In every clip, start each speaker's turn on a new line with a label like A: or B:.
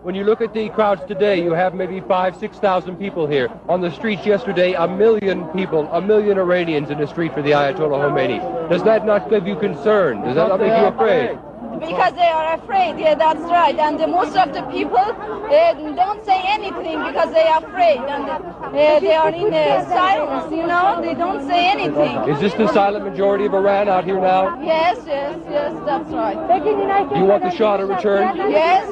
A: When you look at the crowds today, you have maybe 5,000–6,000 people here. On the streets yesterday, 1 million people, 1 million Iranians in the street for the Ayatollah Khomeini. Does that not give you concern? Does that not make you afraid?
B: Because they are afraid, yeah, that's right. And most of the people don't say anything because they are afraid. And they are in silence, you know, they don't say anything.
A: Is this the silent majority of Iran out here now?
B: Yes, that's right.
A: Do you want the Shah to return?
B: Yes,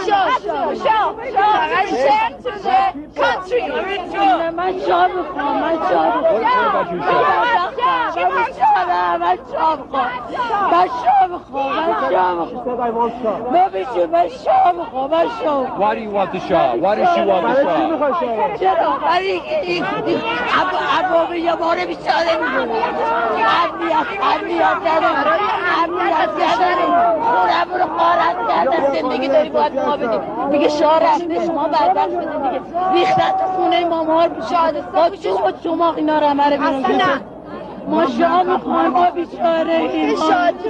B: Shah, return to the country.
A: What about you, Shah? Why do you want the Shah? Why does she want the Shah?
C: ما شاه میخوایم ما بیچاره این
B: شادی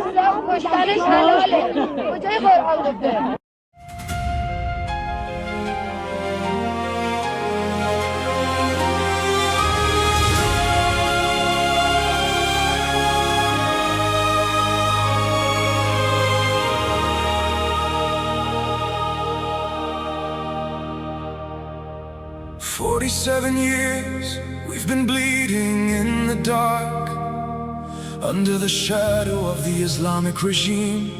B: کشتنش حلاله کجای قرآن گفته
D: "47 years we've been bleeding in the dark, under the shadow of the Islamic regime,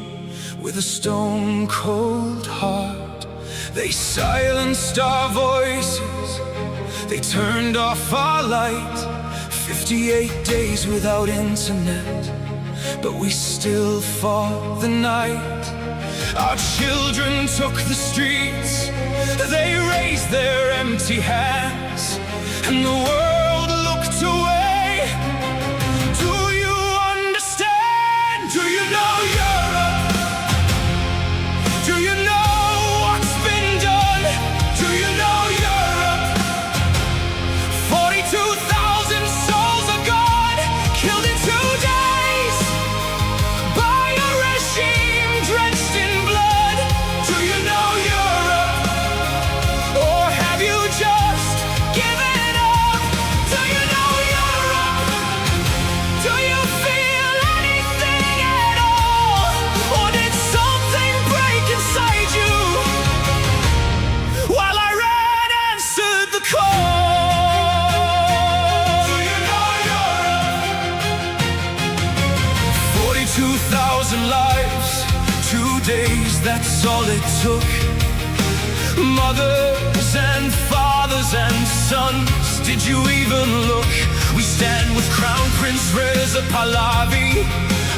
D: with a stone-cold heart. They silenced our voices, they turned off our light. 58 days without internet, but we still fought the night. Our children took the streets, they raised their empty hands, and the world looked away. Do you understand? Do you know Europe? Do you know what's been done? Do you know Europe? 42,000 souls are gone, killed in 2 days by a regime drenched in blood. Do you know Europe? was all it took. Mothers and fathers and sons, did you even look? We stand with Crown Prince Reza Pahlavi,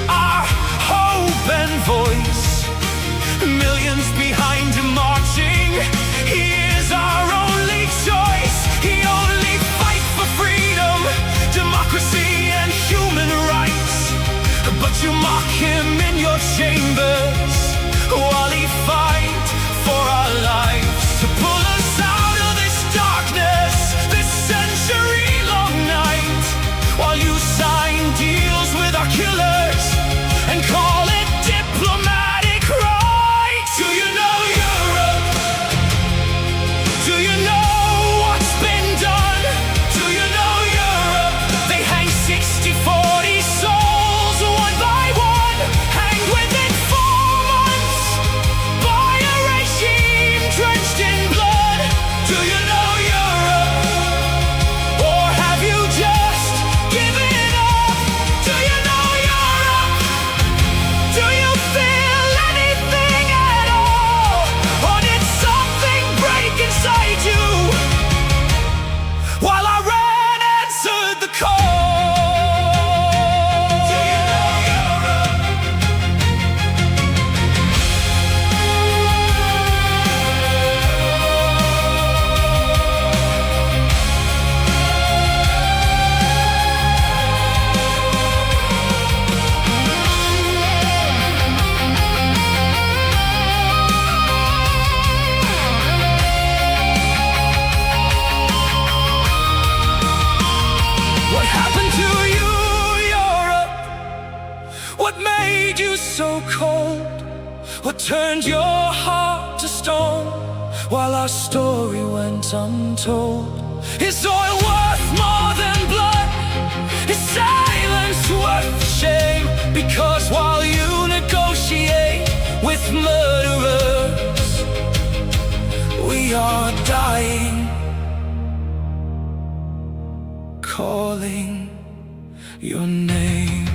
D: our hope and voice. Millions behind him marching, he is our only choice. He only fights for freedom, democracy and human rights. But you mock him in your chambers while he fights for our lives. To pull us out of this darkness, this century-long night, while you sign deals with our killers and call it diplomatic right. Do you know Europe? Do you know what's been done? Do you know Europe? They hang 60-40 souls one by one, hanged within 4 months by a regime drenched in blood. Do you know Europe? Or have you just given up? Do you know Europe? Do you feel anything at all? Or did something break inside you while I ran answered the call? Do you know Europe? What happened to you, Europe? What made you so cold? What turned your heart to stone while our story went untold? Is oil worth more than blood? Is silence worth the shame? Because while you negotiate with murderers, we are dying, calling your name.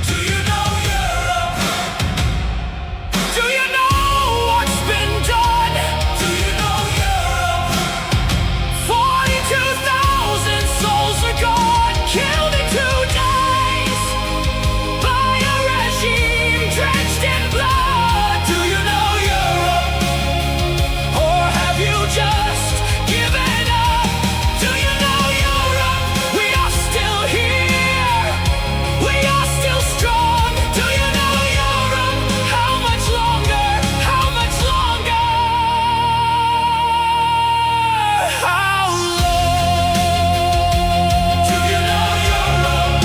D: Do you know Europe? Do you know what's been done? Do you know Europe? 42,000 souls are gone, killed in 2 days by a regime drenched in blood. Do you know Europe? Or have you just given up? Do you know Europe? We are still here, we are still strong. Do you know Europe? How much longer? How much longer? How long? Do you know Europe?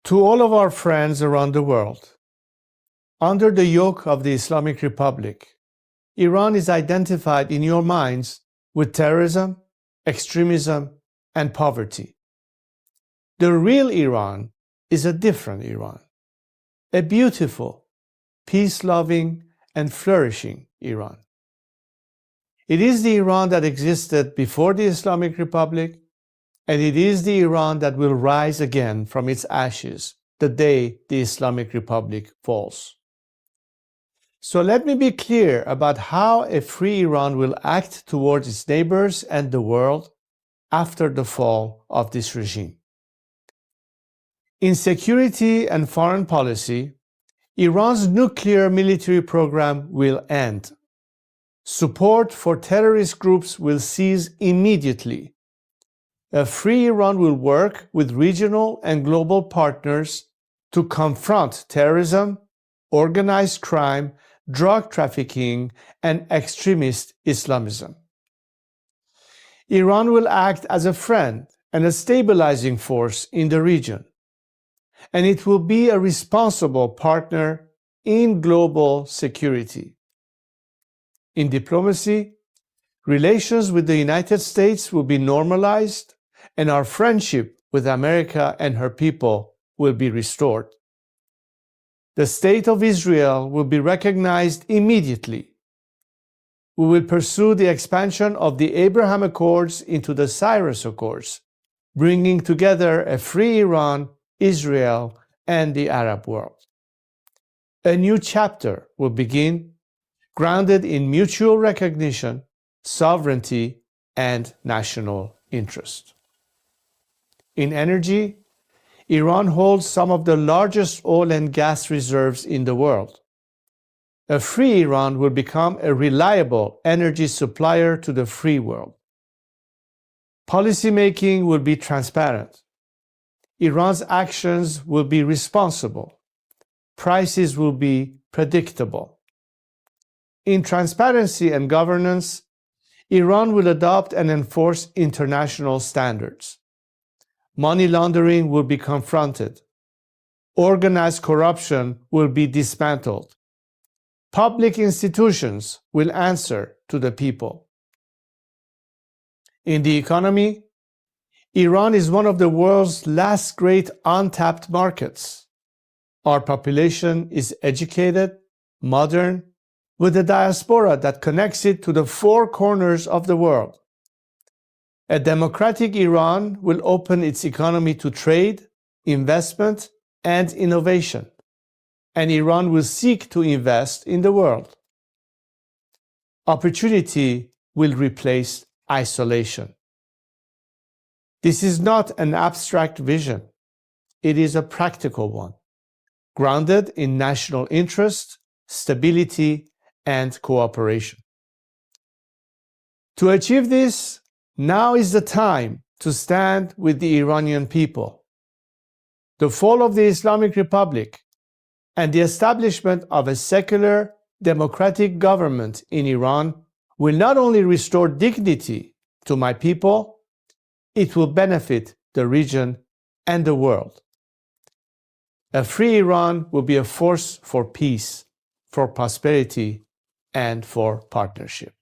E: To all of our friends around the world, under the yoke of the Islamic Republic, Iran is identified in your minds with terrorism, extremism, and poverty. The real Iran is a different Iran, a beautiful, peace-loving, and flourishing Iran. It is the Iran that existed before the Islamic Republic, and it is the Iran that will rise again from its ashes the day the Islamic Republic falls. So let me be clear about how a free Iran will act towards its neighbors and the world after the fall of this regime. In security and foreign policy, Iran's nuclear military program will end. Support for terrorist groups will cease immediately. A free Iran will work with regional and global partners to confront terrorism, organized crime, drug trafficking, and extremist Islamism. Iran will act as a friend and a stabilizing force in the region, and it will be a responsible partner in global security. In diplomacy, relations with the United States will be normalized, and our friendship with America and her people will be restored. The State of Israel will be recognized immediately. We will pursue the expansion of the Abraham Accords into the Cyrus Accords, bringing together a free Iran, Israel, and the Arab world. A new chapter will begin, grounded in mutual recognition, sovereignty, and national interest. In energy, Iran holds some of the largest oil and gas reserves in the world. A free Iran will become a reliable energy supplier to the free world. Policymaking will be transparent. Iran's actions will be responsible. Prices will be predictable. In transparency and governance, Iran will adopt and enforce international standards. Money laundering will be confronted. Organized corruption will be dismantled. Public institutions will answer to the people. In the economy, Iran is one of the world's last great untapped markets. Our population is educated, modern, with a diaspora that connects it to the four corners of the world. A democratic Iran will open its economy to trade, investment, and innovation, and Iran will seek to invest in the world. Opportunity will replace isolation. This is not an abstract vision. It is a practical one, grounded in national interest, stability, and cooperation. To achieve this, now is the time to stand with the Iranian people. The fall of the Islamic Republic and the establishment of a secular, democratic government in Iran will not only restore dignity to my people, it will benefit the region and the world. A free Iran will be a force for peace, for prosperity, and for partnership.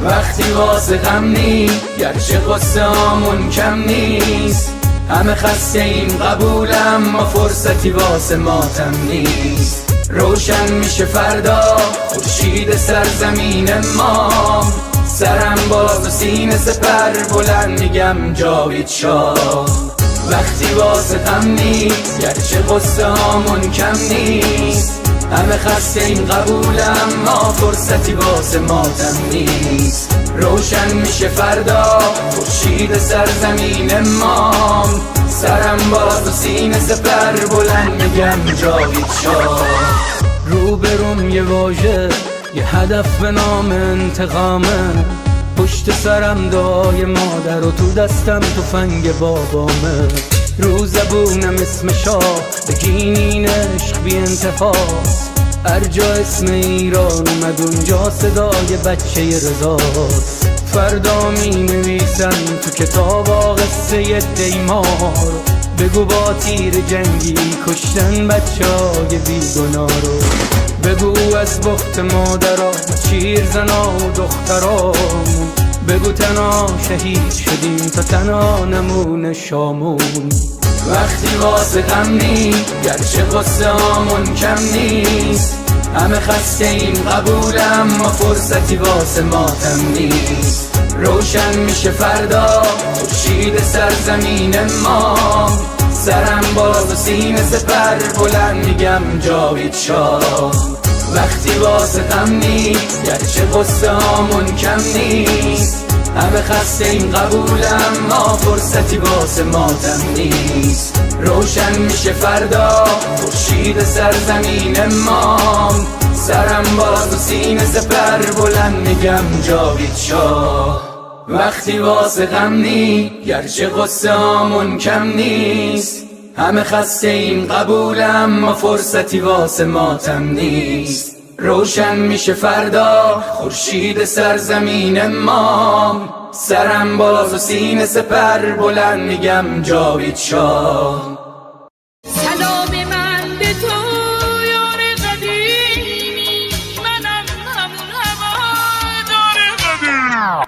F: وقتی واسه غم نی گرچه قصه آمون کم نیست همه خسته ایم قبولم ما فرصتی واسه ماتم نیست روشن میشه فردا خورشید سرزمین ما سرم باز و سینه سپر بلند میگم جاوید شاه وقتی واسه غم نیست گرچه قصه هامون کم نیست همه خسته این قبولم ما فرصتی واسه ماتم نیست روشن میشه فردا خورشید سرزمین ما سرم باز و سینه سپر بلند میگم جاوید شاه روبروم یه واژه یه هدف به نام انتقامه پشت سرم دعای مادر و تو دستم تفنگ بابامه رو زبونم اسم شاه بگین این عشق بی انتهاست هر جا اسم ایران اومد اونجا صدای بچه رضاست فردا می نویسن تو کتاب قصه دیمار بگو با تیر جنگی کشتن بچه های بیگناه رو بگو از بخت مادرها چیر زنا و دخترامون بگو تنها شهید شدیم تا تنها نمونه شامون وقتی واسه غم نیست گرچه قصه هامون کم نیست همه خسته این قبولم ما فرصتی واسه ماتم نیست روشن میشه فردا خورشید سرزمین ما سرم باز و سینه سپر بلند میگم جاوید شاه وقتی واسه غم نیست گرچه قصه هامون کم نیست همه خسته این قبولم ما فرصتی واسه ماتم نیست روشن میشه فردا خورشید سرزمین ما سرم باز و سینه سپر بلند میگم جاوید شاه وقتی واسه غم نیست گرچه قصه هامون کم نیست همه خسته این قبولم ما فرصتی واسه ماتم نیست روشن میشه فردا خورشید سرزمین ما سرم باز و سینه سپر بلند میگم جاوید شاه
C: سلام من به تو یار قدیمی منم همون هوادار قدیم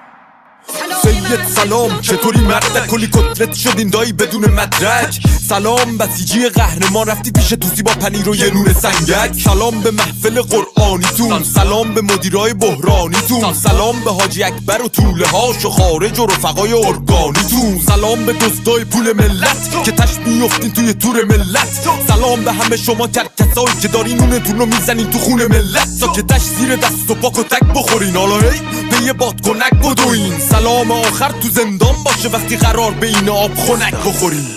G: سید سلام چطوری مردک کلی کتلت شدین دایی بدون مدرک سلام بسیجی قهرمان رفتی پیش توسی با پنیر و یه نون سنگک سلام به محفل قرآنیتون سلام به مدیرای بحرانیتون سلام به حاجی اکبر و طوله هاش و خارج و رفقای ارگانیتون سلام به دزدای پول ملت که تش میفتین توی تور ملت سلام به همه شما کرکسایی که دارین نونتون رو میزنین تو خون ملت ساکتش زیر دست و پاک و تک بخورین حالا هی به یه بادکنک بدوین سلام آخر تو زندان باشه وقتی قرار به این آب خنک بخورین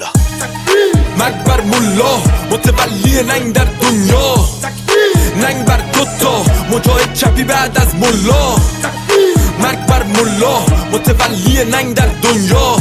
G: مرگ بر ملا متولی ننگ در دنیا ننگ بر دوتا مجاهد چپی بعد از ملا مرگ بر ملا متولی ننگ در دنیا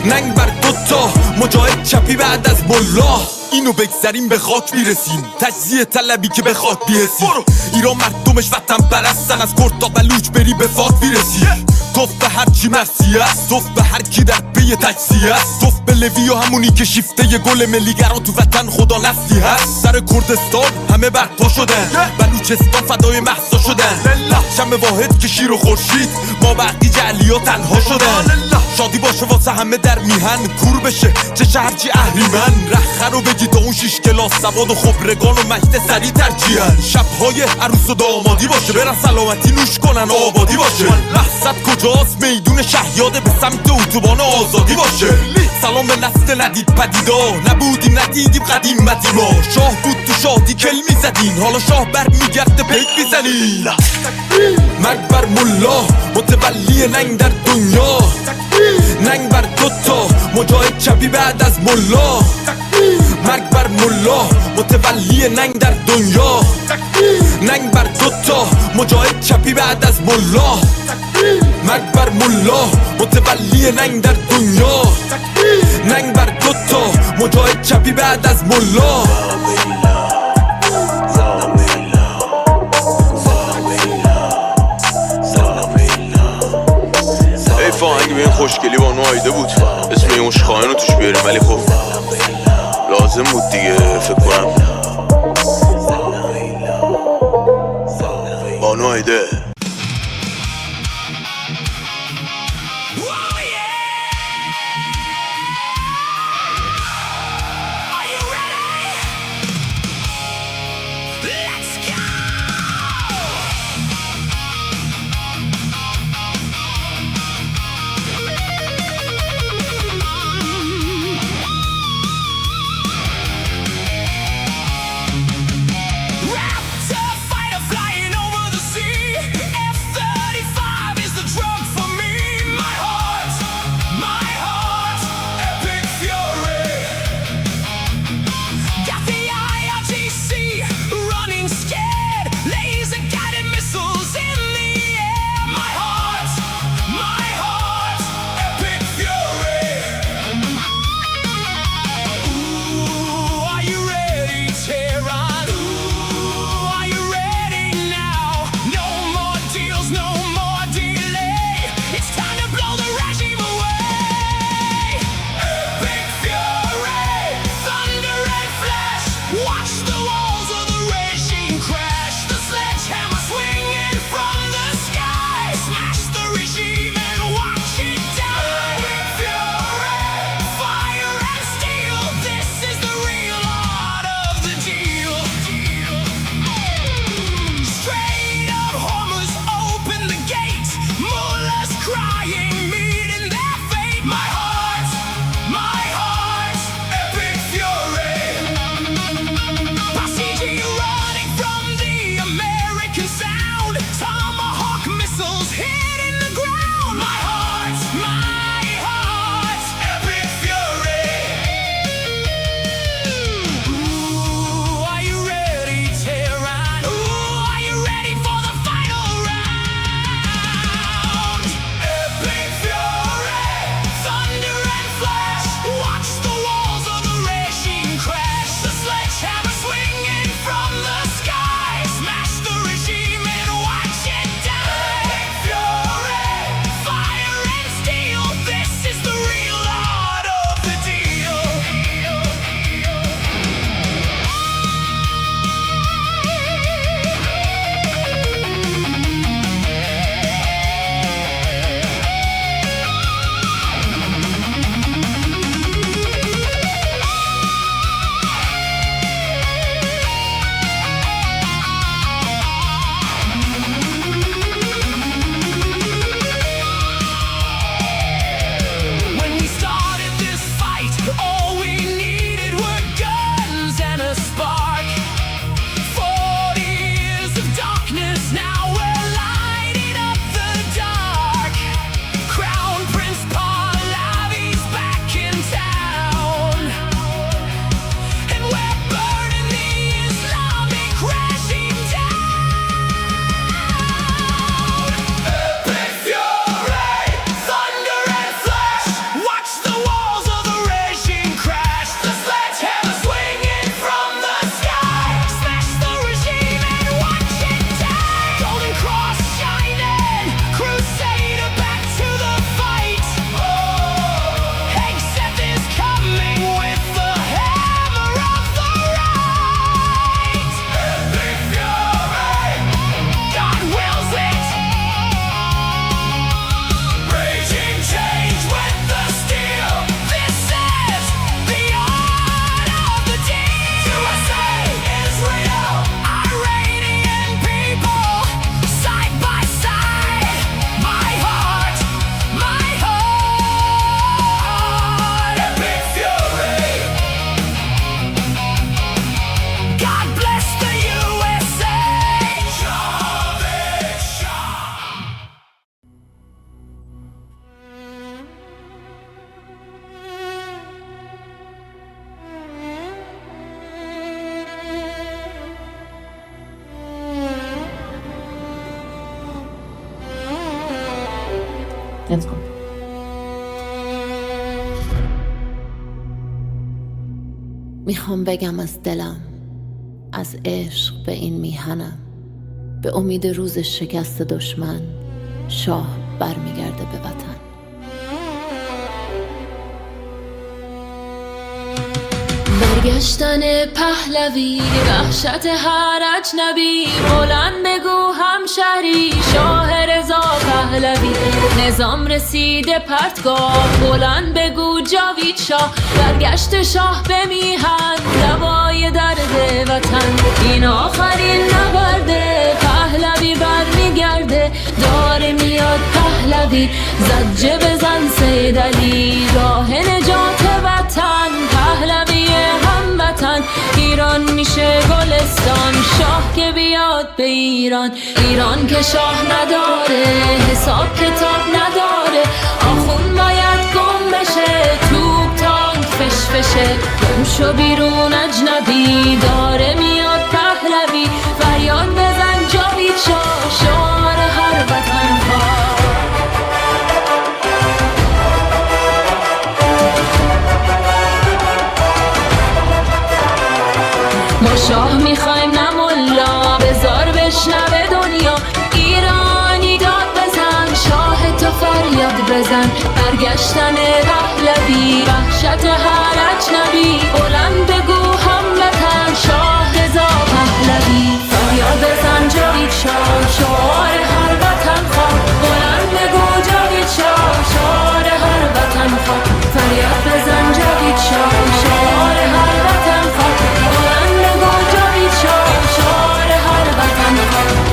G: ننگ بر دوتا مجاهد چپی بعد از ملا اینو بگذاریم به خاک میرسیم تجزیه طلبی که به خاک بیرسیم ایران مردمش وطن پرستن از کرد تا بلوچ بری به فاک بیرسی توف به هر چی مرسی است توف به هر کی در پی تجزیه است توف به لوی و همونی که شیفته ی گل ملیگران تو وطن خدا نسلی هست سر کردستان همه برپا شدن بلوچستان فدای مهسا شدن شم واحد که شیر و خورشید ما بقی جعلی ها تنها شدن شادی باشه واسه همه در میهن کور بشه چه شهرچی اهریمن رخه رو بگی تا اون 6 کلاس سواد و خبرگان و مجد سری ترجیحن شبهای عروس و دامادی باشه برن سلامتی نوش کنن آبادی باشه لحظت کجاست میدون شهیاده به سمت اتوبان آزادی باشه سلام به نسل ندید پدیدا نبودیم ندیدیم قدیمتی ما شاه بود تو شادی کل میزدین حالا شاه بر میگرده پیک میزنین مرگ بر ملا متولی ننگ در دنیا ننگ بر دوتا مجاهد چپی بعد از ملا مرگ بر ملا متولی ننگ در دنیا ننگ بر دوتا مجاهد چپی بعد از ملا مرگ بر ملا متولی ننگ در دنیا ننگ بر دوتا مجاهد چپی بعد از ملا
H: فاهنگ به این خوشگلی با اون آیده بود اسم این مشخواهن رو توش بیاریم ولی خب لازم بود دیگه فکر کنم بانو آیده
I: Let's go. میخوام بگم از دلم، از عشق به این میهنم، به امید روز شکست دشمن شاه برمیگرده به وطن. برگشتن پهلوی وحشت هر اجنبی، بلند بگو همشهری شاه رضا پهلوی. نظام رسیده پرتگاه، بلند بگو جاوید شاه. برگشت شاه به میهن، دوای درد وطن. این آخرین نبرده، پهلوی برمیگرده. داره میاد پهلوی، زجه بزن سید علی. راه نجات وطن، پهلوی هموطن. ایران میشه گلستان، شاه که بیاد به ایران. ایران که شاه نداره، حساب کتاب نداره. آخون باید گم بشه، توپ تانک فشفشه. گم شو بیرون اجنبی، داره میاد پهلوی. فریاد بزن جاوید شاه، شعار هر وطن ها. ما شاه میخوایم نه ملا، بذار بشنوه دنیا. ایرانی داد بزن، شاه تو فریاد بزن. برگشتن پهلوی وحشت هر اجنبی، بلند بگو هموطن شاه رضا پهلوی. فریاد بزن جاوید شاه، شعار هر وطن خواه. بلند بگو جاوید شاه، شعار هر وطن خواه. فریاد بزن جاوید شاه، شعار هر وطن خواه.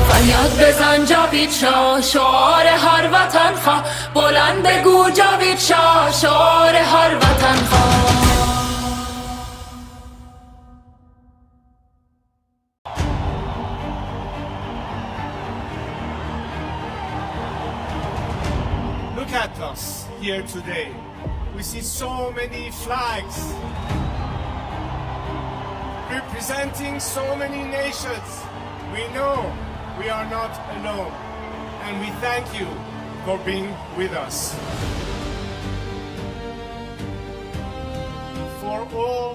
I: فریاد بزن جاوید شاه، شعار هر وطن خواه. بلند بگو جاوید شاه، شعار هر وطن خواه.
E: Look at us here today. We see so many flags representing so many nations. We know we are not alone, and we thank you for being with us. For all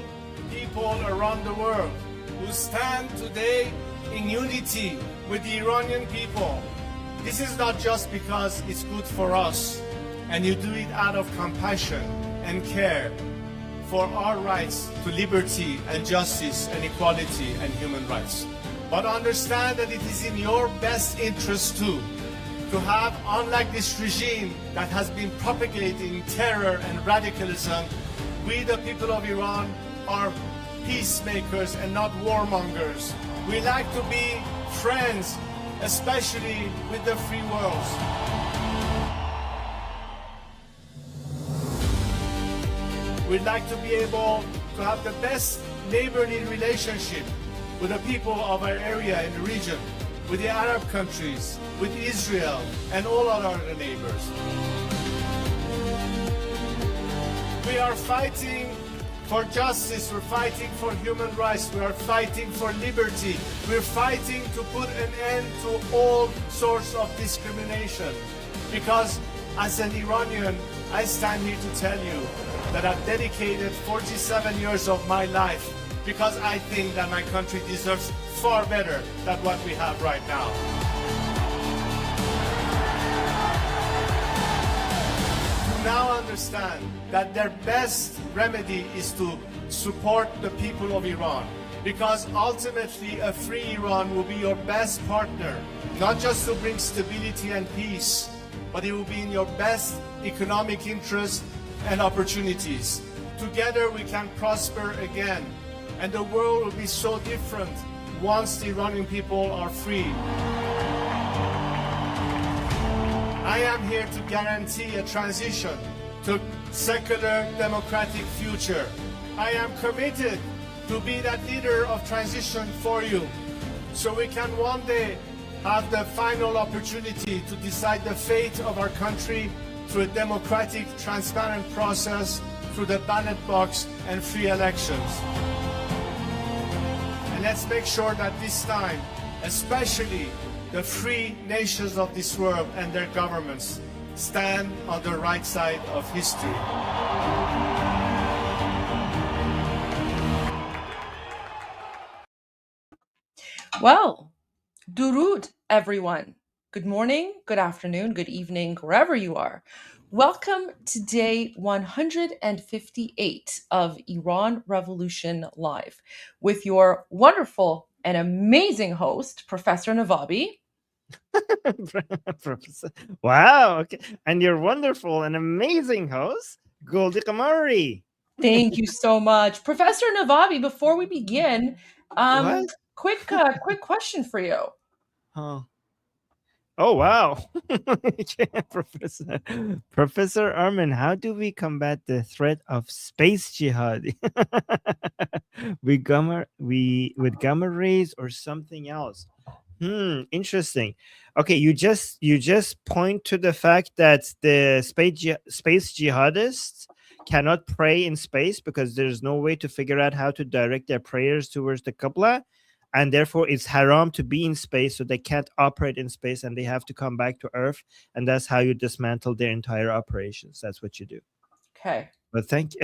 E: people around the world who stand today in unity with the Iranian people, this is not just because it's good for us, and you do it out of compassion and care for our rights to liberty and justice and equality and human rights. But understand that it is in your best interest too, to have, unlike this regime that has been propagating terror and radicalism, we the people of Iran are peacemakers and not warmongers. We like to be friends, especially with the free world. We'd like to be able to have the best neighborly relationship with the people of our area in the region, with the Arab countries, with Israel, and all our other neighbors. We are fighting for justice, we're fighting for human rights, we are fighting for liberty, we're fighting to put an end to all sorts of discrimination. Because as an Iranian, I stand here to tell you that I've dedicated 47 years of my life because I think that my country deserves far better than what we have right now. To now understand that their best remedy is to support the people of Iran, because ultimately a free Iran will be your best partner, not just to bring stability and peace, but it will be in your best economic interest and opportunities. Together we can prosper again, and the world will be so different once the Iranian people are free. I am here to guarantee a transition to secular democratic future. I am committed to be that leader of transition for you, so we can one day have the final opportunity to decide the fate of our country through a democratic, transparent process, through the ballot box and free elections. And let's make sure that this time, especially the free nations of this world and their governments, stand on the right side of history.
J: Well, Durud, everyone. Good morning, good afternoon, good evening, wherever you are. Welcome to day 158 of Iran Revolution Live with your wonderful and amazing host, Professor Navabi.
K: Professor. Wow. Okay. And your wonderful and amazing host, Goldie GHAMARI.
J: Thank you so much. Professor Navabi, before we begin,
K: What?
J: quick question for you.
K: Oh. Oh, wow. Professor Armin, how do we combat the threat of space jihad? with gamma rays or something else? Interesting. Okay, you just point to the fact that the space jihadists cannot pray in space because there's no way to figure out how to direct their prayers towards the Qibla, and therefore it's haram to be in space, so they can't operate in space and they have to come back to Earth, and that's how you dismantle their entire operations. That's what you do.
J: Okay.
K: But thank you.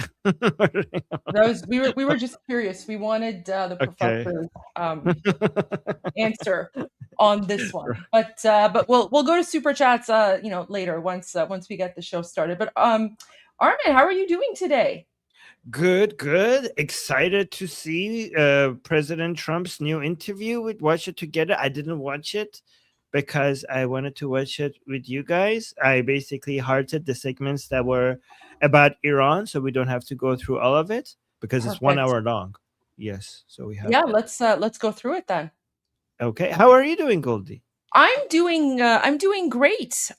J: We were just curious. We wanted the professor's answer on this one, but we'll go to super chats later once we get the show started. But Armin, how are you doing today?
K: Good. Excited to see President Trump's new interview with Watch It Together. I didn't watch it because I wanted to watch it with you guys. I basically hearted the segments that were about Iran, so we don't have to go through all of it because It's 1 hour long. Yes, so we have.
J: Yeah, let's go through it then.
K: Okay, how are you doing, Goldie?
J: I'm doing great.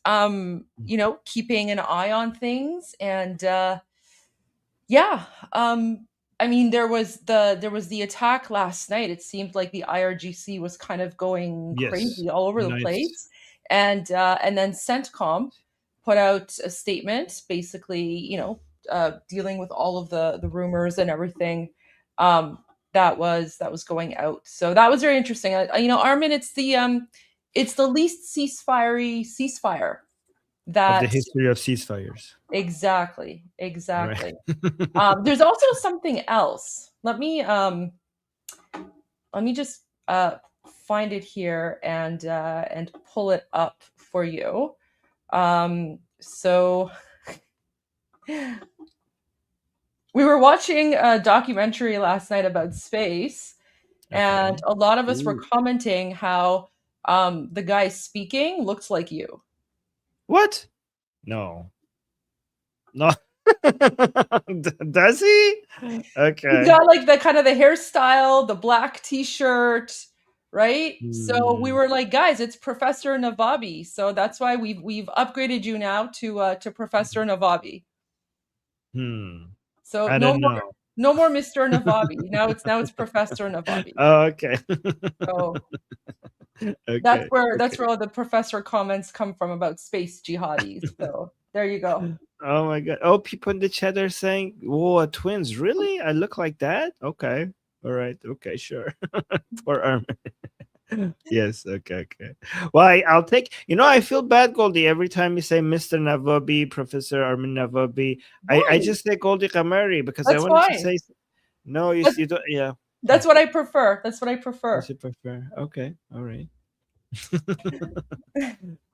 J: Keeping an eye on things, and I mean, there was the attack last night. It seemed like the IRGC was kind of going crazy all over the place, and then CENTCOM put out a statement, basically, dealing with all of the rumors and everything that was going out. So that was very interesting. Armin, it's the least ceasefire that
K: of the history of ceasefires.
J: Exactly.
K: Right.
J: There's also something else. Let me just find it here and pull it up for you. So we were watching a documentary last night about space, and a lot of us were commenting how the guy speaking looks like you.
K: What? No. Does he? Okay.
J: He's got like the kind of the hairstyle, the black t-shirt, right? So we were like, guys, it's Professor Navabi. So that's why we've upgraded you now to Professor Navabi. So no more Mr. Navabi. Now it's Professor Navabi.
K: Oh, okay.
J: So that's where the professor comments come from about space jihadis. So there you go.
K: Oh my god. Oh, people in the chat are saying, whoa, twins, really? I look like that? Okay. All right. Okay, sure. Poor Armin. Yes, okay. Well, I'll take, I feel bad, Goldie, every time you say Mr. Navabi, Professor Armin Navabi. I just say Goldie GHAMARI because I wanted to say no, you don't. Yeah.
J: That's what I prefer. That's what I prefer.
K: That's what you prefer. Okay. All right.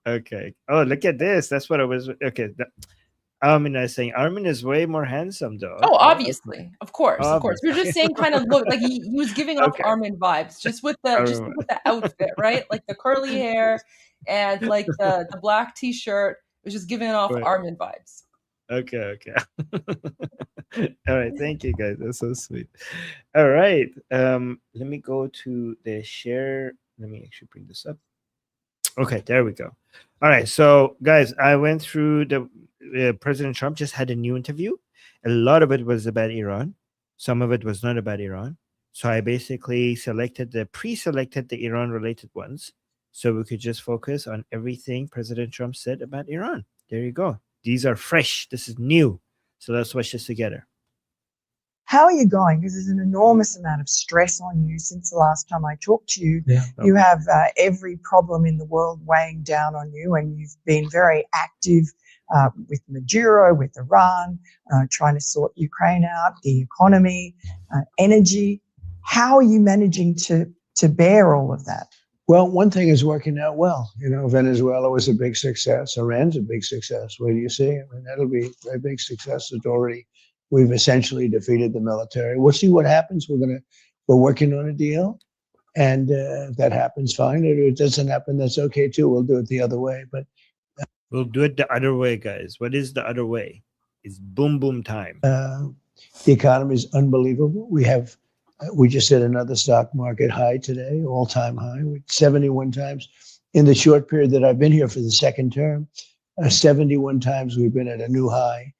K: Okay. Oh, look at this. That's what I was. Okay. Armin is saying Armin is way more handsome, though.
J: Oh, obviously. Okay. Of course. We're just saying kind of look like he was giving off Armin vibes just with the outfit, right? Like the curly hair and like the black t-shirt. It was just giving off Armin vibes.
K: Okay. All right. Thank you, guys. That's so sweet. All right. Let me go to the share. Let me actually bring this up. Okay, there we go. All right. So, guys, I went through the President Trump just had a new interview. A lot of it was about Iran. Some of it was not about Iran. So I basically pre-selected the Iran-related ones so we could just focus on everything President Trump said about Iran. There you go. These are fresh. This is new. So let's watch this together.
L: How are you going? Because there's an enormous amount of stress on you since the last time I talked to you. Yeah. You have every problem in the world weighing down on you, and you've been very active with Maduro, with Iran, trying to sort Ukraine out, the economy, energy. How are you managing to bear all of that?
M: Well, one thing is working out well. You know, Venezuela was a big success. Iran's a big success. Where do you see? I mean, that'll be a big success. We've essentially defeated the military. We'll see what happens. We're working on a deal, and if that happens, fine. If it doesn't happen, that's okay too. We'll do it the other way. But
K: we'll do it the other way, guys. What is the other way? It's boom boom time.
M: The economy is unbelievable. We just hit another stock market high today, all-time high, 71 times. In the short period that I've been here for the second term, 71 times we've been at a new high.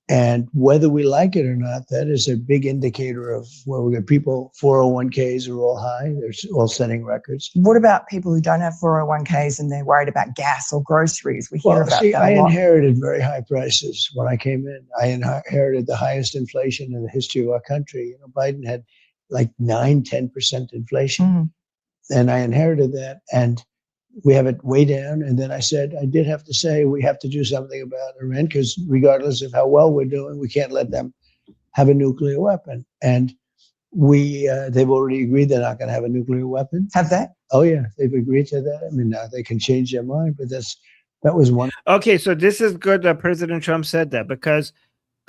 M: And whether we like it or not, that is a big indicator of where we got people, 401ks are all high. They're all setting records.
L: What about people who don't have 401ks and they're worried about gas or groceries? We hear about that
M: I
L: a lot.
M: inherited very high prices when I came in. I inherited the highest inflation in the history of our country. You know, Biden had like 9-10% inflation. And I inherited that. And we have it way down. And then I said, I did have to say, we have to do something about Iran, because regardless of how well we're doing, we can't let them have a nuclear weapon. And they've already agreed they're not going to have a nuclear weapon.
L: Have they?
M: Oh yeah, they've agreed to that. I mean, now they can change their mind, but that was one.
K: Okay, so this is good that President Trump said that, because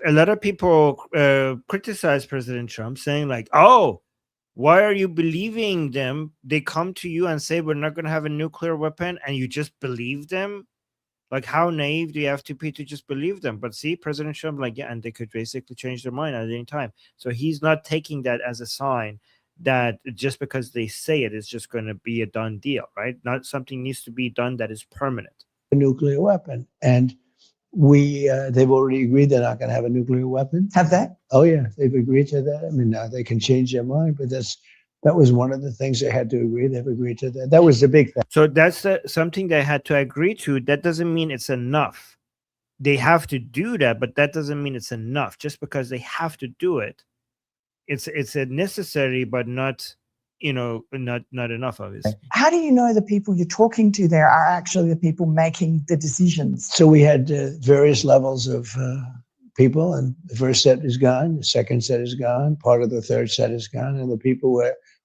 K: a lot of people criticize President Trump, saying like, oh, why are you believing them? They come to you and say, we're not going to have a nuclear weapon, and you just believe them? Like, how naive do you have to be to just believe them? But see, President Trump, like, yeah, and they could basically change their mind at any time. So he's not taking that as a sign that just because they say it is just going to be a done deal, right? Not something needs to be done that is permanent.
M: A nuclear weapon. And they've already agreed they're not going to have a nuclear weapon.
L: Have they?
M: Oh yeah, they've agreed to that. I mean, now they can change their mind, but that was one of the things they had to agree. They've agreed to that. That was the big thing.
K: So that's something they had to agree to. That doesn't mean it's enough. They have to do that, but that doesn't mean it's enough. Just because they have to do it, it's a necessary, but not, you know, not enough, obviously.
L: How do you know the people you're talking to there are actually the people making the decisions?
M: So we had various levels of people, and the first set is gone, the second set is gone, part of the third set is gone, and the people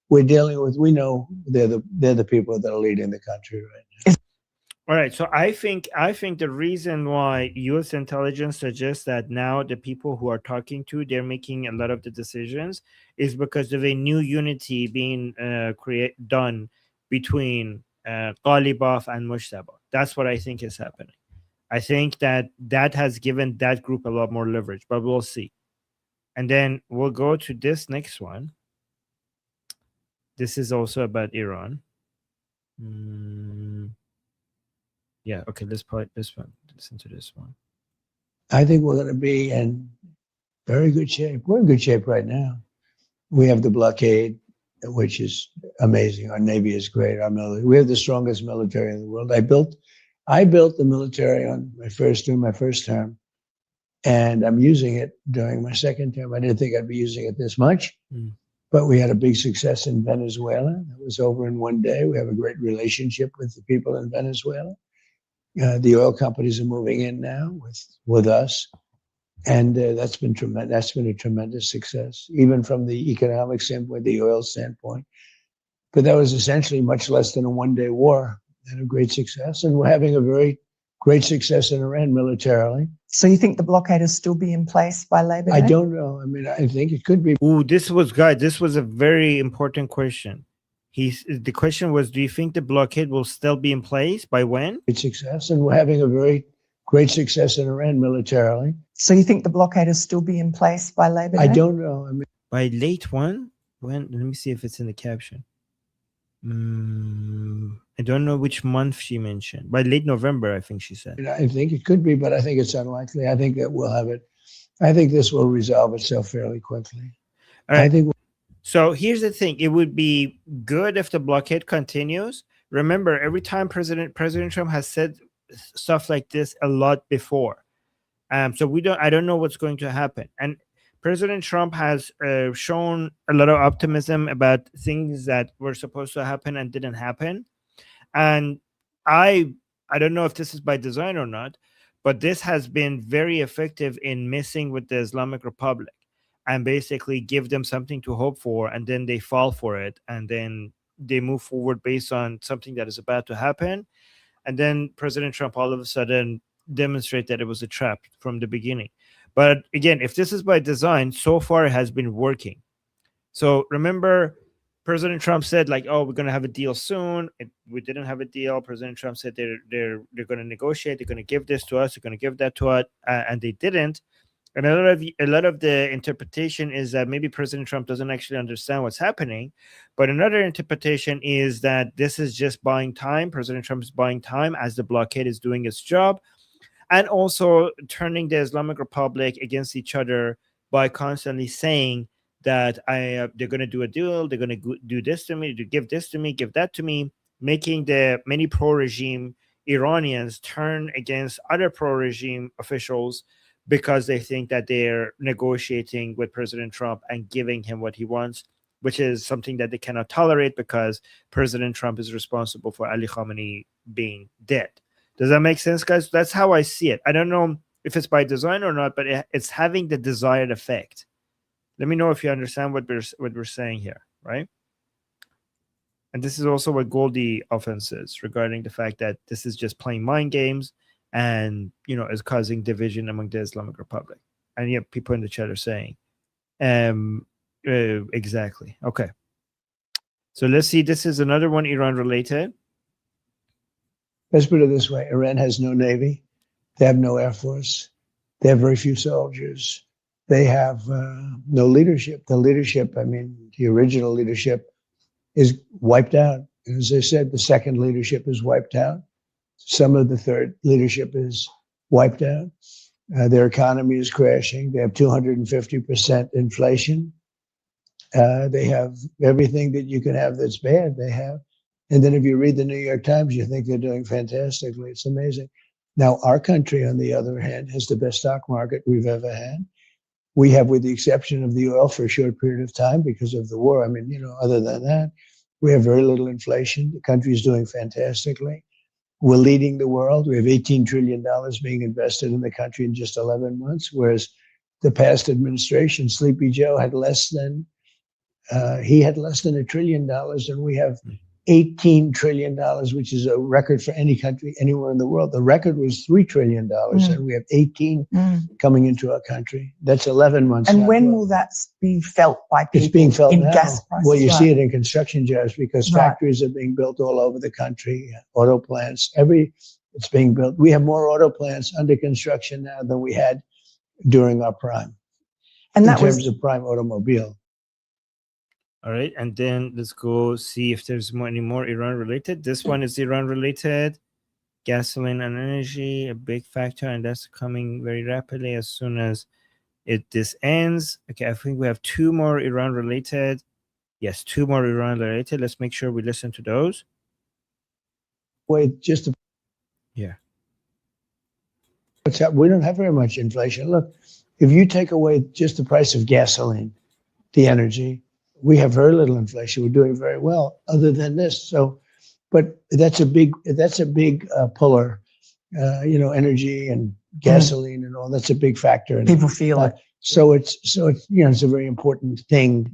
M: we're dealing with, we know they're the people that are leading the country right now.
K: All right, so I think the reason why U.S. intelligence suggests that now the people who are talking to, they're making a lot of the decisions, is because of a new unity being done between Ghalibaf and Mujtaba. That's what I think is happening. I think that has given that group a lot more leverage, but we'll see. And then we'll go to this next one. This is also about Iran. Yeah, okay, let's play this one. Listen to this one.
M: I think we're going to be in very good shape. We're in good shape right now. We have the blockade, which is amazing. Our Navy is great. Our military. We have the strongest military in the world. I built the military on my first term, and I'm using it during my second term. I didn't think I'd be using it this much, but we had a big success in Venezuela. It was over in one day. We have a great relationship with the people in Venezuela. The oil companies are moving in now with us, and that's been tremendous. That's been a tremendous success, even from the economic standpoint, the oil standpoint. But that was essentially much less than a one-day war, and a great success. And we're having a very great success in Iran militarily.
L: So you think the blockade will still be in place by Labor Day?
M: I don't know. I mean, I think it could be.
K: Ooh, this was a very important question. The question was, do you think the blockade will still be in place by when?
M: Great success, and we're having a very great success in Iran militarily.
L: So you think the blockade will still be in place by Labor Day?
M: I don't know. I mean,
K: by late when? Let me see if it's in the caption. I don't know which month she mentioned. By late November, I think she said.
M: I think it could be, but I think it's unlikely. I think that we'll have it. I think this will resolve itself fairly quickly.
K: All right.
M: I think.
K: So here's the thing. It would be good if the blockade continues. Remember, every time President Trump has said stuff like this a lot before. So I don't know what's going to happen. And President Trump has shown a lot of optimism about things that were supposed to happen and didn't happen. And I don't know if this is by design or not, But this has been very effective in messing with the Islamic Republic and basically give them something to hope for, and then they fall for it, and then they move forward based on something that is about to happen. And then President Trump all of a sudden demonstrate that it was a trap from the beginning. But again, if this is by design, so far it has been working. So remember, President Trump said like, "Oh, we're going to have a deal soon." We didn't have a deal. President Trump said they're going to negotiate. They're going to give this to us. They're going to give that to us, and they didn't. And a lot of the interpretation is that maybe President Trump doesn't actually understand what's happening. But another interpretation is that this is just buying time. President Trump is buying time as the blockade is doing its job, and also turning the Islamic Republic against each other by constantly saying that they're going to do a deal, they're going to do this to me, to give this to me, give that to me, making the many pro-regime Iranians turn against other pro-regime officials because they think that they're negotiating with President Trump and giving him what he wants, which is something that they cannot tolerate because President Trump is responsible for Ali Khamenei being dead. Does that make sense, guys? That's how I see it. I don't know if it's by design or not, but it's having the desired effect. Let me know if you understand what we're saying here, right? And this is also what Goldie often says regarding the fact that this is just playing mind games and, is causing division among the Islamic Republic. And yeah, people in the chat are saying, exactly. Okay. So let's see. This is another one Iran related.
M: Let's put it this way. Iran has no navy. They have no air force. They have very few soldiers. They have no leadership. The leadership, the original leadership is wiped out. As I said, the second leadership is wiped out. Some of the third leadership is wiped out. Their economy is crashing. They have 250% inflation. They have everything that you can have that's bad, they have. And then if you read the New York Times, you think they're doing fantastically. It's amazing. Now, our country, on the other hand, has the best stock market we've ever had. We have, with the exception of the oil for a short period of time because of the war. Other than that, we have very little inflation. The country is doing fantastically. We're leading the world. We have $18 trillion being invested in the country in just 11 months, whereas the past administration, Sleepy Joe, had less than $1 trillion, and we have $18 trillion, which is a record for any country anywhere in the world. The record was $3 trillion, and we have 18 coming into our country. That's 11 months.
L: And when will that be felt by people?
M: It's being felt
L: in
M: now.
L: Gas prices.
M: Well, you see it in construction jobs because factories are being built all over the country, auto plants, it's being built. We have more auto plants under construction now than we had during our prime, and in terms of prime automobile.
K: All right, and then let's go see if there's any more Iran related. This one is Iran related. Gasoline and energy, a big factor, and that's coming very rapidly as soon as this ends. Okay, I think we have two more Iran related. Yes, two more Iran related. Let's make sure we listen to those.
M: Wait,
K: yeah.
M: We don't have very much inflation. Look, if you take away just the price of gasoline, the energy, we have very little inflation. We're doing very well other than this. So, but that's a big puller, energy and gasoline and all. That's a big factor.
L: People feel it.
M: So it's a very important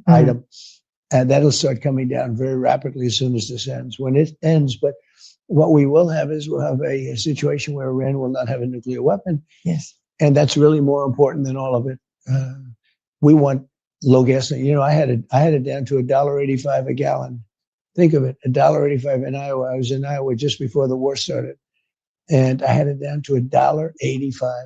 M: item, and that'll start coming down very rapidly as soon as this ends. When it ends, but what we will have is we'll have a situation where Iran will not have a nuclear weapon.
L: Yes, and
M: that's really more important than all of it. We want low gasoline. I had it down to $1.85 a gallon. Think of it, $1.85 in Iowa. I was in Iowa just before the war started, and I had it down to $1.85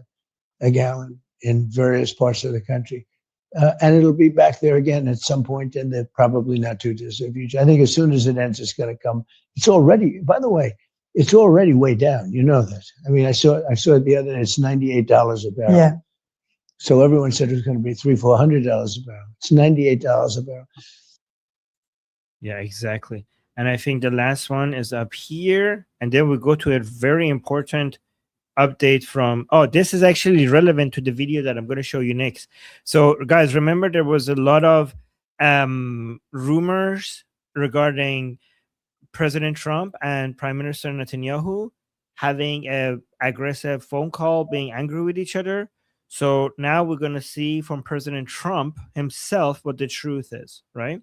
M: a gallon in various parts of the country. And it'll be back there again at some point in the probably not too distant future. I think as soon as it ends, it's going to come. It's already, by the way, it's already way down. You know that. I saw it the other day. It's $98 a barrel.
L: Yeah.
M: So everyone said it was going to be $300-400 a barrel. It's $98 a barrel.
K: Yeah, exactly. And I think the last one is up here. And then we go to a very important update from, this is actually relevant to the video that I'm going to show you next. So guys, remember there was a lot of rumors regarding President Trump and Prime Minister Netanyahu having a aggressive phone call, being angry with each other. So now we're going to see from President Trump himself what the truth is, right?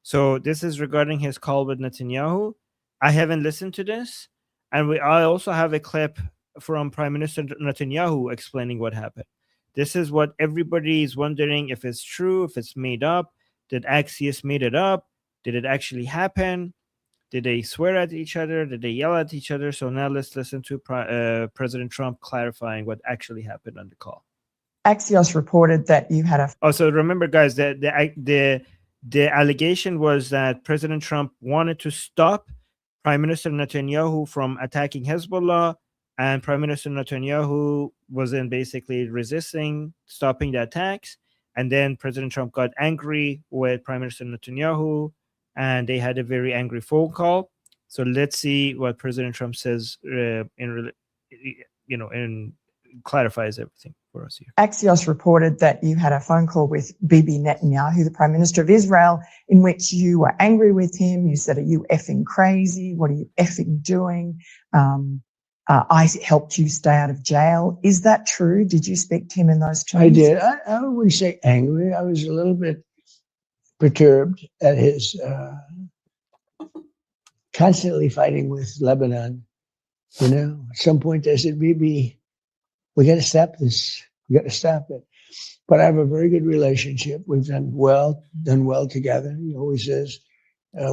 K: So this is regarding his call with Netanyahu. I haven't listened to this. And I also have a clip from Prime Minister Netanyahu explaining what happened. This is what everybody is wondering, if it's true, if it's made up. Did Axios made it up? Did it actually happen? Did they swear at each other? Did they yell at each other? So now let's listen to President Trump clarifying what actually happened on the call.
L: Axios reported that you had a...
K: Oh, so remember, guys, the allegation was that President Trump wanted to stop Prime Minister Netanyahu from attacking Hezbollah, and Prime Minister Netanyahu wasn't basically resisting, stopping the attacks. And then President Trump got angry with Prime Minister Netanyahu, and they had a very angry phone call. So let's see what President Trump says and clarifies everything for us here.
L: Axios reported that you had a phone call with Bibi Netanyahu, the Prime Minister of Israel, in which you were angry with him. You said, "Are you effing crazy? What are you effing doing? I helped you stay out of jail." Is that true? Did you speak to him in those terms?
M: I did. I wouldn't say angry. I was a little bit perturbed at his constantly fighting with Lebanon. You know, at some point I said, "Bibi, we got to stop this. We got to stop it." But I have a very good relationship. We've done well together. He always says,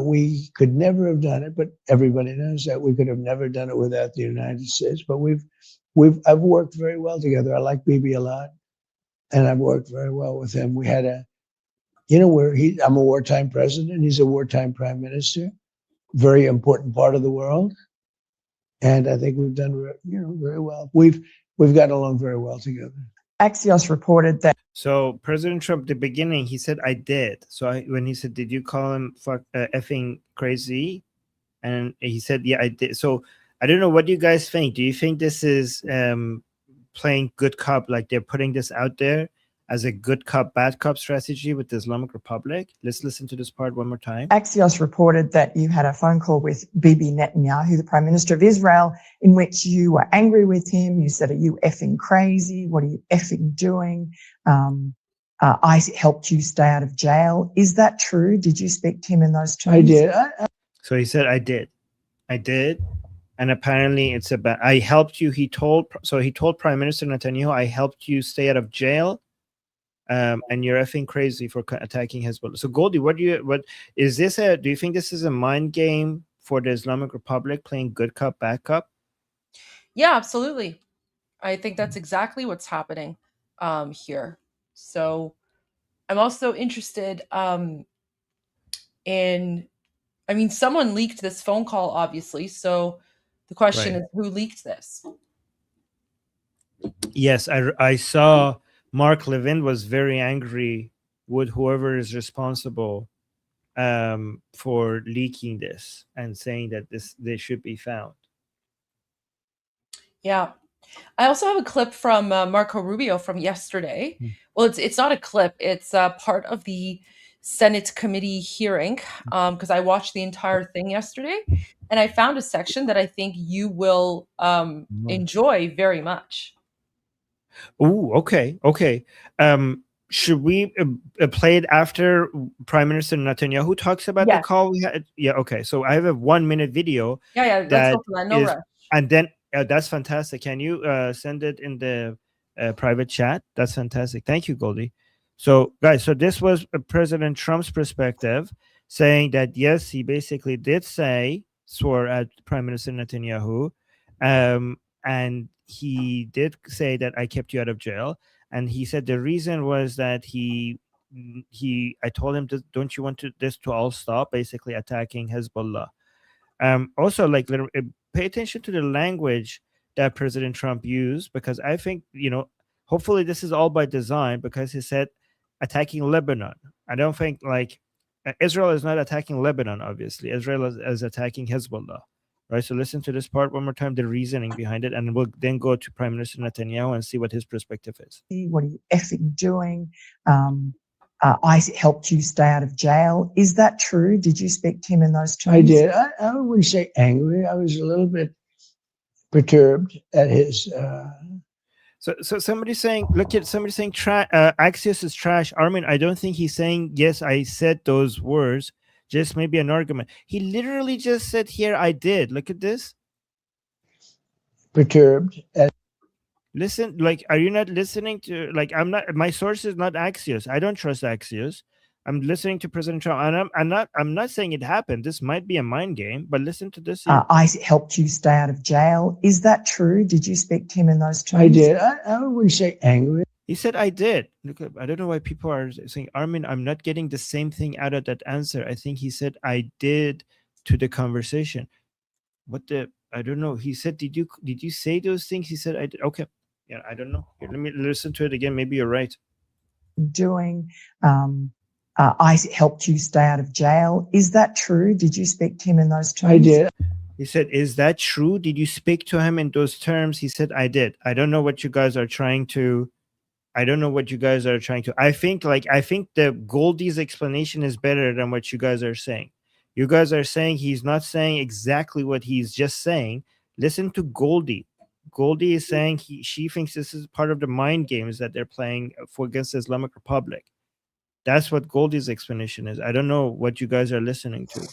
M: we could never have done it, but everybody knows that we could have never done it without the United States. But I've worked very well together. I like Bibi a lot, and I've worked very well with him. We had I'm a wartime president. He's a wartime prime minister. Very important part of the world, and I think we've done very well. We've gotten along very well together.
L: Axios reported that.
K: So President Trump, at the beginning, he said, "I did." So when he said, "Did you call him effing crazy?" And he said, "Yeah, I did." So I don't know. What do you guys think? Do you think this is playing good cop? Like they're putting this out there as a good cop, bad cop strategy with the Islamic Republic? Let's listen to this part one more time.
L: Axios reported that you had a phone call with Bibi Netanyahu, the Prime Minister of Israel, in which you were angry with him. You said, "Are you effing crazy? What are you effing doing? I helped you stay out of jail." Is that true? Did you speak to him in those terms?
M: I did.
K: So he said, I did. And apparently it's about, I helped you. He told Prime Minister Netanyahu, "I helped you stay out of jail. And you're effing crazy for attacking Hezbollah." So Goldie, what is this? Do you think this is a mind game for the Islamic Republic playing good cop, bad cop?
J: Yeah, absolutely. I think that's exactly what's happening here. So I'm also interested someone leaked this phone call, obviously. So the question is, who leaked this?
K: Yes, I saw Mark Levin was very angry with whoever is responsible for leaking this and saying that they should be found.
J: Yeah. I also have a clip from Marco Rubio from yesterday. Well, it's not a clip. It's part of the Senate committee hearing because I watched the entire thing yesterday, and I found a section that I think you will enjoy very much.
K: Oh, okay. Should we play it after Prime Minister Netanyahu talks about the call we had? Yeah, okay. So I have a 1-minute video.
J: Yeah. Let's go for that. No rush.
K: And then that's fantastic. Can you send it in the private chat? That's fantastic. Thank you, Goldie. So, guys, so this was President Trump's perspective, saying that, yes, he basically did swore at Prime Minister Netanyahu, and he did say that I kept you out of jail. And he said the reason was that I told him, don't you want this to all stop, basically attacking Hezbollah. Also, pay attention to the language that President Trump used, because I think, hopefully this is all by design, because he said attacking Lebanon. I don't think Israel is not attacking Lebanon, obviously. Israel is attacking Hezbollah. Right, so listen to this part one more time, the reasoning behind it, and we'll then go to Prime Minister Netanyahu and see what his perspective is.
L: What are you effing doing? I helped you stay out of jail. Is that true? Did you speak to him in those terms?
M: I did. I wouldn't say angry. I was a little bit perturbed at his.
K: So somebody's saying, look at somebody saying Axios is trash. Armin, I don't think he's saying, yes, I said those words. Just maybe an argument. He literally just said here, I did. Look at this.
M: Perturbed.
K: Listen, like, are you not listening to, like, I'm not, my source is not Axios. I don't trust Axios. I'm listening to President Trump, and I'm not saying it happened. This might be a mind game, but listen to this.
L: I helped you stay out of jail. Is that true? Did you speak to him in those terms?
M: I did. I wouldn't say angry.
K: He said, I did. Look, I don't know why people are saying, Armin, I'm not getting the same thing out of that answer. I think he said, I did to the conversation. What the, I don't know. He said, did you say those things? He said, I did. Okay. Yeah, I don't know. Here, let me listen to it again. Maybe you're right.
L: Doing, I helped you stay out of jail. Is that true? Did you speak to him in those terms?
M: I did.
K: He said, is that true? Did you speak to him in those terms? He said, I did. I don't know what you guys are trying to, I think the Goldie's explanation is better than what you guys are saying. You guys are saying he's not saying exactly what he's just saying. Listen to Goldie. Goldie is saying she thinks this is part of the mind games that they're playing against the Islamic Republic. That's what Goldie's explanation is. I don't know what you guys are listening to.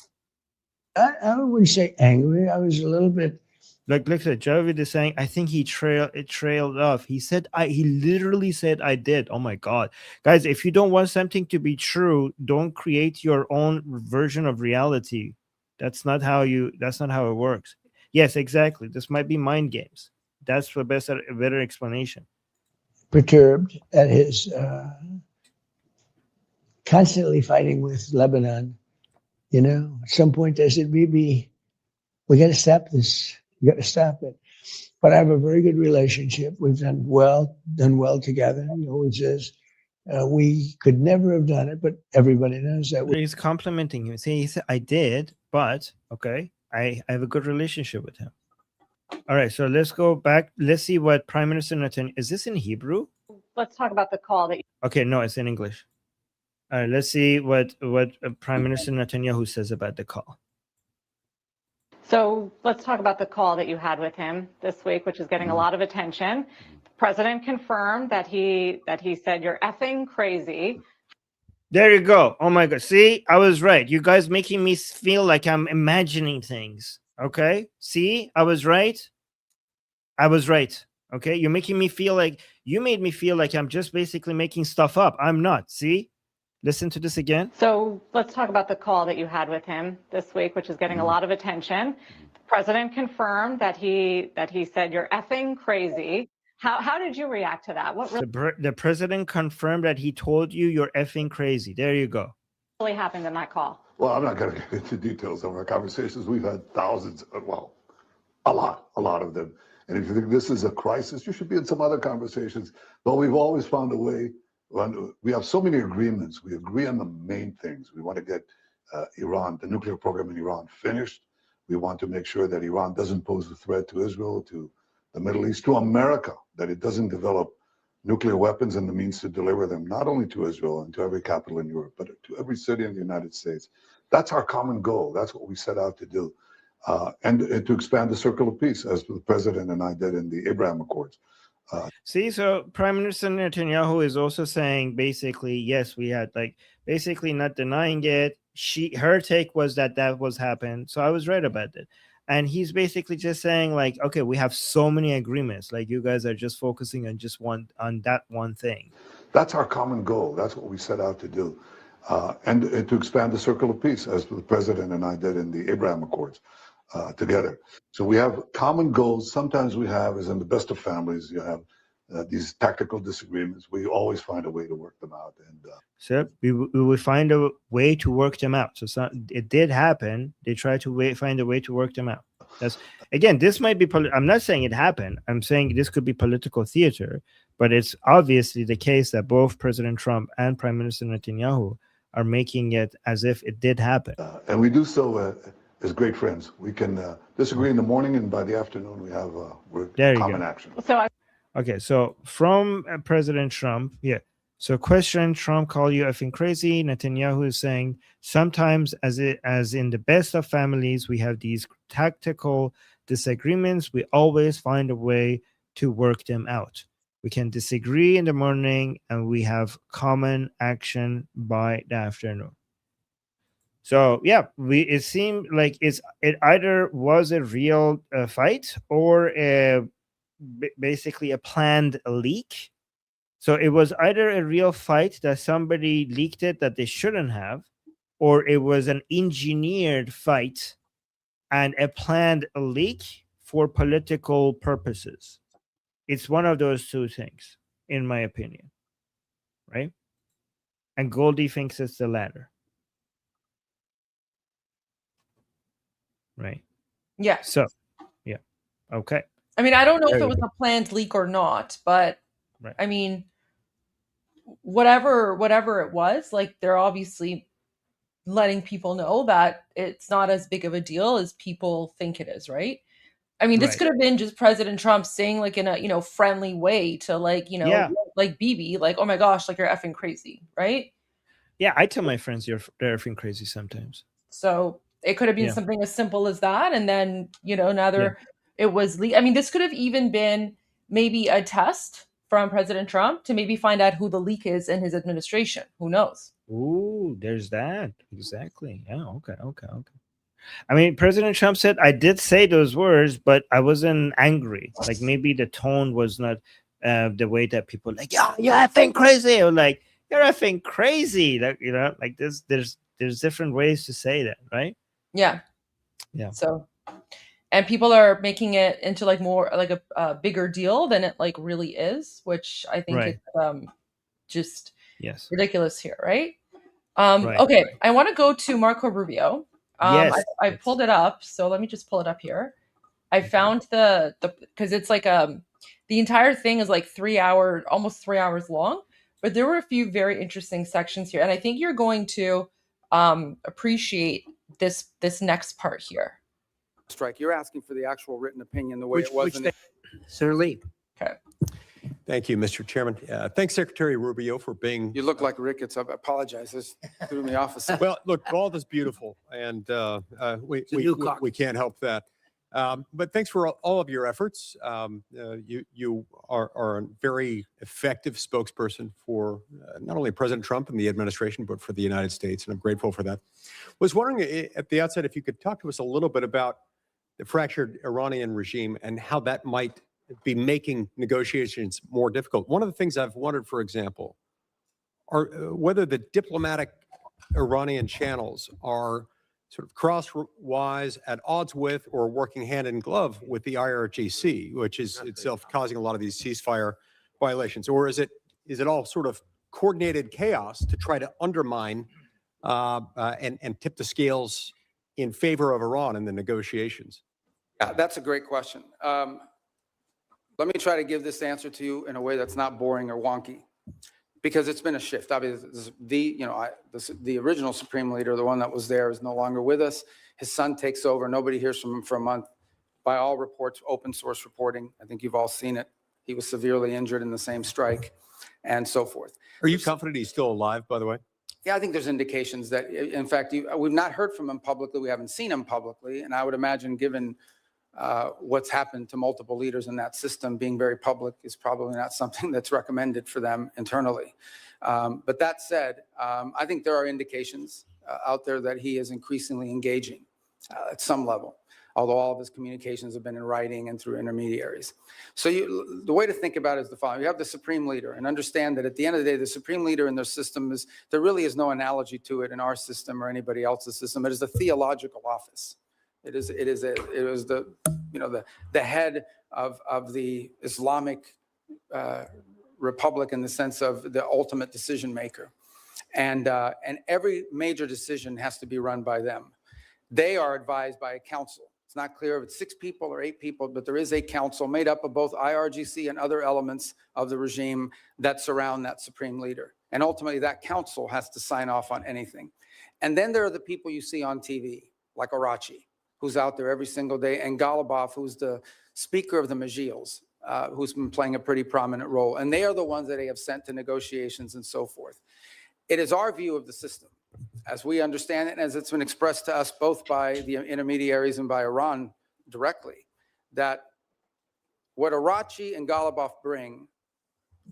M: I wouldn't say angry. I was a little bit.
K: Like, look at Javid is saying, I think he trailed off. He said, he literally said, I did. Oh my God. Guys, if you don't want something to be true, don't create your own version of reality. That's not how it works. Yes, exactly. This might be mind games. That's the better explanation.
M: Perturbed at his constantly fighting with Lebanon. You know, at some point I said, Bibi, we got to stop this. We got to stop it. But I have a very good relationship. We've done well together. He always says, we could never have done it, but everybody knows that.
K: He's complimenting him. He said, I did, but okay, I have a good relationship with him. All right, so let's go back. Let's see what Prime Minister Netanyahu, is this in Hebrew?
N: Let's talk about the call that.
K: Okay, no, it's in English. All right, let's see what Prime Minister Netanyahu says about the call.
N: So let's talk about the call that you had with him this week, which is getting a lot of attention. The president confirmed that he said you're effing crazy.
K: There you go. Oh my God. See, I was right. You guys making me feel like I'm imagining things. Okay. See, I was right. Okay. You're making me feel like you made me feel like I'm just basically making stuff up. I'm not. See? Listen to this again.
N: So let's talk about the call that you had with him this week, which is getting a lot of attention. The president confirmed that he said you're effing crazy. How did you react to that? What
K: the president confirmed that he told you you're effing crazy. There you go.
N: Really happened in that call?
O: Well, I'm not going to get into details of our conversations. We've had thousands, well, a lot of them. And if you think this is a crisis, you should be in some other conversations. But we've always found a way. We have so many agreements. We agree on the main things. We want to get Iran, the nuclear program in Iran, finished. We want to make sure that Iran doesn't pose a threat to Israel, to the Middle East, to America, that it doesn't develop nuclear weapons and the means to deliver them, not only to Israel and to every capital in Europe, but to every city in the United States. That's our common goal. That's what we set out to do. And to expand the circle of peace, as the president and I did in the Abraham Accords.
K: See, so Prime Minister Netanyahu is also saying basically, yes, we had basically not denying it. Her take was that was happened. So I was right about it. And he's basically just saying okay, we have so many agreements. You guys are just focusing on that one thing.
O: That's our common goal. That's what we set out to do. And to expand the circle of peace, as the president and I did in the Abraham Accords. Together. So we have common goals. Sometimes we have, as in the best of families, you have these tactical disagreements. We always find a way to work them out. And
K: so we will find a way to work them out. So it did happen. They tried to find a way to work them out. That's, again, this might be, I'm not saying it happened. I'm saying this could be political theater, but it's obviously the case that both President Trump and Prime Minister Netanyahu are making it as if it did happen.
O: And we do so as great friends. We can disagree in the morning, and by the afternoon we have common action.
K: Okay, so from President Trump, yeah. So question, Trump call you effing crazy. Netanyahu is saying, sometimes as in the best of families, we have these tactical disagreements. We always find a way to work them out. We can disagree in the morning and we have common action by the afternoon. So yeah, it seemed like it either was a real fight or basically a planned leak. So it was either a real fight that somebody leaked it that they shouldn't have, or it was an engineered fight and a planned leak for political purposes. It's one of those two things, in my opinion. Right? And Goldie thinks it's the latter. Right.
J: Yeah.
K: So, yeah. Okay.
J: I mean, I don't know if it was a planned leak or not, but
K: right.
J: I mean, whatever it was, like they're obviously letting people know that it's not as big of a deal as people think it is, right? I mean, this could have been just President Trump saying like in a, friendly way to like, like Bibi, like, oh my gosh, like you're effing crazy, right?
K: Yeah, I tell my friends they're effing crazy sometimes.
J: So it could have been something as simple as that. And then, now it was, I mean, this could have even been maybe a test from President Trump to maybe find out who the leak is in his administration. Who knows?
K: Ooh, there's that. Exactly. Yeah, okay. I mean, President Trump said, I did say those words, but I wasn't angry. Like maybe the tone was not the way that people like, yeah, you're effing crazy. Or like, you're effing crazy. Like, like there's different ways to say that, right?
J: Yeah.
K: Yeah.
J: So, and people are making it into like more like a bigger deal than it like really is, which I think is just ridiculous here, right? Okay, I want to go to Marco Rubio. I pulled it up, so let me just pull it up here. I found the because it's like the entire thing is like almost 3 hours long, but there were a few very interesting sections here, and I think you're going to appreciate this next part here.
P: Strike. You're asking for the actual written opinion the way it was.
Q: Sir Lee.
J: Okay.
Q: Thank you, Mr. Chairman. Thanks, Secretary Rubio, for being.
P: You look like Ricketts. I apologize. This threw me off.
Q: Well, look, bald is beautiful, and we can't help that. But thanks for all of your efforts. You are a very effective spokesperson for not only President Trump and the administration, but for the United States, and I'm grateful for that. Was wondering at the outset if you could talk to us a little bit about the fractured Iranian regime and how that might be making negotiations more difficult. One of the things I've wondered, for example, are whether the diplomatic Iranian channels are sort of crosswise at odds with or working hand in glove with the IRGC, which is itself causing a lot of these ceasefire violations, or is it all sort of coordinated chaos to try to undermine and tip the scales in favor of Iran in the negotiations?
P: Yeah, that's a great question. Let me try to give this answer to you in a way that's not boring or wonky, because it's been a shift. Obviously, the original Supreme Leader, the one that was there, is no longer with us. His son takes over. Nobody hears from him for a month. By all reports, open source reporting, I think you've all seen it. He was severely injured in the same strike, and so forth.
Q: Are you confident he's still alive, by the way?
P: Yeah, I think there's indications that, in fact, we've not heard from him publicly. We haven't seen him publicly, and I would imagine, given what's happened to multiple leaders in that system, being very public is probably not something that's recommended for them internally. But that said, I think there are indications out there that he is increasingly engaging at some level, although all of his communications have been in writing and through intermediaries. So the way to think about it is the following. You have the Supreme Leader, and understand that at the end of the day, the Supreme Leader in their system there really is no analogy to it in our system or anybody else's system. It is the theological office. It was the head of the Islamic Republic in the sense of the ultimate decision maker, and every major decision has to be run by them. They are advised by a council. It's not clear if it's 6 people or 8 people, but there is a council made up of both IRGC and other elements of the regime that surround that Supreme Leader. And ultimately, that council has to sign off on anything. And then there are the people you see on TV, like Arachi, who's out there every single day, and Golubov, who's the speaker of the Majils. who's been playing a pretty prominent role. And they are the ones that they have sent to negotiations and so forth. It is our view of the system, as we understand it, and as it's been expressed to us both by the intermediaries and by Iran directly, that what Arachi and Ghalibaf bring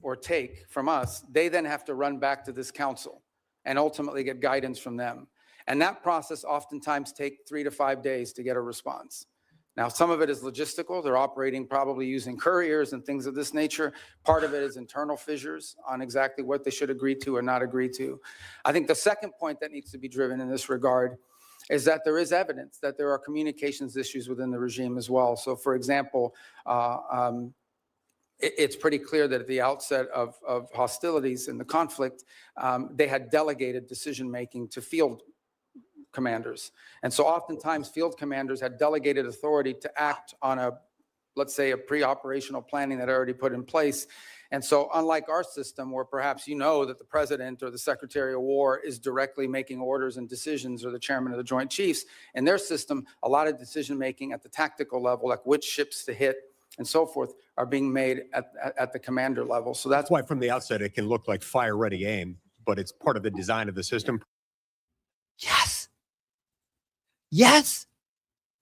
P: or take from us, they then have to run back to this council and ultimately get guidance from them. And that process oftentimes takes 3 to 5 days to get a response. Now, some of it is logistical. They're operating probably using couriers and things of this nature. Part of it is internal fissures on exactly what they should agree to or not agree to. I think the second point that needs to be driven in this regard is that there is evidence that there are communications issues within the regime as well. So, for example, it's pretty clear that at the outset of hostilities and the conflict, they had delegated decision-making to field commanders. And so oftentimes field commanders had delegated authority to act on a, let's say, a pre-operational planning that already put in place. And so unlike our system, where perhaps you know that the president or the secretary of war is directly making orders and decisions, or the chairman of the Joint Chiefs, in their system, a lot of decision-making at the tactical level, like which ships to hit and so forth, are being made at the commander level. So that's
Q: why from the outset it can look like fire-ready aim, but it's part of the design of the system.
R: Yes. Yes.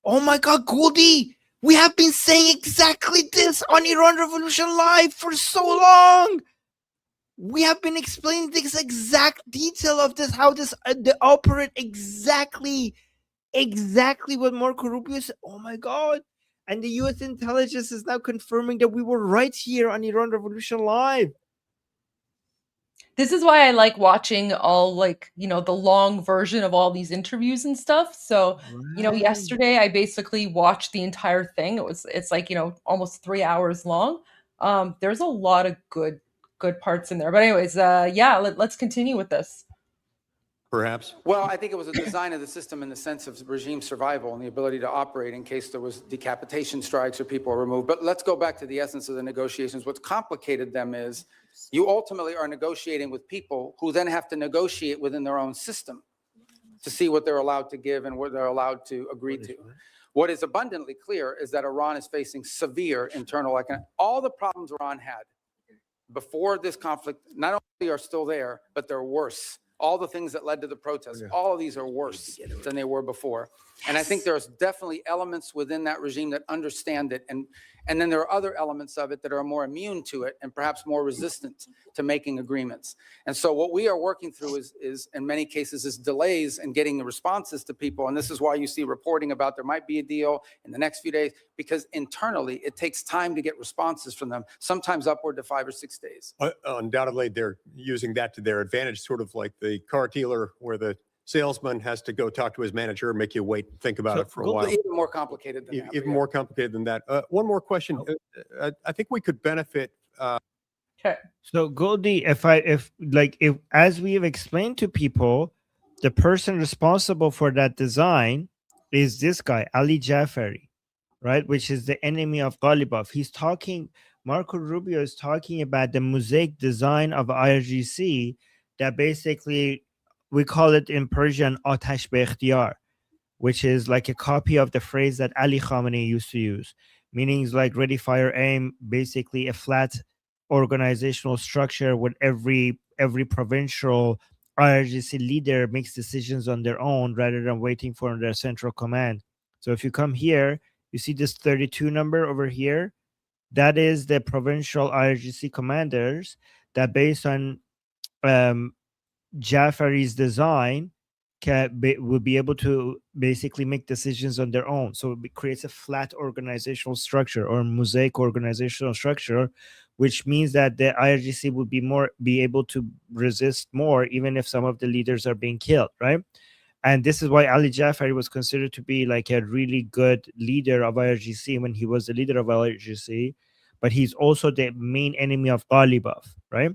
R: Oh my God, Goldie. We have been saying exactly this on Iran Revolution Live for so long. We have been explaining this exact detail of this, how this they operate exactly what Marco Rubio said. Oh my God. And the U.S. intelligence is now confirming that we were right here on Iran Revolution Live.
J: This is why I like watching all, like, you know, the long version of all these interviews and stuff. So, you know, yesterday I basically watched the entire thing. It's like, you know, almost 3 hours long. There's a lot of good parts in there. But anyways, yeah, let's continue with this.
Q: Perhaps.
P: Well, I think it was a design of the system in the sense of regime survival and the ability to operate in case there was decapitation strikes or people are removed. But let's go back to the essence of the negotiations. What's complicated them is you ultimately are negotiating with people who then have to negotiate within their own system to see what they're allowed to give and what they're allowed to agree to. What is abundantly clear is that Iran is facing severe internal economic. All the problems Iran had before this conflict not only are still there, but they're worse. All the things that led to the protests, all of these are worse than they were before. And I think there's definitely elements within that regime that understand it. And then there are other elements of it that are more immune to it and perhaps more resistant to making agreements. And so what we are working through is in many cases, is delays in getting the responses to people. And this is why you see reporting about there might be a deal in the next few days, because internally it takes time to get responses from them, sometimes upward to 5 or 6 days.
Q: Undoubtedly, they're using that to their advantage, sort of like the car dealer where the salesman has to go talk to his manager and make you wait and think about it for a while.
P: Even more complicated than that.
Q: Even more complicated than that. One more question. I think we could benefit.
J: Okay.
K: So Goldie, if as we have explained to people, the person responsible for that design is this guy, Ali Jafari, right? Which is the enemy of Ghalibaf. He's talking, Marco Rubio is talking about the mosaic design of IRGC that basically, we call it in Persian, Atash be ikhtiyar, which is like a copy of the phrase that Ali Khamenei used to use, meaning like ready, fire, aim, basically a flat organizational structure where every provincial IRGC leader makes decisions on their own rather than waiting for their central command. So if you come here, you see this 32 number over here. That is the provincial IRGC commanders that, based on Jafari's design, would be able to basically make decisions on their own. So it creates a flat organizational structure or mosaic organizational structure, which means that the IRGC would be able to resist more, even if some of the leaders are being killed, right? And this is why Ali Jafari was considered to be like a really good leader of IRGC when he was the leader of IRGC, but he's also the main enemy of Ghalibaf, right?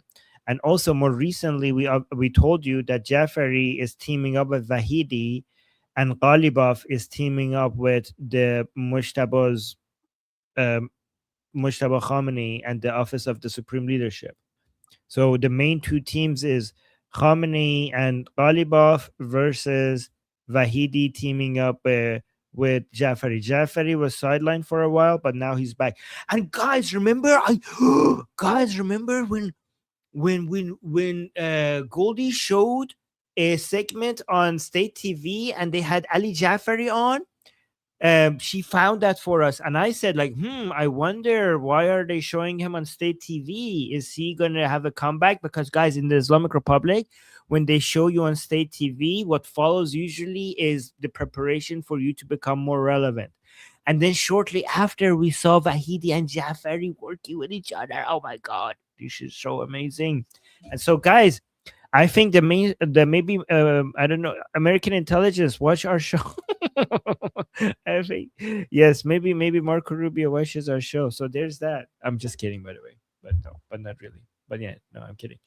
K: And also more recently, we told you that Jafari is teaming up with Vahidi and Ghalibaf is teaming up with the Mujtaba Khamenei and the Office of the Supreme Leadership. So the main two teams is Khamenei and Ghalibaf versus Vahidi teaming up with with Jafari. Jafari was sidelined for a while, but now he's back. And guys, remember guys, remember when Goldie showed a segment on state TV and they had Ali Jafari on? She found that for us, and I said, like, I wonder why are they showing him on state TV? Is he gonna have a comeback? Because guys, in the Islamic Republic, when they show you on state TV, what follows usually is the preparation for you to become more relevant. And then shortly after, we saw Vahidi and Jafari working with each other. Oh my God, this is so amazing. And so, guys, I think maybe I don't know, American intelligence watch our show. I think yes, maybe Marco Rubio watches our show. So there's that. I'm just kidding, by the way, but no, but not really. But yeah, no, I'm kidding.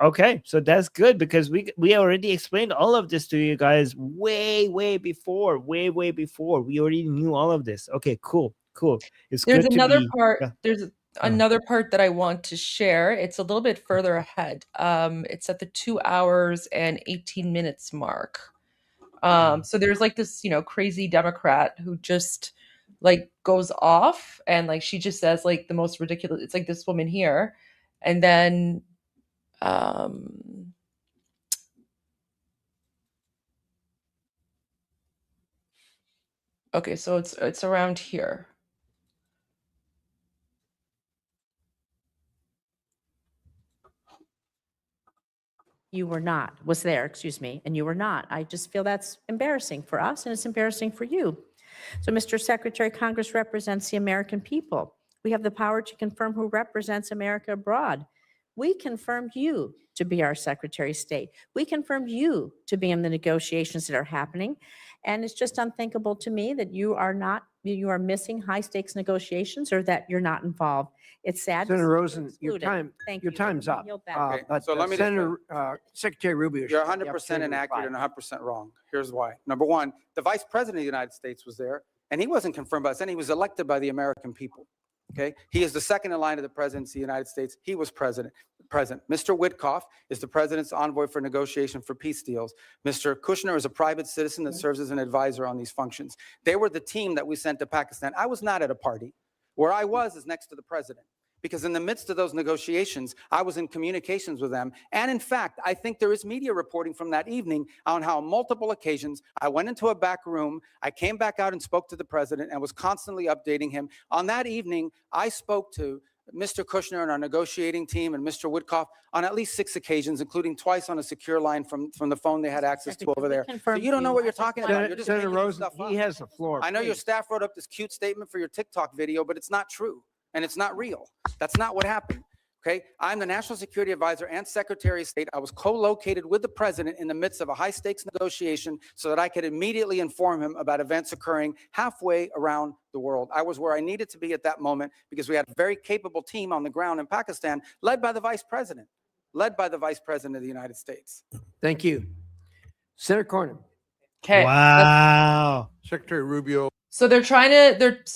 K: Okay, so that's good because we already explained all of this to you guys way before. We already knew all of this. Okay, cool. It's
J: There's
K: good
J: another
K: to be,
J: part.
K: yeah.
J: There's another part that I want to share. It's a little bit further ahead. It's at the 2 hours and 18 minutes mark. So there's like this, crazy Democrat who just like goes off and like she just says like the most ridiculous. It's like this woman here, and then okay, so it's around here.
S: You were not, was there, excuse me, and you were not. I just feel that's embarrassing for us and it's embarrassing for you. So, Mr. Secretary, Congress represents the American people. We have the power to confirm who represents America abroad. We confirmed you to be our Secretary of State. We confirmed you to be in the negotiations that are happening. And it's just unthinkable to me that you are missing high stakes negotiations or that you're not involved. It's sad.
T: Senator Rosen, your
S: Thank
T: your
S: you.
T: time's up.
P: Okay,
T: But
P: so let me
T: Senator Secretary Rubio,
P: You're
T: should have the
P: 100%
T: opportunity to
P: inaccurate
T: reply.
P: and 100% wrong. Here's why. Number one, the Vice President of the United States was there, and he wasn't confirmed by us, and he was elected by the American people. Okay, he is the second in line of the presidency of the United States. He was present. Mr. Witkoff is the president's envoy for negotiation for peace deals. Mr. Kushner is a private citizen that serves as an advisor on these functions. They were the team that we sent to Pakistan. I was not at a party. Where I was is next to the president. Because in the midst of those negotiations, I was in communications with them. And in fact, I think there is media reporting from that evening on how on multiple occasions I went into a back room, I came back out and spoke to the president and was constantly updating him. On that evening, I spoke to Mr. Kushner and our negotiating team and Mr. Witkoff on at least 6 occasions, including twice on a secure line from the phone they had access to over there. So you don't know what you're talking about. You're just
T: Senator
P: making
T: Rosen,
P: stuff up.
T: he has the floor.
P: I know your
T: please.
P: staff wrote up this cute statement for your TikTok video, but it's not true. And it's not real. That's not what happened. Okay. I'm the National Security Advisor and Secretary of State. I was co-located with the president in the midst of a high stakes negotiation so that I could immediately inform him about events occurring halfway around the world. I was where I needed to be at that moment because we had a very capable team on the ground in Pakistan, led by the Vice President of the United States.
T: Thank you. Senator Cornyn.
J: Okay.
K: Wow.
Q: Secretary Rubio.
J: So they're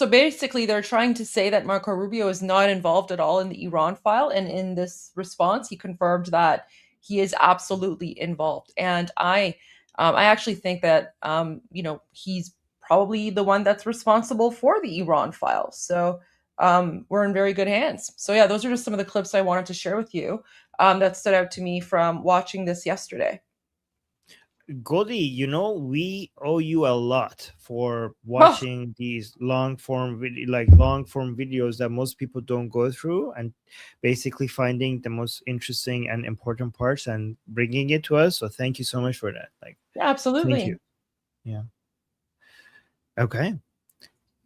J: basically trying to say that Marco Rubio is not involved at all in the Iran file. And in this response, he confirmed that he is absolutely involved. And I actually think that, he's probably the one that's responsible for the Iran file. So we're in very good hands. So yeah, those are just some of the clips I wanted to share with you that stood out to me from watching this yesterday.
K: Goldie, we owe you a lot for watching these long form videos that most people don't go through, and basically finding the most interesting and important parts and bringing it to us. So thank you so much for that.
J: Yeah, absolutely.
K: Thank you. Yeah. Okay.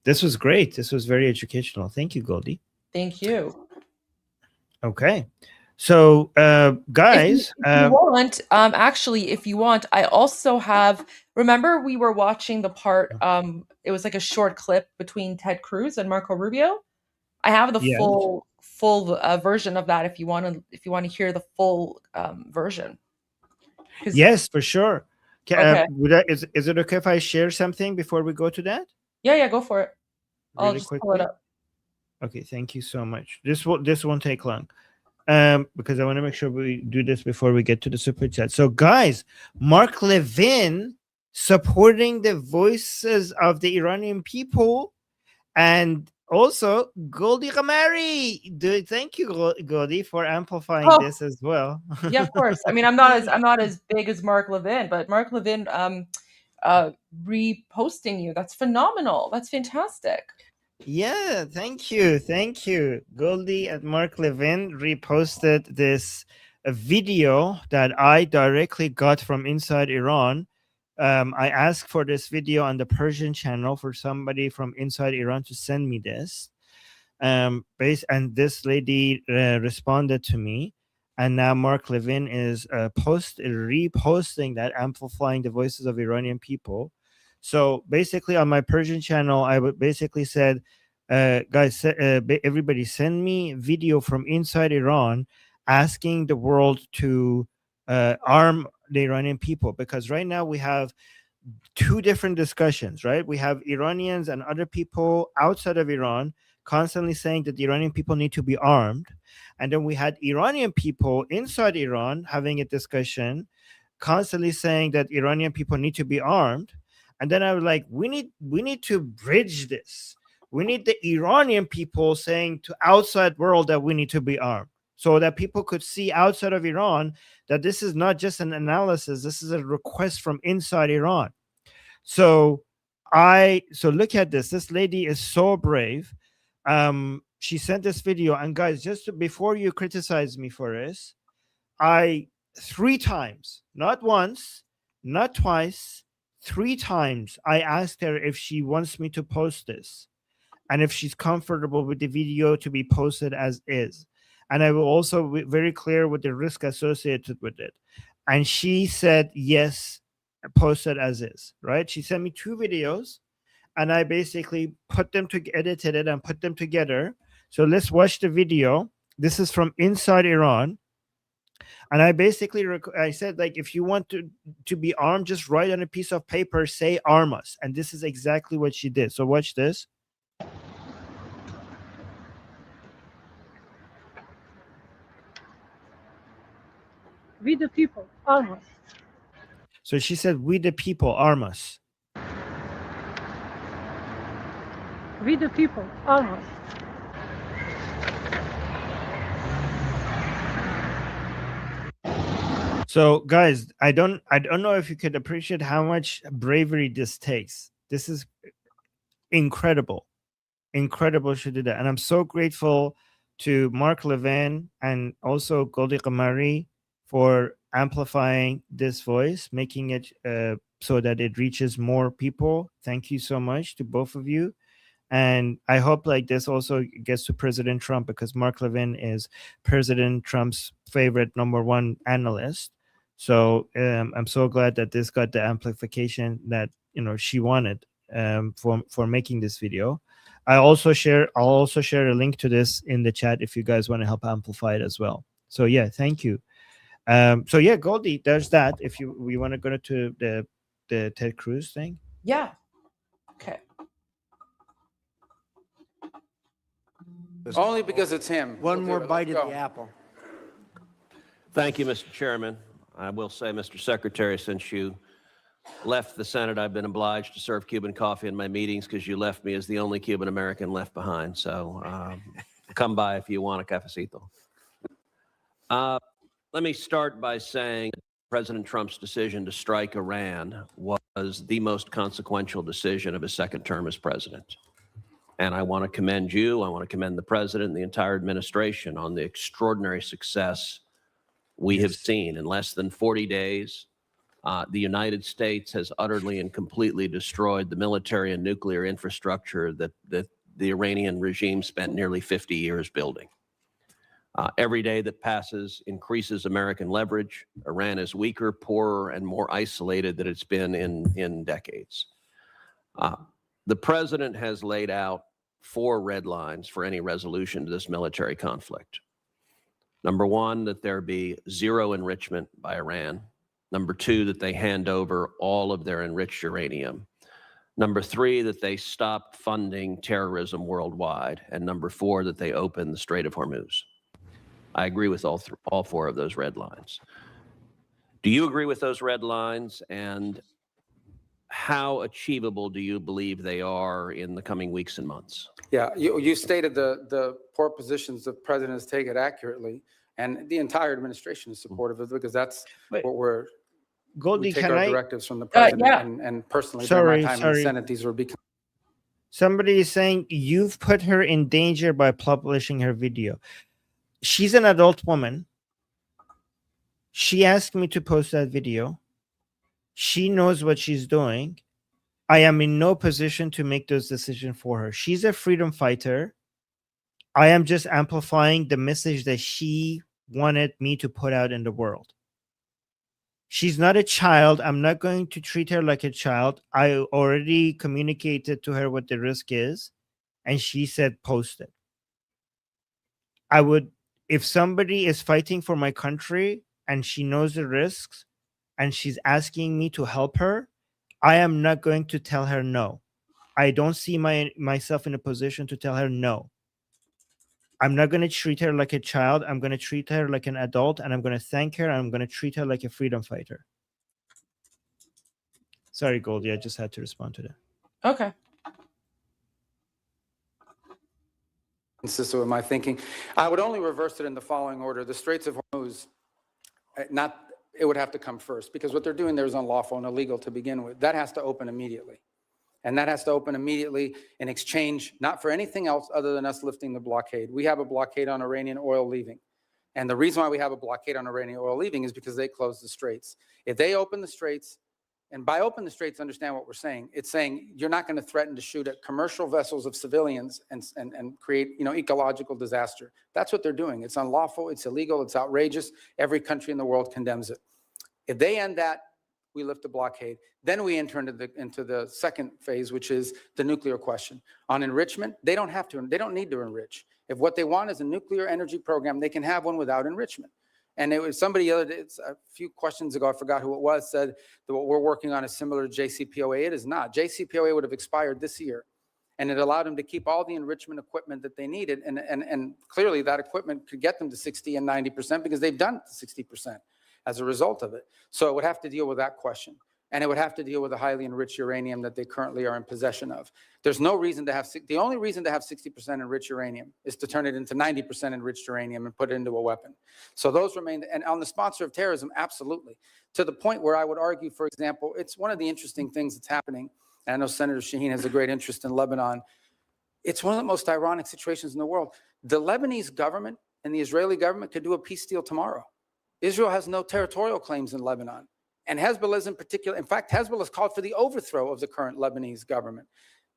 K: This was great. This was very educational. Thank you, Goldie.
J: Thank you.
K: Okay. So, guys,
J: if you want, I also have, remember we were watching the part, it was like a short clip between Ted Cruz and Marco Rubio. I have the full version of that if you want to hear the full version.
K: Yes, for sure.
J: Okay.
K: Is it okay if I share something before we go to that?
J: Yeah, go for it. I'll
K: Really
J: just
K: quickly?
J: pull it up.
K: Okay, thank you so much. This won't take long. Because I want to make sure we do this before we get to the super chat. So, guys, Mark Levin supporting the voices of the Iranian people, and also Goldie GHAMARI. Thank you, Goldie, for amplifying this as well.
J: Yeah, of course. I mean, I'm not as big as Mark Levin, but Mark Levin reposting you. That's phenomenal. That's fantastic.
K: Yeah, thank you. Goldie and Mark Levin reposted this video that I directly got from inside Iran. I asked for this video on the Persian channel for somebody from inside Iran to send me this. And this lady responded to me, and now Mark Levin is reposting that, amplifying the voices of Iranian people. So basically, on my Persian channel, I would basically said, guys, everybody send me video from inside Iran asking the world to arm the Iranian people, because right now we have two different discussions, right? We have Iranians and other people outside of Iran constantly saying that the Iranian people need to be armed. And then we had Iranian people inside Iran having a discussion, constantly saying that Iranian people need to be armed. And then I was like, we need to bridge this. We need the Iranian people saying to outside world that we need to be armed, so that people could see outside of Iran that this is not just an analysis, this is a request from inside Iran. So look at this. This lady is so brave. She sent this video, and guys, before you criticize me for this, I 3 times, not once, not twice, 3 times, I asked her if she wants me to post this and if she's comfortable with the video to be posted as is. And I will also be very clear with the risk associated with it. And she said, yes, posted as is, right? She sent me 2 videos, and I basically edited it and put them together. So let's watch the video. This is from inside Iran. And I basically, I said, like, if you want to be armed, just write on a piece of paper, say arm us. And this is exactly what she did. So watch this.
U: We the people, arm us.
K: So she said, we the people, arm us.
U: We the people, arm us.
K: So guys, I don't know if you could appreciate how much bravery this takes. This is incredible. Incredible she did that. And I'm so grateful to Mark Levin and also Goldie GHAMARI for amplifying this voice, making it so that it reaches more people. Thank you so much to both of you. And I hope like this also gets to President Trump, because Mark Levin is President Trump's favorite #1 analyst. So I'm so glad that this got the amplification that she wanted for making this video. I'll also share a link to this in the chat if you guys want to help amplify it as well. So yeah, thank you. So yeah, Goldie, there's that. If we want to go to the Ted Cruz thing.
J: Yeah. Okay.
P: Only because it's him.
T: One more bite of
P: Go.
T: the apple.
V: Thank you, Mr. Chairman. I will say, Mr. Secretary, since you left the Senate, I've been obliged to serve Cuban coffee in my meetings because you left me as the only Cuban American left behind. So come by if you want a cafecito. Let me start by saying President Trump's decision to strike Iran was the most consequential decision of his second term as president. And I want to commend you, I want to commend the president and the entire administration on the extraordinary success we have seen. In less than 40 days, the United States has utterly and completely destroyed the military and nuclear infrastructure that the Iranian regime spent nearly 50 years building. Every day that passes increases American leverage. Iran is weaker, poorer, and more isolated than it's been in decades. The president has laid out 4 red lines for any resolution to this military conflict. Number 1, that there be zero enrichment by Iran. Number 2, that they hand over all of their enriched uranium. Number 3, that they stop funding terrorism worldwide. And number 4, that they open the Strait of Hormuz. I agree with all 4 of those red lines. Do you agree with those red lines? And how achievable do you believe they are in the coming weeks and months?
P: Yeah, you stated the poor positions the president has taken accurately, and the entire administration is supportive of it because that's what we're.
K: Goldie,
P: we take
K: can
P: our
K: I?
P: directives from the president,
J: yeah.
P: and personally,
K: Sorry,
P: during my time in the Senate, these were becoming.
K: Somebody is saying you've put her in danger by publishing her video. She's an adult woman. She asked me to post that video. She knows what she's doing. I am in no position to make those decisions for her. She's a freedom fighter. I am just amplifying the message that she wanted me to put out in the world. She's not a child. I'm not going to treat her like a child. I already communicated to her what the risk is, and she said post it. I would, if somebody is fighting for my country and she knows the risks and she's asking me to help her, I am not going to tell her no. I don't see myself in a position to tell her no. I'm not going to treat her like a child. I'm going to treat her like an adult, and I'm going to thank her, and I'm going to treat her like a freedom fighter. Sorry, Goldie, I just had to respond to that.
J: Okay.
P: Consistent with my thinking. I would only reverse it in the following order. The Straits of Hormuz, it would have to come first, because what they're doing there is unlawful and illegal to begin with. That has to open immediately. And that has to open immediately in exchange, not for anything else other than us lifting the blockade. We have a blockade on Iranian oil leaving. And the reason why we have a blockade on Iranian oil leaving is because they closed the straits. If they open the straits, and by open the straits, understand what we're saying. It's saying you're not going to threaten to shoot at commercial vessels of civilians and create, ecological disaster. That's what they're doing. It's unlawful. It's illegal. It's outrageous. Every country in the world condemns it. If they end that, we lift the blockade. Then we enter into the second phase, which is the nuclear question. On enrichment, they don't need to enrich. If what they want is a nuclear energy program, they can have one without enrichment. And it was somebody the other day, a few questions ago, I forgot who it was, said that what we're working on is similar to JCPOA. It is not. JCPOA would have expired this year, and it allowed them to keep all the enrichment equipment that they needed. And clearly that equipment could get them to 60 and 90% because they've done it to 60% as a result of it. So it would have to deal with that question. And it would have to deal with the highly enriched uranium that they currently are in possession of. There's no reason to have, the only reason to have 60% enriched uranium is to turn it into 90% enriched uranium and put it into a weapon. So those remain, and on the sponsor of terrorism, absolutely. To the point where I would argue, for example, it's one of the interesting things that's happening, and I know Senator Shaheen has a great interest in Lebanon. It's one of the most ironic situations in the world. The Lebanese government and the Israeli government could do a peace deal tomorrow. Israel has no territorial claims in Lebanon. And Hezbollah is in particular, in fact, Hezbollah has called for the overthrow of the current Lebanese government.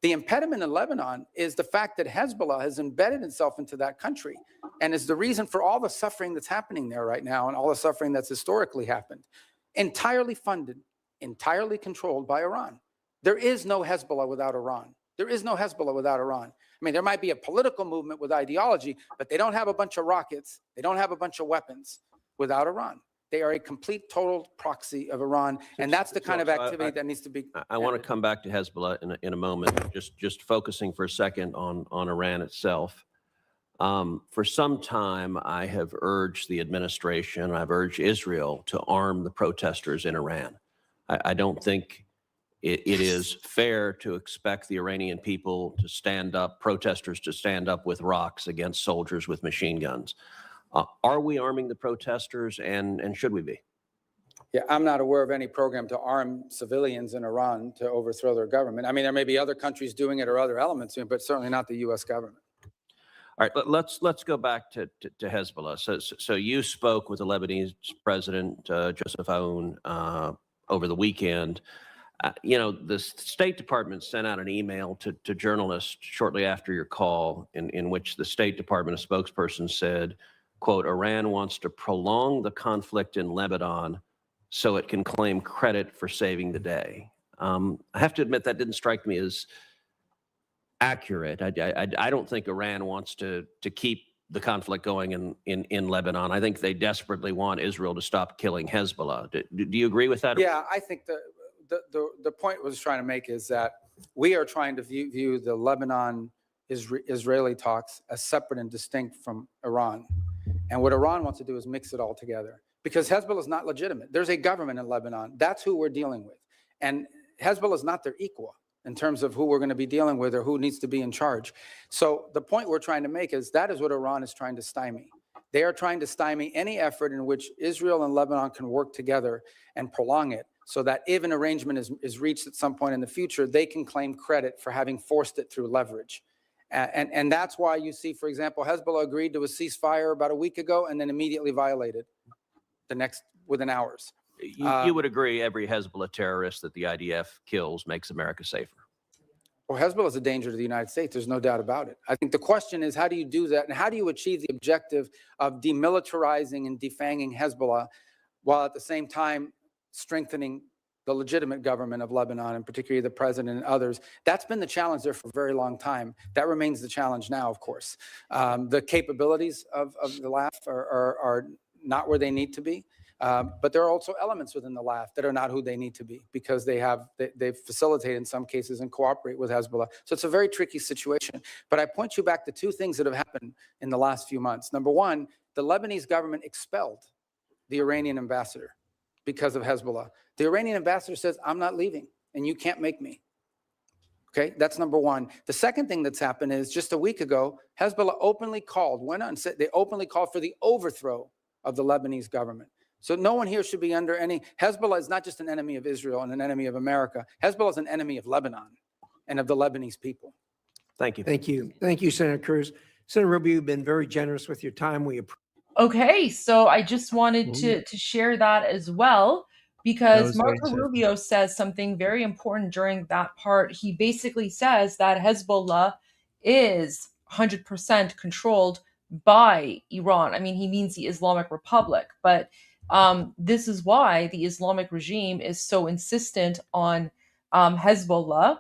P: The impediment in Lebanon is the fact that Hezbollah has embedded itself into that country and is the reason for all the suffering that's happening there right now and all the suffering that's historically happened. Entirely funded, entirely controlled by Iran. There is no Hezbollah without Iran. There is no Hezbollah without Iran. I mean, there might be a political movement with ideology, but they don't have a bunch of rockets. They don't have a bunch of weapons without Iran. They are a complete, total proxy of Iran, and that's the kind of activity that needs to be.
V: I want to come back to Hezbollah in a moment. Just focusing for a second on Iran itself. For some time, I have urged the administration, I've urged Israel to arm the protesters in Iran. I don't think it is fair to expect the Iranian people to stand up, protesters to stand up with rocks against soldiers with machine guns. Are we arming the protesters, and should we be?
P: Yeah, I'm not aware of any program to arm civilians in Iran to overthrow their government. I mean, there may be other countries doing it or other elements, but certainly not the U.S. government.
V: All right, let's go back to Hezbollah. So you spoke with the Lebanese president, Joseph Aoun, over the weekend. The State Department sent out an email to journalists shortly after your call in which the State Department, a spokesperson, said, quote, Iran wants to prolong the conflict in Lebanon so it can claim credit for saving the day. I have to admit that didn't strike me as accurate. I don't think Iran wants to keep the conflict going in Lebanon. I think they desperately want Israel to stop killing Hezbollah. Do you agree with that?
P: Yeah, I think the point I was trying to make is that we are trying to view the Lebanon-Israeli talks as separate and distinct from Iran. And what Iran wants to do is mix it all together because Hezbollah is not legitimate. There's a government in Lebanon. That's who we're dealing with. And Hezbollah is not their equal in terms of who we're going to be dealing with or who needs to be in charge. So the point we're trying to make is that is what Iran is trying to stymie. They are trying to stymie any effort in which Israel and Lebanon can work together and prolong it, so that if an arrangement is reached at some point in the future, they can claim credit for having forced it through leverage. And that's why you see, for example, Hezbollah agreed to a ceasefire about a week ago and then immediately violated within hours.
V: You would agree every Hezbollah terrorist that the IDF kills makes America safer.
P: Well, Hezbollah is a danger to the United States. There's no doubt about it. I think the question is, how do you do that? And how do you achieve the objective of demilitarizing and defanging Hezbollah while at the same time strengthening the legitimate government of Lebanon, and particularly the president and others? That's been the challenge there for a very long time. That remains the challenge now, of course. The capabilities of the LAF are not where they need to be. But there are also elements within the LAF that are not who they need to be, because they facilitate in some cases and cooperate with Hezbollah. So it's a very tricky situation. But I point you back to two things that have happened in the last few months. Number one, the Lebanese government expelled the Iranian ambassador because of Hezbollah. The Iranian ambassador says, I'm not leaving and you can't make me. Okay, that's number one. The second thing that's happened is just a week ago, Hezbollah openly called, they openly called for the overthrow of the Lebanese government. So no one here should be under any. Hezbollah is not just an enemy of Israel and an enemy of America. Hezbollah is an enemy of Lebanon and of the Lebanese people.
V: Thank you.
T: Thank you. Thank you, Senator Cruz. Senator Rubio, you've been very generous with your time. We appreciate.
J: Okay, so I just wanted to share that as well, because Marco Rubio says something very important during that part. He basically says that Hezbollah is 100% controlled by Iran. I mean, he means the Islamic Republic, but this is why the Islamic regime is so insistent on Hezbollah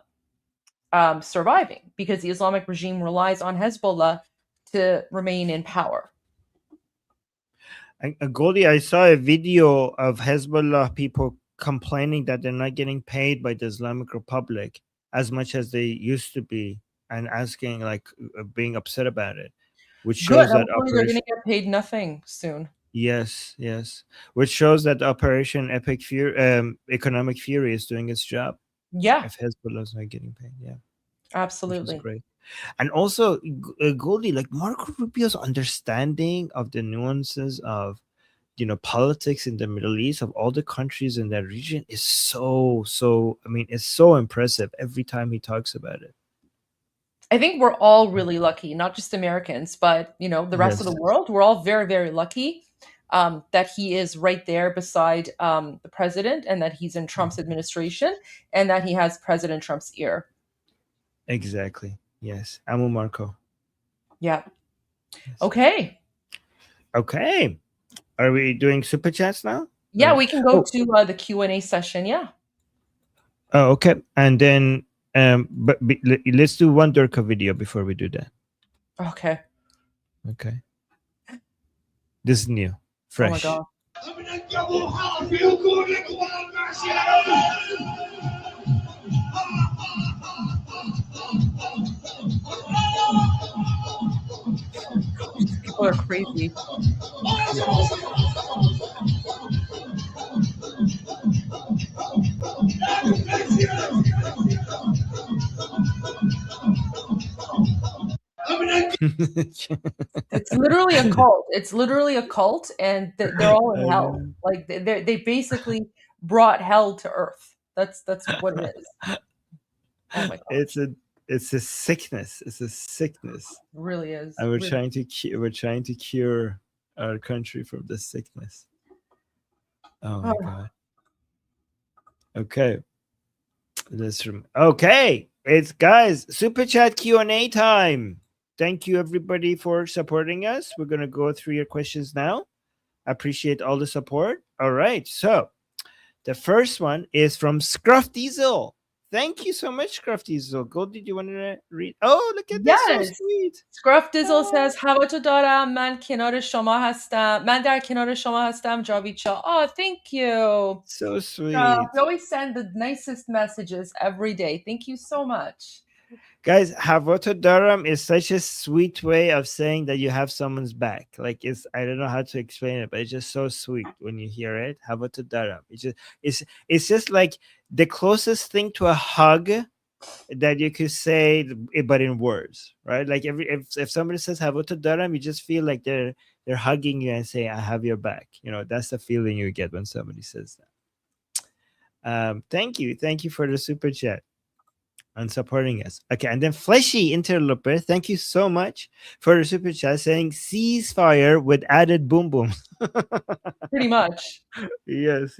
J: surviving, because the Islamic regime relies on Hezbollah to remain in power.
K: Goldie, I saw a video of Hezbollah people complaining that they're not getting paid by the Islamic Republic as much as they used to be, and asking, like, being upset about it, which shows that
J: they're going to get paid nothing soon.
K: Yes, which shows that Operation Economic Fury is doing its job.
J: Yeah,
K: if Hezbollah is not getting paid, yeah,
J: absolutely,
K: great. And also, Goldie, like Marco Rubio's understanding of the nuances of, politics in the Middle East, of all the countries in that region, is so. I mean, it's so impressive every time he talks about it.
J: I think we're all really lucky, not just Americans, but the rest of the world. We're all very, very lucky that he is right there beside the president, and that he's in Trump's administration, and that he has President Trump's ear.
K: Exactly. Yes. Amu Marco.
J: Yeah. Yes.
K: Okay. Are we doing super chats now?
J: Yeah, we can go to the Q&A session. Yeah.
K: Oh, okay. And then, let's do one Durka video before we do that.
J: Okay.
K: This is new, fresh.
J: Oh my God. People are crazy. It's literally a cult. It's literally a cult, and they're all in hell. Like they basically brought hell to earth. That's what it is. Oh my God.
K: It's a sickness. It's a sickness.
J: It really is.
K: And we're trying to cure our country from this sickness. Oh my God. Okay. It's guys, super chat Q&A time. Thank you everybody for supporting us. We're going to go through your questions now. I appreciate all the support. All right. So the first one is from Scruff Diesel. Thank you so much, Scruff Diesel. Goldie, do you want to read? Oh, look at this.
J: Yes.
K: So sweet.
J: Scruff Diesel says, هواتو دارم. من کنار شما هستم. من در کنار شما هستم. جاویدشا. Oh, thank you.
K: So sweet.
J: You always send the nicest messages every day. Thank you so much.
K: Guys, Havotodaram is such a sweet way of saying that you have someone's back. Like I don't know how to explain it, but it's just so sweet when you hear it. Havotodaram. It's just like the closest thing to a hug that you could say, but in words, right? Like if somebody says Havotodaram, you just feel like they're hugging you and saying, I have your back. You know, that's the feeling you get when somebody says that. Thank you for the super chat and supporting us. Okay, and then Fleshy Interloper, thank you so much for the super chat saying ceasefire with added boom boom.
J: Pretty much.
K: Yes.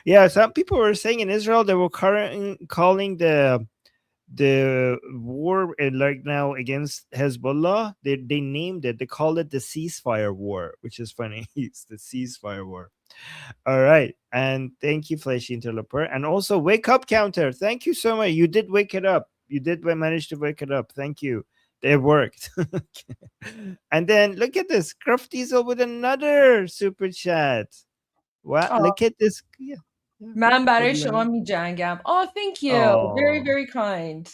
K: Yeah, some people were saying in Israel they were calling the war like now against Hezbollah. They named it. They called it the ceasefire war, which is funny. It's the ceasefire war. All right, and thank you, Fleshy Interloper, and also Wake Up Counter. Thank you so much. You did wake it up. You did manage to wake it up. Thank you. It worked. And then look at this, Gruff Diesel with another super chat. Wow, look at this. Yeah.
J: من برای شما می جنگم. Oh, thank you. Very, very kind.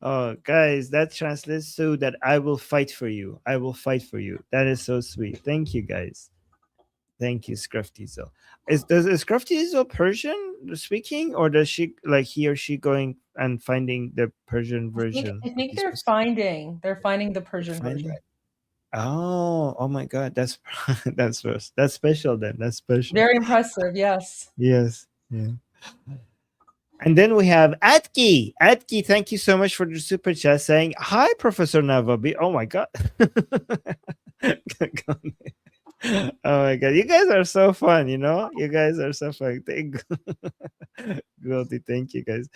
K: Oh, guys, that translates to that I will fight for you. I will fight for you. That is so sweet. Thank you, guys. Thank you, Scruff Diesel. Is Scruff Diesel Persian speaking, or does she like he or she going and finding the Persian version?
J: I think they're finding the Persian version.
K: Oh my God, that's special then. That's special.
J: Very impressive, yes.
K: Yes. Yeah. And then we have Atki. Atki, thank you so much for the super chat saying, hi, Professor Navabi. Oh my God. Oh my God, you guys are so fun, you know? You guys are so fun. Goldie, thank you guys.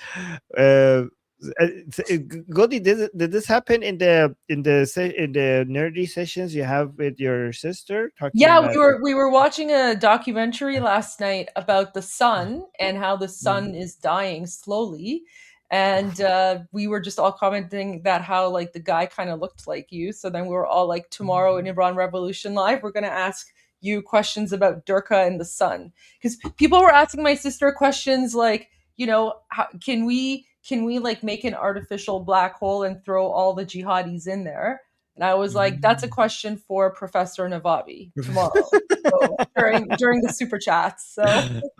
K: Goldie, did this happen in the nerdy sessions you have with your sister?
J: We were watching a documentary last night about the sun and how the sun is dying slowly. And we were just all commenting that how like the guy kind of looked like you. So then we were all like, tomorrow in Iran Revolution Live, we're going to ask you questions about Durka and the sun. Because people were asking my sister questions like, you know, how, can we like make an artificial black hole and throw all the jihadis in there? And I was like, that's a question for Professor Navabi tomorrow. So, during the super chats. So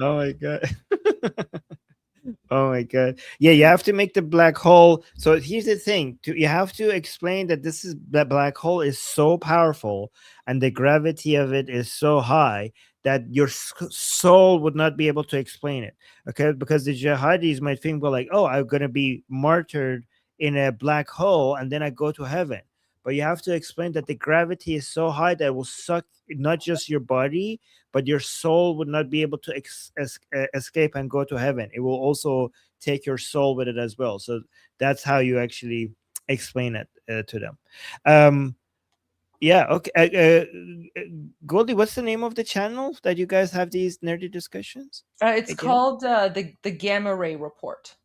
K: oh my God. Oh my God. Yeah, you have to make the black hole. So here's the thing. You have to explain that that black hole is so powerful and the gravity of it is so high that your soul would not be able to explain it. Okay, because the jihadis might think, well, like, oh, I'm going to be martyred in a black hole and then I go to heaven. But you have to explain that the gravity is so high that it will suck not just your body, but your soul would not be able to escape and go to heaven. It will also take your soul with it as well. So that's how you actually explain it to them. Yeah, okay. Goldie, what's the name of the channel that you guys have these nerdy discussions?
J: It's called the Gamma Ray Report.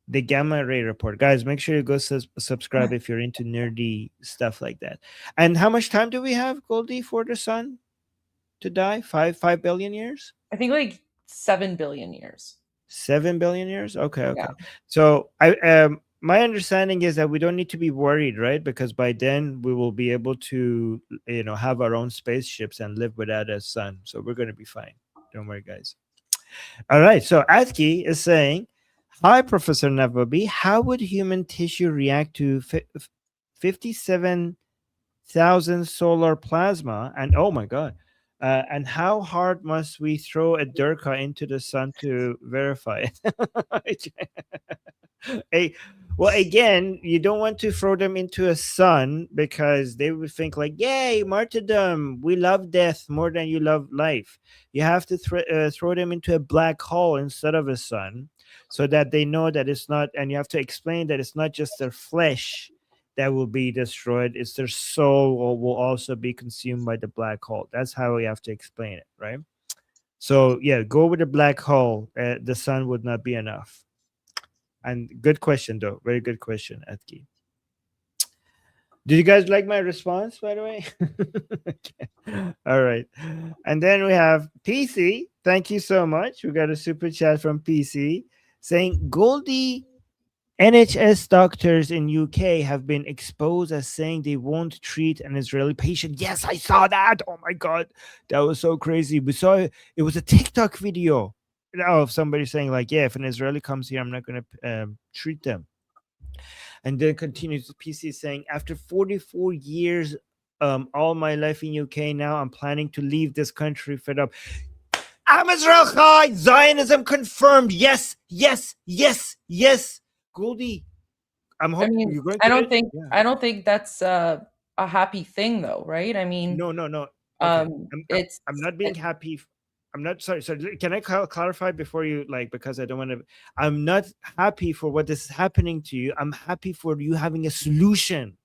K: The Gamma Ray Report. Guys, make sure you go subscribe if you're into nerdy stuff like that. And how much time do we have, Goldie, for the sun to die? 5 billion years?
J: I think like 7 billion years.
K: 7 billion years? Okay.
J: Yeah.
K: So my understanding is that we don't need to be worried, right? Because by then we will be able to, have our own spaceships and live without a sun. So we're going to be fine. Don't worry, guys. All right. So Atki is saying, hi, Professor Navabi. How would human tissue react to 57,000 solar plasma? And oh my God. And how hard must we throw a Durka into the sun to verify it? Hey, well, again, you don't want to throw them into a sun because they would think like, yay, martyrdom. We love death more than you love life. You have to throw them into a black hole instead of a sun so that they know that it's not, and you have to explain that it's not just their flesh that will be destroyed, it's their soul will also be consumed by the black hole. That's how we have to explain it, right? So yeah, go with the black hole. The sun would not be enough. And good question, though. Very good question, Atki. Did you guys like my response, by the way? Okay. All right. And then we have PC. Thank you so much. We got a super chat from PC saying, Goldie NHS doctors in UK have been exposed as saying they won't treat an Israeli patient. Yes, I saw that. Oh my God, that was so crazy. We saw it. It was a TikTok video of somebody saying like, yeah, if an Israeli comes here, I'm not going to treat them. And then continues the PC saying, after 44 years, all my life in UK, now I'm planning to leave this country fed up. I'm Israel Chai. Zionism confirmed. Yes, yes, yes, yes. Goldie, I'm
J: I
K: hoping
J: mean,
K: you're going
J: I
K: to
J: don't
K: it.
J: think
K: Yeah.
J: I don't think that's a happy thing, though, right? I mean,
K: No. Okay.
J: it's
K: I'm not being happy. I'm not sorry. So can I clarify before you like, because I don't want to. I'm not happy for what is happening to you. I'm happy for you having a solution.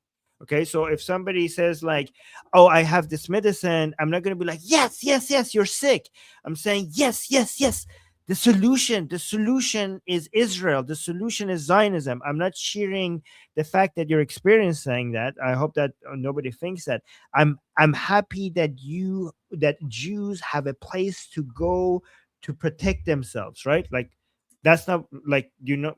K: Okay, so if somebody says like, "Oh, I have this medicine," I'm not going to be like, "Yes, yes, yes, you're sick." I'm saying, "Yes, yes, yes." The solution is Israel. The solution is Zionism. I'm not cheering the fact that you're experiencing that. I hope that nobody thinks that. I'm happy that Jews have a place to go to protect themselves, right? Like that's not like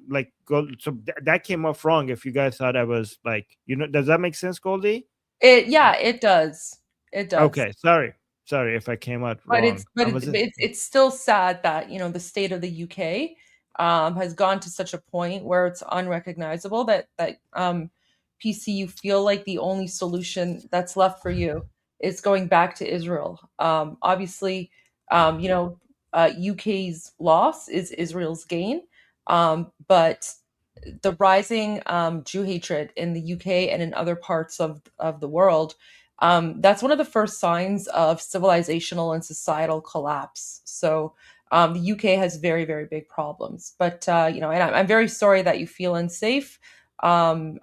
K: like go. So that came off wrong. If you guys thought I was like, does that make sense, Goldie?
J: it does. It does.
K: Okay, sorry if I came out
J: But
K: wrong.
J: it's still sad that the state of the UK has gone to such a point where it's unrecognizable that PC, you feel like the only solution that's left for you is going back to Israel. Obviously, UK's loss is Israel's gain, but the rising Jew hatred in the UK and in other parts of the world, that's one of the first signs of civilizational and societal collapse. So the UK has very, very big problems. But and I'm very sorry that you feel unsafe. I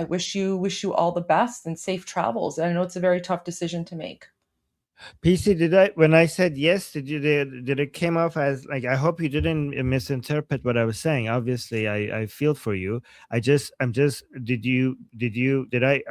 J: wish you all the best and safe travels. I know it's a very tough decision to make.
K: PC, when I said yes, did it came off as like, I hope you didn't misinterpret what I was saying. Obviously, I feel for you. I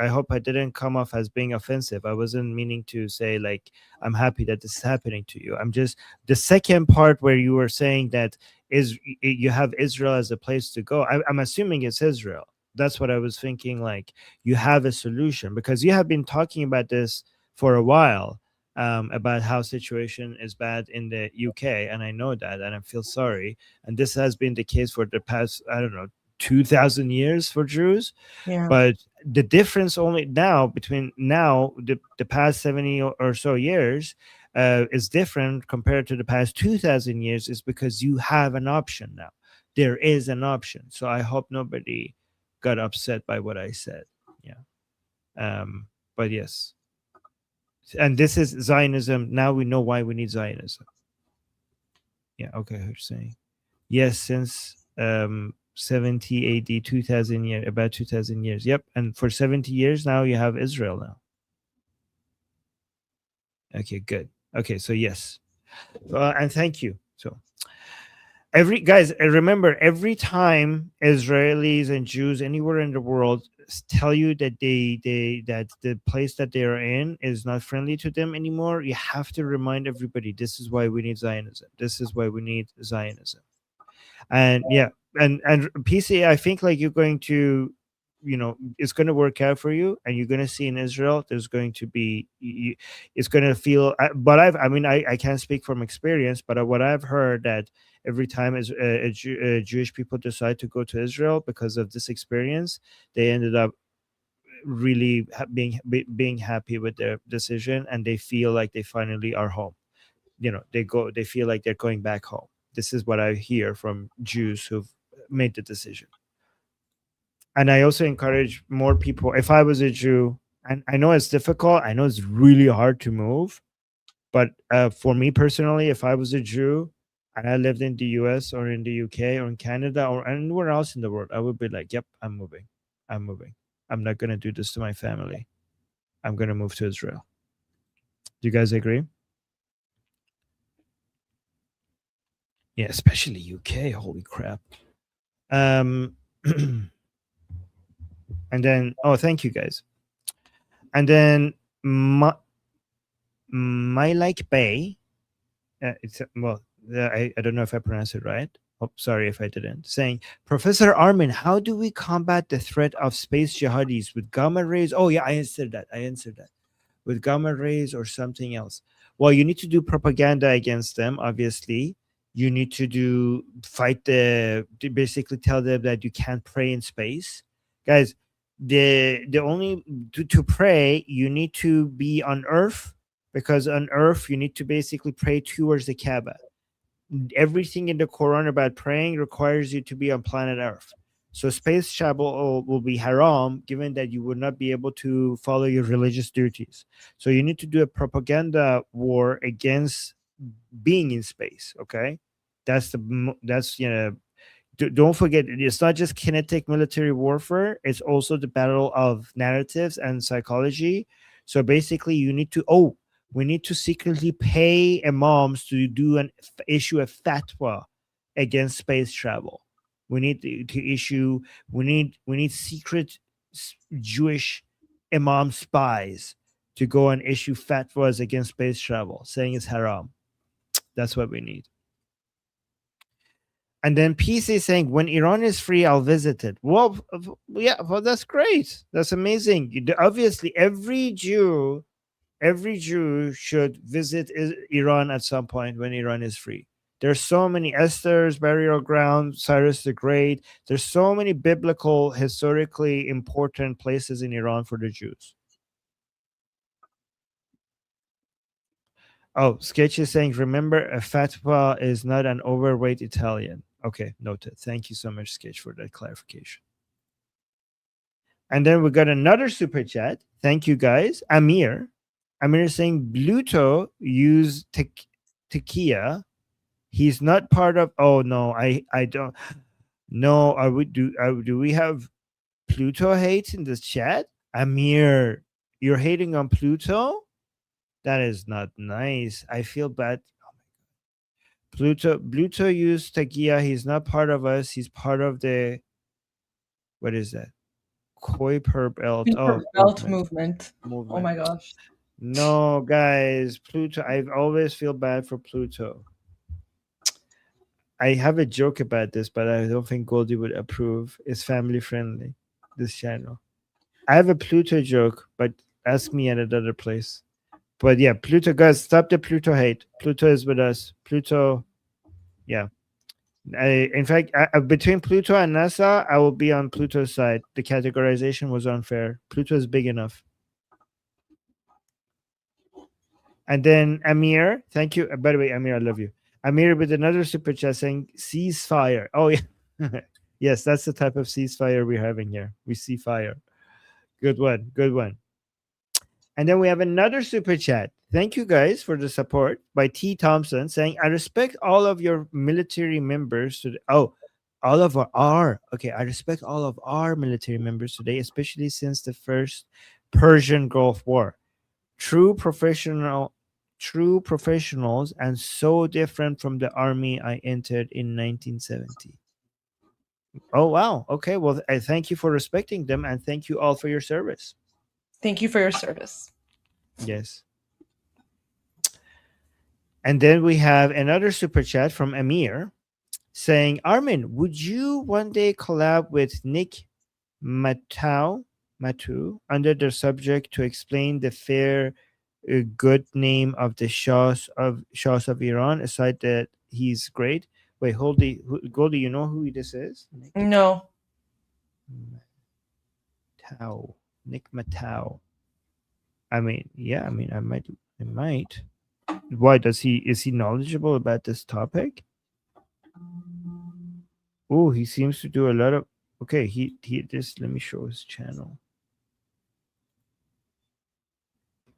K: hope I didn't come off as being offensive. I wasn't meaning to say like, I'm happy that this is happening to you. I'm just, the second part where you were saying that you have Israel as a place to go. I'm assuming it's Israel. That's what I was thinking. Like, you have a solution, because you have been talking about this for a while. About how situation is bad in the UK, and I know that, and I feel sorry. And this has been the case for the past, I don't know, 2,000 years for Jews.
J: Yeah.
K: But the difference only now between the past 70 or so years is different compared to the past 2,000 years, is because you have an option now. There is an option. So I hope nobody got upset by what I said. Yeah. But yes. And this is Zionism. Now we know why we need Zionism. Yeah, okay, who's saying? Yes, since 70 AD, 2000 years, about 2000 years. Yep, and for 70 years now you have Israel now. Okay, good. Okay, so yes. And thank you. So remember, every time Israelis and Jews anywhere in the world tell you that that the place that they are in is not friendly to them anymore, you have to remind everybody, this is why we need Zionism. This is why we need Zionism. And yeah, and PC, I think like you're going to, it's going to work out for you, and you're going to see in Israel there's going to be, it's going to feel, but I can't speak from experience, but what I've heard, that every time Jewish people decide to go to Israel because of this experience, they ended up really being happy with their decision, and they feel like they finally are home. They feel like they're going back home. This is what I hear from Jews who've made the decision. And I also encourage more people. If I was a Jew, and I know it's difficult, I know it's really hard to move, but for me personally, if I was a Jew and I lived in the US or in the UK or in Canada or anywhere else in the world, I would be like, yep, I'm moving. I'm not going to do this to my family. I'm going to move to Israel. Do you guys agree? Yeah, especially UK. Holy crap. And then, thank you guys. And then my like Bay, I don't know if I pronounced it right. Oh, sorry if I didn't. Saying, Professor Armin, how do we combat the threat of space jihadis with gamma rays? Oh yeah, I answered that. With gamma rays or something else. Well, you need to do propaganda against them, obviously. You need to basically tell them that you can't pray in space. Guys, the only to pray, you need to be on Earth, because on Earth you need to basically pray towards the Kaaba. Everything in the Quran about praying requires you to be on planet Earth. So space travel will be haram, given that you would not be able to follow your religious duties. So you need to do a propaganda war against being in space. Okay, that's don't forget, it's not just kinetic military warfare, it's also the battle of narratives and psychology. So basically you need to we need to secretly pay imams to issue a fatwa against space travel. We need to issue we need secret Jewish imam spies to go and issue fatwas against space travel, saying it's haram. That's what we need. And then PC is saying, when Iran is free, I'll visit it. Well, yeah, well, that's great. That's amazing. Obviously, every Jew should visit Iran at some point when Iran is free. There's so many Esther's burial ground, Cyrus the Great. There's so many biblical, historically important places in Iran for the Jews. Oh, Sketch is saying, remember, a fatwa is not an overweight Italian. Okay, noted. Thank you so much, Sketch, for that clarification. And then we got another super chat. Thank you, guys. Amir is saying, Bluto use tequila. He's not part of. Oh no, I don't. No, do we have Pluto hate in this chat? Amir, you're hating on Pluto? That is not nice. I feel bad. Pluto used Tagia. He's not part of us. He's part of the, what is that? Kuiper Belt.
J: Kuiper Belt movement. Oh my gosh.
K: No, guys, Pluto. I always feel bad for Pluto. I have a joke about this, but I don't think Goldie would approve. It's family friendly, this channel. I have a Pluto joke, but ask me at another place. But yeah, Pluto, guys, stop the Pluto hate. Pluto is with us. Pluto, yeah. In fact, between Pluto and NASA, I will be on Pluto's side. The categorization was unfair. Pluto is big enough. And then Amir, thank you. By the way, Amir, I love you. Amir with another super chat saying ceasefire. Oh, yeah. Yes, that's the type of ceasefire we're having here. We see fire. Good one. Good one. And then we have another super chat. Thank you guys for the support by T. Thompson saying, I respect all of your military members. I respect all of our military members today, especially since the first Persian Gulf War. True professionals and so different from the army I entered in 1970. Oh, wow. Okay. Well, I thank you for respecting them, and thank you all for your service.
J: Thank you for your service.
K: Yes. And then we have another super chat from Amir saying, Armin, would you one day collab with Nick Matu under the subject to explain the fair good name of the Shahs of Iran, aside that he's great? Wait, Goldie, you know who this is?
J: No.
K: Nick Matau. I mean, yeah, I mean, I might. Why is he knowledgeable about this topic? Oh, he seems to do a lot of. Okay, let me show his channel.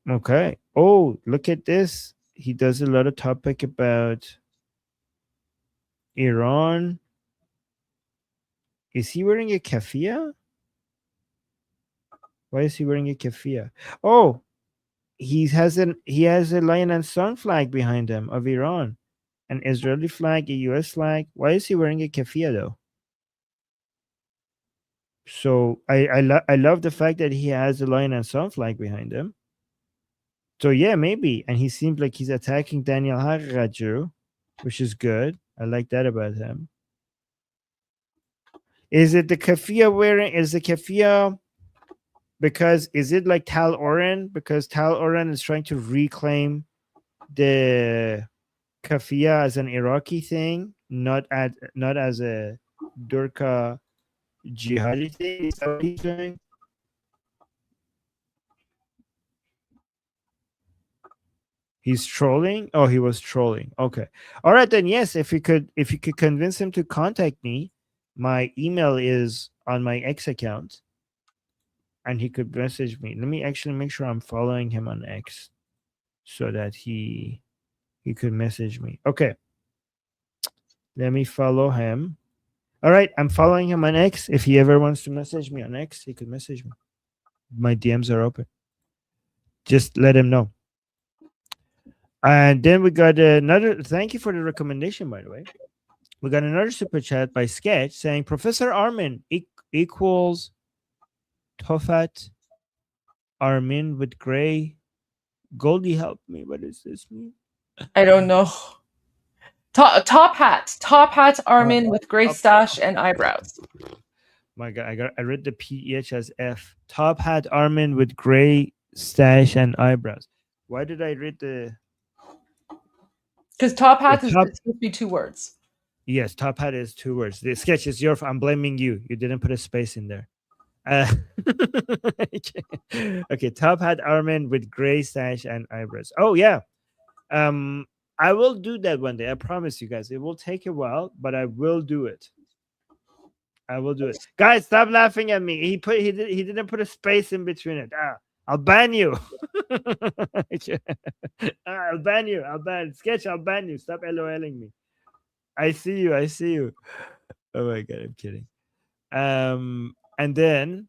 K: Okay. Oh, look at this. He does a lot of topic about Iran. Is he wearing a keffiyeh? Why is he wearing a keffiyeh? Oh, he has a lion and sun flag behind him of Iran, an Israeli flag, a U.S. flag. Why is he wearing a keffiyeh though? So I love the fact that he has a lion and sun flag behind him. So yeah, maybe. And he seems like he's attacking Daniel Haqiqatjou, which is good. I like that about him. Is it the keffiyeh wearing? Is the keffiyeh because is it like Tal Oren? Because Tal Oren is trying to reclaim the keffiyeh as an Iraqi thing, not as a Durka jihadi thing. Is that what he's doing? He's trolling. Oh, he was trolling. Okay. All right then. Yes, if you could convince him to contact me, my email is on my X account, and he could message me. Let me actually make sure I'm following him on X, so that he could message me. Okay. Let me follow him. All right, I'm following him on X. If he ever wants to message me on X, he could message me. My DMs are open. Just let him know. And then we got another. Thank you for the recommendation, by the way. We got another super chat by Sketch saying Professor Armin equals Tofat Armin with gray. Goldie, help me. What does this mean?
J: I don't know. Top hat Armin with gray stash and eyebrows.
K: My God, I read the PH as F. Top hat Armin with gray stash and eyebrows. Why did I read the?
J: Because top hat is supposed to be 2 words.
K: Yes, top hat is 2 words. The Sketch is your. I'm blaming you. You didn't put a space in there. Okay, top hat Armin with gray stash and eyebrows. Oh yeah. I will do that one day. I promise you guys. It will take a while, but I will do it. I will do it. Guys, stop laughing at me. He didn't put a space in between it. I'll ban you. I'll ban you. Sketch, I'll ban you. Stop LOLing me. I see you. Oh my God, I'm kidding. And then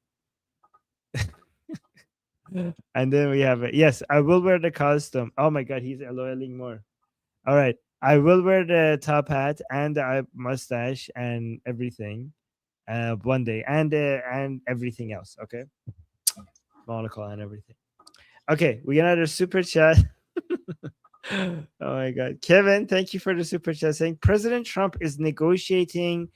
K: we have it. Yes, I will wear the costume. Oh my God, he's LOLing more. All right, I will wear the top hat and the mustache and everything one day, and everything else. Okay, monocle and everything. Okay, we got another super chat. Oh my God, Kevin, thank you for the super chat saying President Trump is negotiating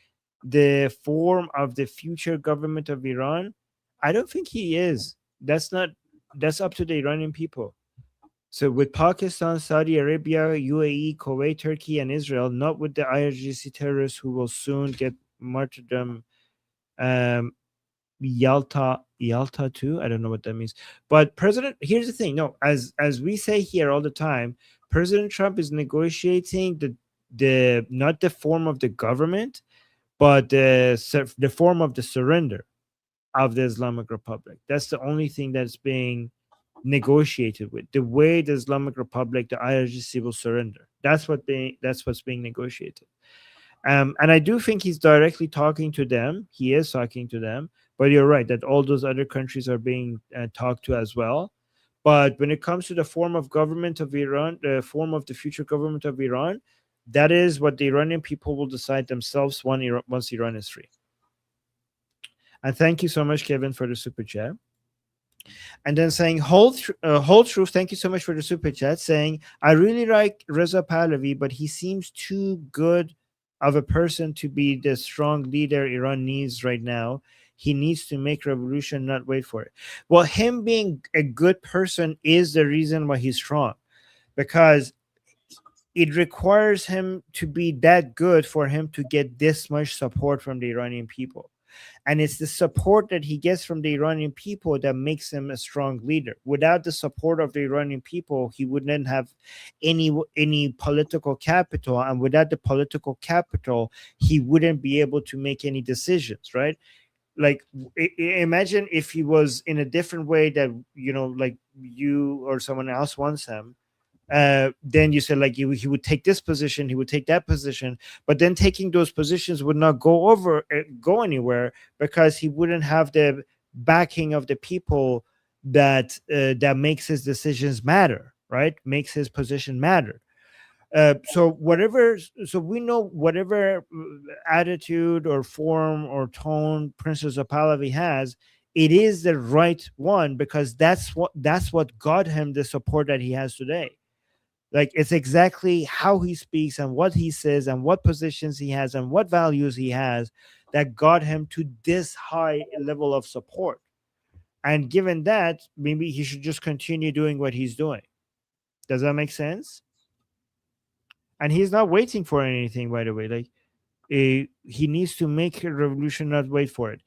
K: the form of the future government of Iran. I don't think he is. That's up to the Iranian people. So with Pakistan, Saudi Arabia, UAE, Kuwait, Turkey, and Israel, not with the IRGC terrorists who will soon get martyrdom. Yalta too. I don't know what that means. But here's the thing. No, as we say here all the time, President Trump is negotiating the not the form of the government, but the form of the surrender of the Islamic Republic. That's the only thing that's being negotiated with. The way the Islamic Republic, the IRGC will surrender. That's what's being negotiated. And I do think he's directly talking to them. He is talking to them. But you're right that all those other countries are being talked to as well. But when it comes to the form of government of Iran, the form of the future government of Iran, that is what the Iranian people will decide themselves once Iran is free. And thank you so much, Kevin, for the super chat. And then saying whole truth, thank you so much for the super chat, saying I really like Reza Pahlavi, but he seems too good of a person to be the strong leader Iran needs right now. He needs to make revolution, not wait for it. Well, him being a good person is the reason why he's strong, because it requires him to be that good for him to get this much support from the Iranian people. And it's the support that he gets from the Iranian people that makes him a strong leader. Without the support of the Iranian people, he wouldn't have any political capital. And without the political capital, he wouldn't be able to make any decisions, right? Like, imagine if he was in a different way that, like you or someone else wants him. Then you said like he would take this position, he would take that position, but then taking those positions would not go anywhere, because he wouldn't have the backing of the people that makes his decisions matter, right? Makes his position matter. So we know whatever attitude or form or tone Princess Pahlavi has, it is the right one, because that's what got him the support that he has today. Like, it's exactly how he speaks and what he says and what positions he has and what values he has that got him to this high level of support. And given that, maybe he should just continue doing what he's doing. Does that make sense? And he's not waiting for anything, by the way. Like, he needs to make a revolution, not wait for it.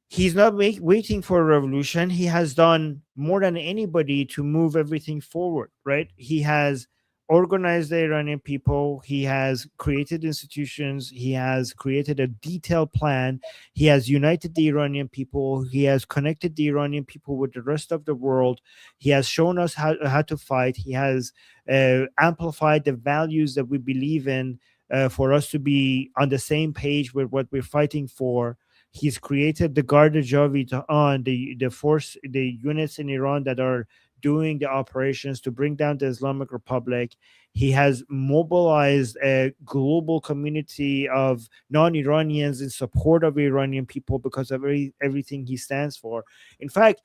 K: He's not waiting for a revolution. He has done more than anybody to move everything forward, right? He has organized the Iranian people. He has created institutions. He has created a detailed plan. He has united the Iranian people. He has connected the Iranian people with the rest of the world. He has shown us how to fight. He has amplified the values that we believe in for us to be on the same page with what we're fighting for. He's created the Garda Javidan, the force, the units in Iran that are doing the operations to bring down the Islamic Republic. He has mobilized a global community of non-Iranians in support of Iranian people because of everything he stands for. In fact,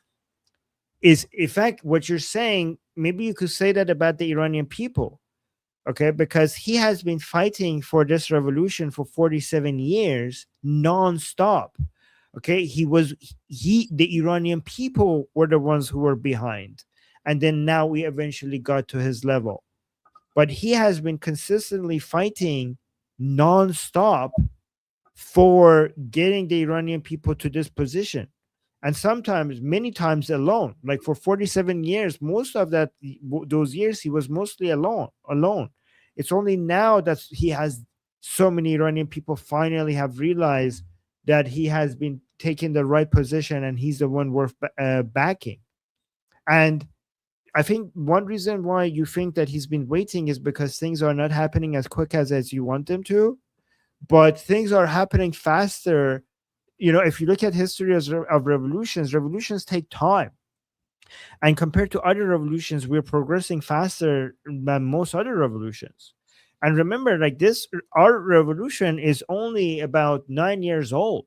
K: what you're saying, maybe you could say that about the Iranian people. Okay, because he has been fighting for this revolution for 47 years non-stop. Okay, the Iranian people were the ones who were behind, and then now we eventually got to his level. But he has been consistently fighting non-stop for getting the Iranian people to this position, and sometimes many times alone. Like, for 47 years, most of those years he was mostly alone. It's only now that he has so many Iranian people finally have realized that he has been taking the right position and he's the one worth backing. And I think one reason why you think that he's been waiting is because things are not happening as quick as you want them to, but things are happening faster. You know, if you look at history of revolutions take time. And compared to other revolutions, we're progressing faster than most other revolutions. And remember, like, our revolution is only about 9 years old.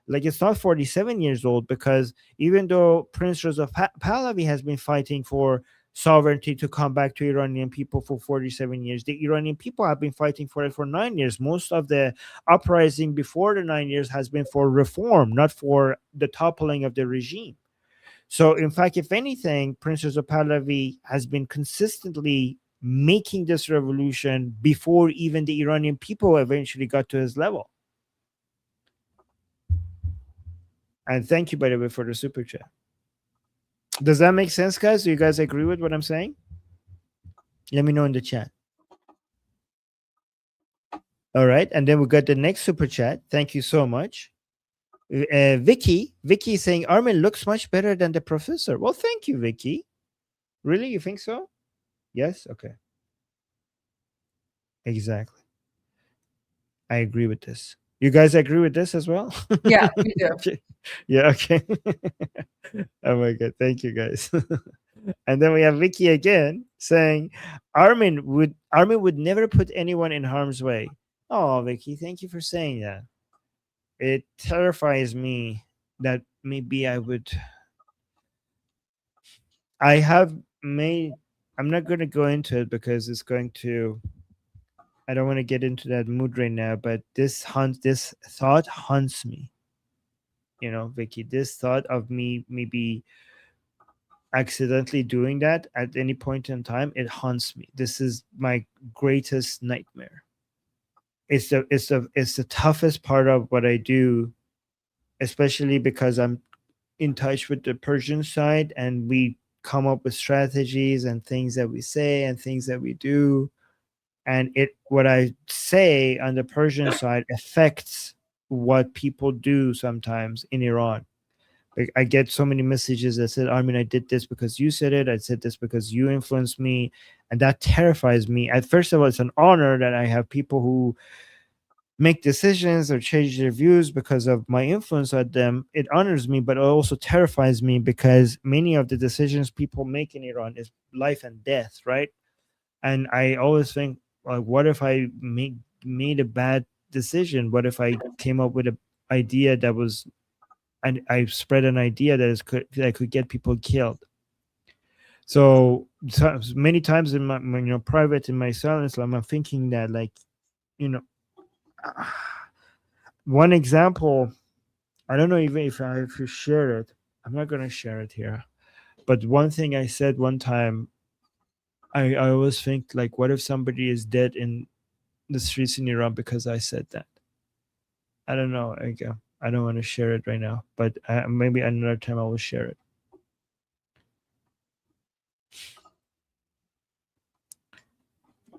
K: Like, it's not 47 years old, because even though Prince Reza Pahlavi has been fighting for sovereignty to come back to Iranian people for 47 years, the Iranian people have been fighting for it for 9 years. Most of the uprising before the 9 years has been for reform, not for the toppling of the regime. So, in fact, if anything, Prince Reza Pahlavi has been consistently making this revolution before even the Iranian people eventually got to his level. And thank you, by the way, for the super chat. Does that make sense, guys? Do you guys agree with what I'm saying? Let me know in the chat. All right. And then we got the next super chat. Thank you so much. Vicky is saying Armin looks much better than the professor. Well, thank you, Vicky. Really? You think so? Yes? Okay. Exactly. I agree with this. You guys agree with this as well?
J: Yeah, we do.
K: Okay. Yeah, okay. Oh my God. Thank you, guys. And then we have Vicky again saying Armin would never put anyone in harm's way. Oh, Vicky, thank you for saying that. It terrifies me that maybe I'm not going to go into it because I don't want to get into that mood right now, but this thought haunts me. You know, Vicky, this thought of me maybe accidentally doing that at any point in time, it haunts me. This is my greatest nightmare. It's the toughest part of what I do, especially because I'm in touch with the Persian side and we come up with strategies and things that we say and things that we do. And what I say on the Persian side affects what people do sometimes in Iran. Like, I get so many messages that said, Armin, I did this because you said it. I said this because you influenced me. And that terrifies me. First of all, it's an honor that I have people who make decisions or change their views because of my influence on them. It honors me, but it also terrifies me because many of the decisions people make in Iran is life and death, right? And I always think, like, what if I made a bad decision? What if I came up with an idea that was, and I spread an idea that could get people killed? So many times in my private, in my silence, I'm thinking that, like, one example, I don't know even if I should share it. I'm not gonna share it here. But one thing I said one time, I always think, like, what if somebody is dead in the streets in Iran because I said that? I don't know. I don't want to share it right now, but maybe another time I will share it.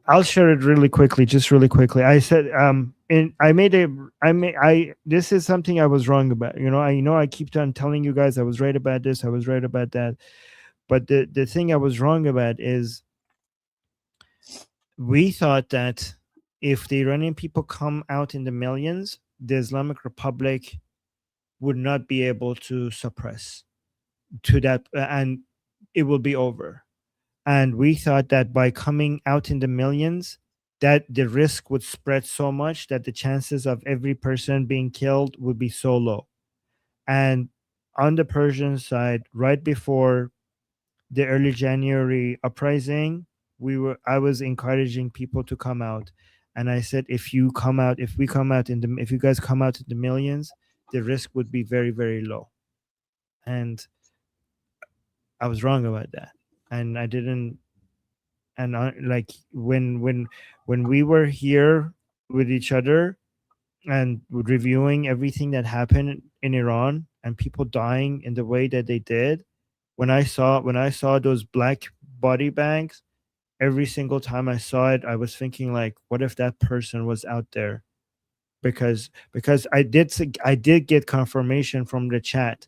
K: I'll share it really quickly, just really quickly. I said, this is something I was wrong about. I keep on telling you guys I was right about this, I was right about that. But the thing I was wrong about is, we thought that if the Iranian people come out in the millions, the Islamic Republic would not be able to suppress to that, and it will be over. And we thought that by coming out in the millions, that the risk would spread so much that the chances of every person being killed would be so low. And on the Persian side, right before the early January uprising, I was encouraging people to come out. And I said, if you guys come out in the millions, the risk would be very, very low. And I was wrong about that. And I didn't. And like when we were here with each other and reviewing everything that happened in Iran and people dying in the way that they did, when I saw those black body bags, every single time I saw it, I was thinking, like, what if that person was out there? Because I did get confirmation from the chat.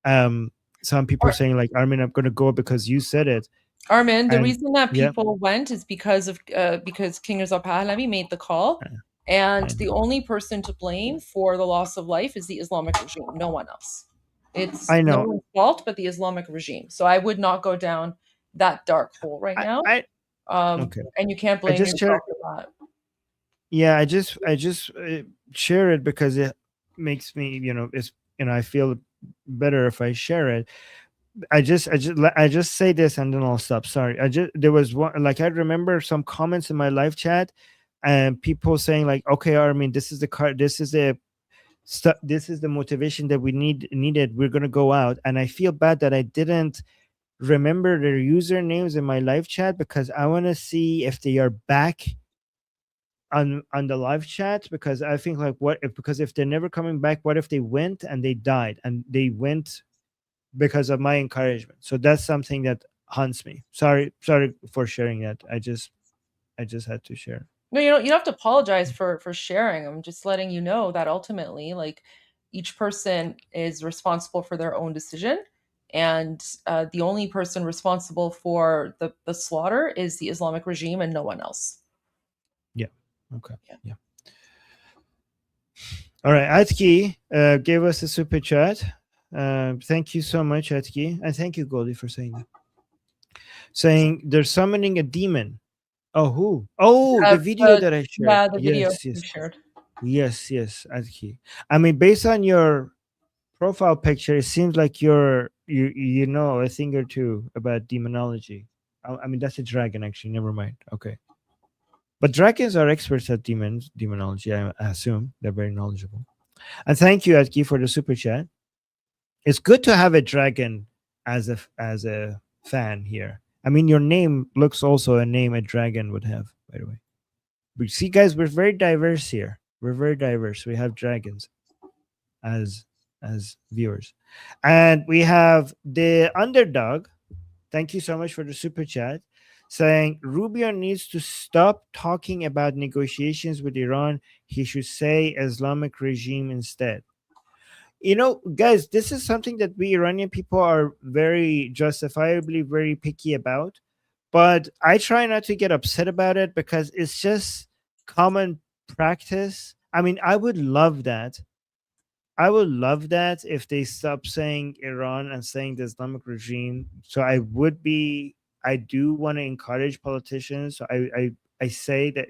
K: Some people saying, like, Armin, I'm gonna go because you said it.
J: Armin, the reason that people went is because King Reza Pahlavi made the call, and the only person to blame for the loss of life is the Islamic regime, no one else. It's no one's fault but the Islamic regime. So I would not go down that dark hole right now.
K: Okay.
J: And you can't blame yourself for that.
K: Yeah, I just share it because it makes me, I feel better if I share it. I just say this and then I'll stop. Sorry. There was one, like, I remember some comments in my live chat and people saying, like, okay, Armin, this is the motivation that we needed. We're going to go out. And I feel bad that I didn't remember their usernames in my live chat, because I want to see if they are back on the live chat, because I think, like, because if they're never coming back, what if they went and they died and they went because of my encouragement? So that's something that haunts me. Sorry for sharing that. I just had to share.
J: No, you don't have to apologize for sharing. I'm just letting you know that ultimately, like, each person is responsible for their own decision, and the only person responsible for the slaughter is the Islamic regime and no one else.
K: Yeah. Okay. Yeah. All right. Atki gave us a super chat. Thank you so much, Atki, and thank you, Goldie, for saying that. Saying they're summoning a demon. Oh, who? Oh, the video that I shared.
J: Yeah, the video you shared.
K: Yes, Atki. I mean, based on your profile picture, it seems like you know a thing or two about demonology. I mean, that's a dragon, actually. Never mind. Okay. But dragons are experts at demonology, I assume. They're very knowledgeable. And thank you, Atki, for the super chat. It's good to have a dragon as a fan here. I mean, your name looks also a name a dragon would have, by the way. But see, guys, we're very diverse here. We're very diverse. We have dragons as viewers. And we have the underdog. Thank you so much for the super chat. Saying Rubio needs to stop talking about negotiations with Iran. He should say Islamic regime instead. Guys, this is something that we Iranian people are very justifiably very picky about. But I try not to get upset about it because it's just common practice. I mean, I would love that. I would love that if they stop saying Iran and saying the Islamic regime. So I do want to encourage politicians. So I say that,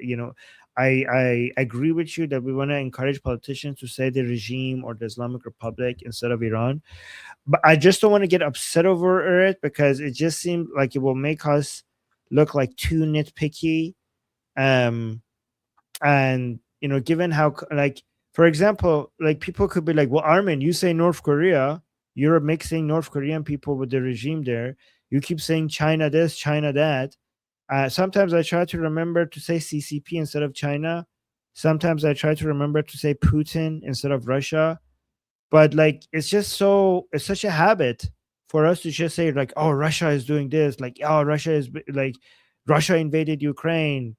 K: I agree with you that we want to encourage politicians to say the regime or the Islamic Republic instead of Iran. But I just don't want to get upset over it because it just seems like it will make us look like too nitpicky. And given how, like, for example, like people could be like, well, Armin, you say North Korea, you're mixing North Korean people with the regime there. You keep saying China this, China that. Sometimes I try to remember to say CCP instead of China. Sometimes I try to remember to say Putin instead of Russia. But like, it's such a habit for us to just say like, oh, Russia is doing this, like, oh, Russia invaded Ukraine.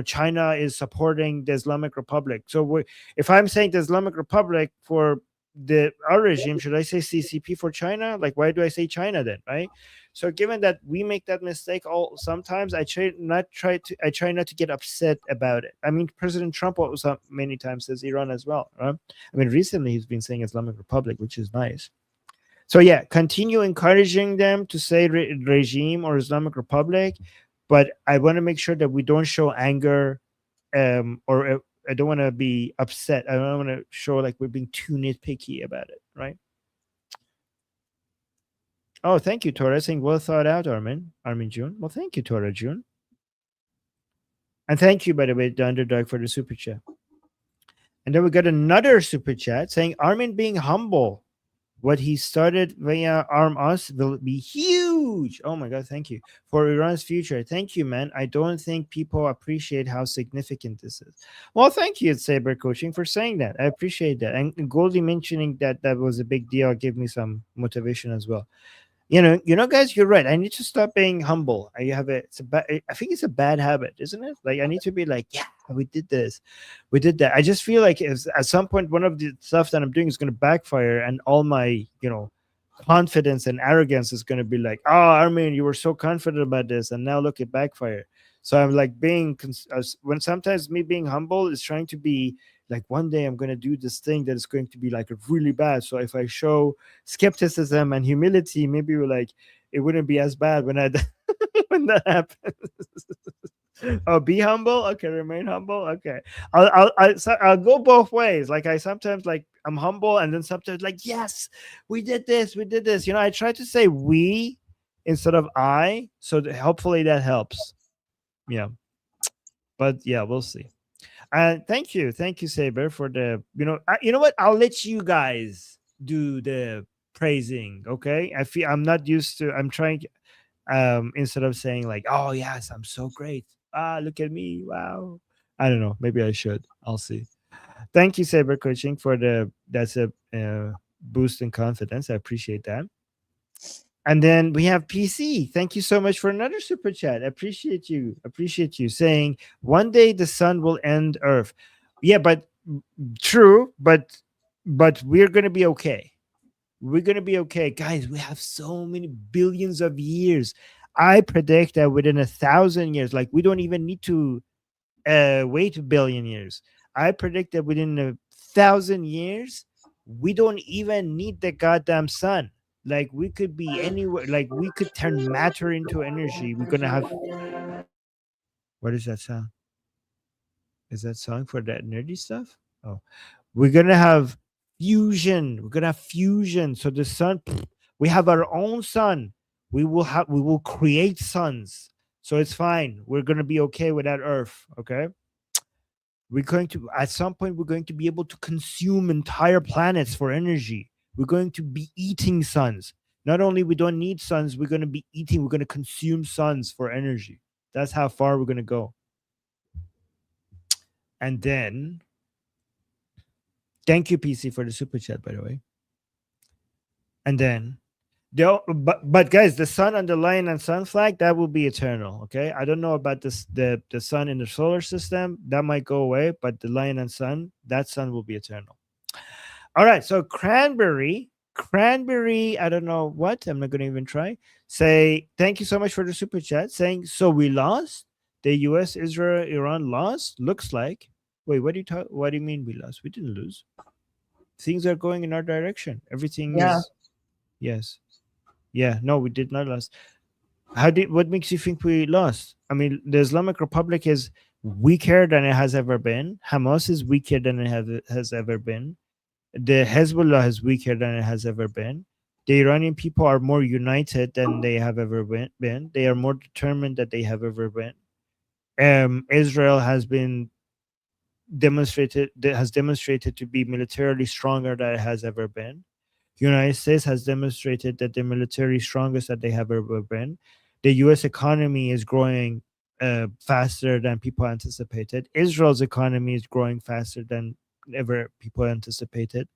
K: China is supporting the Islamic Republic. So if I'm saying the Islamic Republic for our regime, should I say CCP for China? Like, why do I say China then, right? So given that we make that mistake sometimes, I try not to get upset about it. I mean, President Trump also many times says Iran as well, right? I mean, recently he's been saying Islamic Republic, which is nice. So yeah, continue encouraging them to say regime or Islamic Republic, but I want to make sure that we don't show anger, or I don't want to be upset. I don't want to show like we're being too nitpicky about it, right? Oh, thank you, Tora. Saying well thought out, Armin June. Well, thank you, Tora June. And thank you, by the way, the underdog, for the super chat. And then we got another super chat saying Armin being humble. What he started via Arm Us will be huge. Oh my God, thank you. For Iran's future. Thank you, man. I don't think people appreciate how significant this is. Well, thank you, Saber Coaching, for saying that. I appreciate that. And Goldie mentioning that was a big deal gave me some motivation as well. You know, guys, you're right. I need to stop being humble. I think it's a bad habit, isn't it? Like, I need to be like, yeah, we did this, we did that. I just feel like at some point, one of the stuff that I'm doing is going to backfire, and all my, confidence and arrogance is going to be like, oh, Armin, you were so confident about this, and now look, it backfire. So I'm like when sometimes me being humble is trying to be like, one day I'm going to do this thing that is going to be like really bad. So if I show skepticism and humility, maybe it wouldn't be as bad when when that happens. Oh, be humble. Okay, remain humble. Okay, I'll go both ways. Like, I sometimes I'm humble, and then sometimes like, yes, we did this. I try to say we instead of I, so hopefully that helps. Yeah, but yeah, we'll see. And thank you, Saber, for the you know what? I'll let you guys do the praising. Okay, I'm not used to. I'm trying. Instead of saying like, oh yes, I'm so great. Look at me, wow. I don't know. Maybe I should. I'll see. Thank you, Saber Coaching, for that's a boost in confidence. I appreciate that. And then we have PC. Thank you so much for another super chat. Appreciate you saying one day the sun will end Earth. Yeah, but true, but we're gonna be okay. We're gonna be okay, guys. We have so many billions of years. I predict that within 1,000 years, like, we don't even need to wait a billion years. I predict that within 1,000 years, we don't even need the goddamn sun. Like, we could be anywhere. Like, we could turn matter into energy. We're gonna have. What is that sound? Is that song for that nerdy stuff? Oh, we're gonna have fusion. We're gonna have fusion. So the sun, we have our own sun. We will create suns. So it's fine. We're gonna be okay with that Earth. Okay. We're going to, at some point, we're going to be able to consume entire planets for energy. We're going to be eating suns. Not only we don't need suns, we're going to be eating, we're going to consume suns for energy. That's how far we're going to go. And then, thank you, PC, for the super chat, by the way. And then, but guys, the sun and the lion and sun flag, that will be eternal. Okay, I don't know about this, the sun in the solar system, that might go away, but the lion and sun, that sun will be eternal. All right, so cranberry, I don't know what, I'm not going to even try. Say thank you so much for the super chat, saying, so we lost. The US, Israel, Iran lost. Looks like. Wait, what do you mean we lost? We didn't lose. Things are going in our direction. Everything is. Yes. Yeah, no, we did not lose. What makes you think we lost? I mean, the Islamic Republic is weaker than it has ever been. Hamas is weaker than it has ever been. The Hezbollah is weaker than it has ever been. The Iranian people are more united than they have ever been. They are more determined than they have ever been. Israel has demonstrated to be militarily stronger than it has ever been. United States has demonstrated that they're militarily strongest that they have ever been. The U.S. economy is growing faster than people anticipated. Israel's economy is growing faster than ever people anticipated.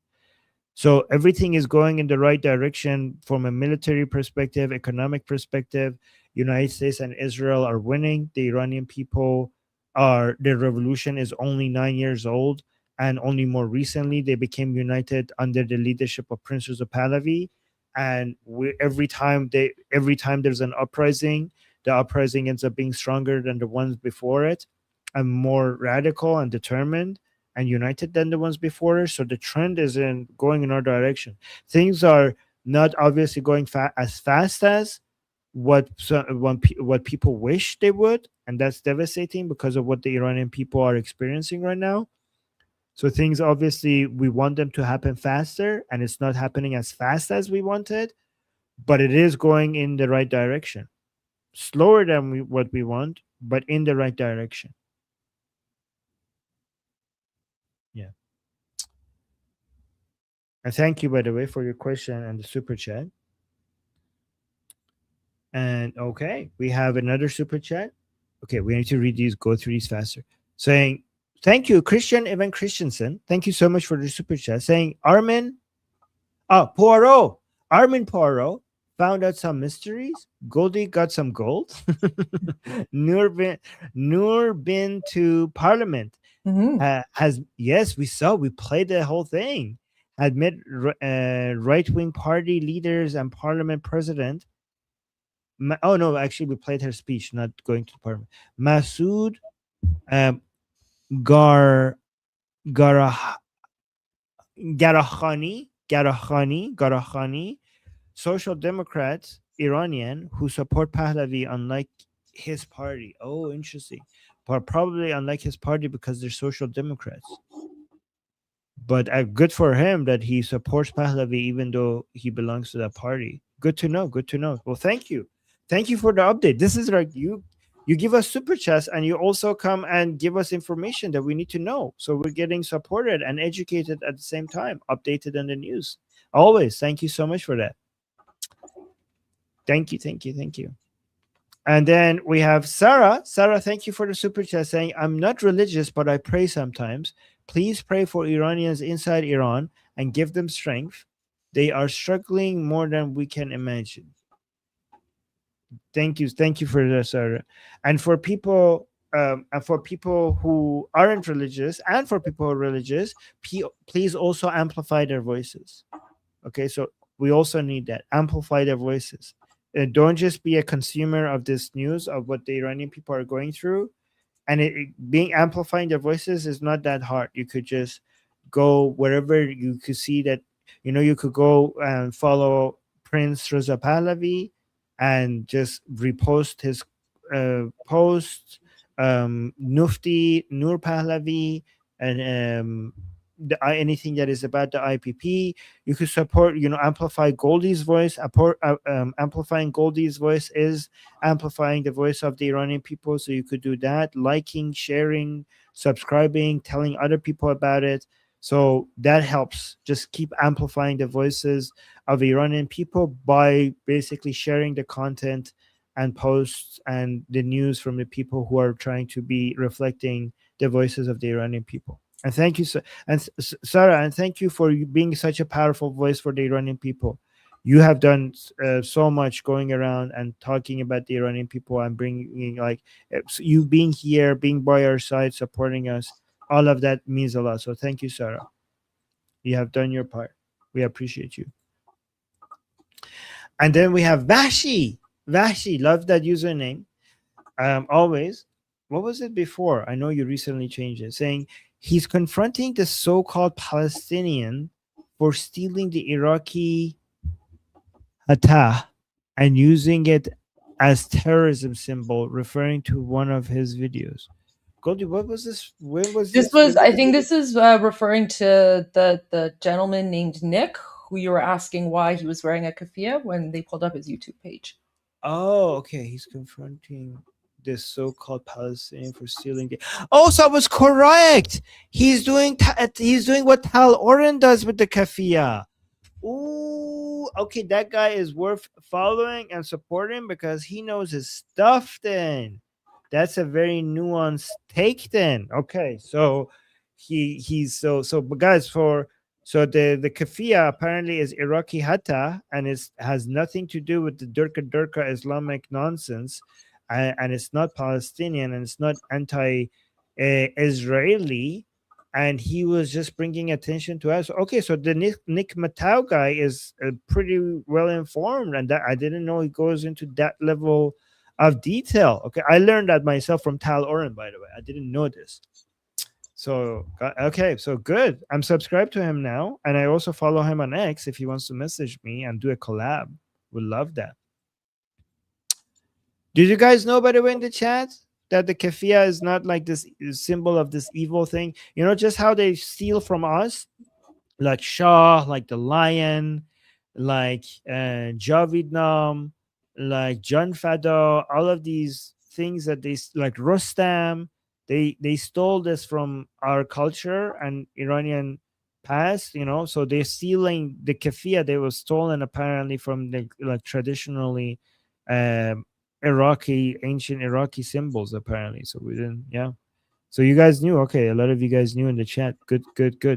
K: So everything is going in the right direction from a military perspective, economic perspective. United States and Israel are winning. The Iranian people their revolution is only 9 years old, and only more recently they became united under the leadership of Prince Reza Pahlavi. And every time there's an uprising, the uprising ends up being stronger than the ones before it, and more radical and determined and united than the ones before. So the trend is going in our direction. Things are not obviously going as fast as what people wish they would, and that's devastating because of what the Iranian people are experiencing right now. So things, obviously, we want them to happen faster, and it's not happening as fast as we wanted, but it is going in the right direction. Slower than what we want, but in the right direction. Yeah. And thank you, by the way, for your question and the super chat. And okay, we have another super chat. Okay, we need to go through these faster. Saying, thank you, Christian Evan Christensen. Thank you so much for the super chat. Saying, Armin Poirot found out some mysteries. Goldie got some gold. Noor been to Parliament. Yes, we played the whole thing. Had met right-wing party leaders and Parliament president. Oh no, actually we played her speech, not going to Parliament. Masood Garakhani, social democrat Iranian who support Pahlavi, unlike his party. Oh, interesting. But probably unlike his party because they're social democrats. But good for him that he supports Pahlavi even though he belongs to that party. Good to know. Well, thank you for the update. This is like you give us super chats, and you also come and give us information that we need to know, so we're getting supported and educated at the same time, updated on the news always. Thank you so much for that. Thank you. And then we have Sarah. Thank you for the super chat, saying, I'm not religious, but I pray sometimes. Please pray for Iranians inside Iran and give them strength. They are struggling more than we can imagine. Thank you for that, Sarah. And for people who aren't religious, and for people who are religious, please also amplify their voices. Okay, so we also need that. Amplify their voices. Don't just be a consumer of this news of what the Iranian people are going through. And amplifying their voices is not that hard. You could just go wherever you could see that, you could go and follow Prince Reza Pahlavi and just repost his post, Mufti Noor Pahlavi, and anything that is about the IPP. You could support, amplify Goldie's voice. Amplifying Goldie's voice is amplifying the voice of the Iranian people. So you could do that, liking, sharing, subscribing, telling other people about it. So that helps. Just keep amplifying the voices of Iranian people by basically sharing the content and posts and the news from the people who are trying to be reflecting the voices of the Iranian people. And thank you, Sarah, and thank you for being such a powerful voice for the Iranian people. You have done so much going around and talking about the Iranian people and bringing, you being here, being by our side, supporting us. All of that means a lot. So thank you, Sarah. You have done your part. We appreciate you. And then we have Vashi. Love that username. Always. What was it before? I know you recently changed it. Saying he's confronting the so-called Palestinian for stealing the Iraqi Fatah and using it as terrorism symbol, referring to one of his videos. Goldie, what was this? When was
J: This was, I think this is referring to the gentleman named Nick, who you were asking why he was wearing a keffiyeh when they pulled up his YouTube page.
K: Oh, okay. He's confronting this so-called Palestinian for stealing. Oh, so I was correct. He's doing what Tal Oren does with the keffiyeh. Ooh, okay. That guy is worth following and supporting because he knows his stuff. Then that's a very nuanced take. Then okay, so he's but guys so the keffiyeh apparently is Iraqi hatta and has nothing to do with the Durka Islamic nonsense, and it's not Palestinian and it's not anti-Israeli, and he was just bringing attention to us. Okay, so the Nick Matau guy is pretty well informed, and that I didn't know he goes into that level of detail. Okay, I learned that myself from Tal Oren, by the way. I didn't know this. So okay, so good. I'm subscribed to him now, and I also follow him on X if he wants to message me and do a collab. Would love that. Did you guys know, by the way, in the chat that the keffiyeh is not like this symbol of this evil thing? You know, just how they steal from us, like Shah, like the lion, like Javidnam, like John Fado, all of these things that they like Rostam. They stole this from our culture and Iranian past, you know. So they're stealing the keffiyeh. They were stolen apparently from the like traditionally ancient Iraqi symbols apparently. So we didn't, yeah. So you guys knew. Okay, a lot of you guys knew in the chat. Good.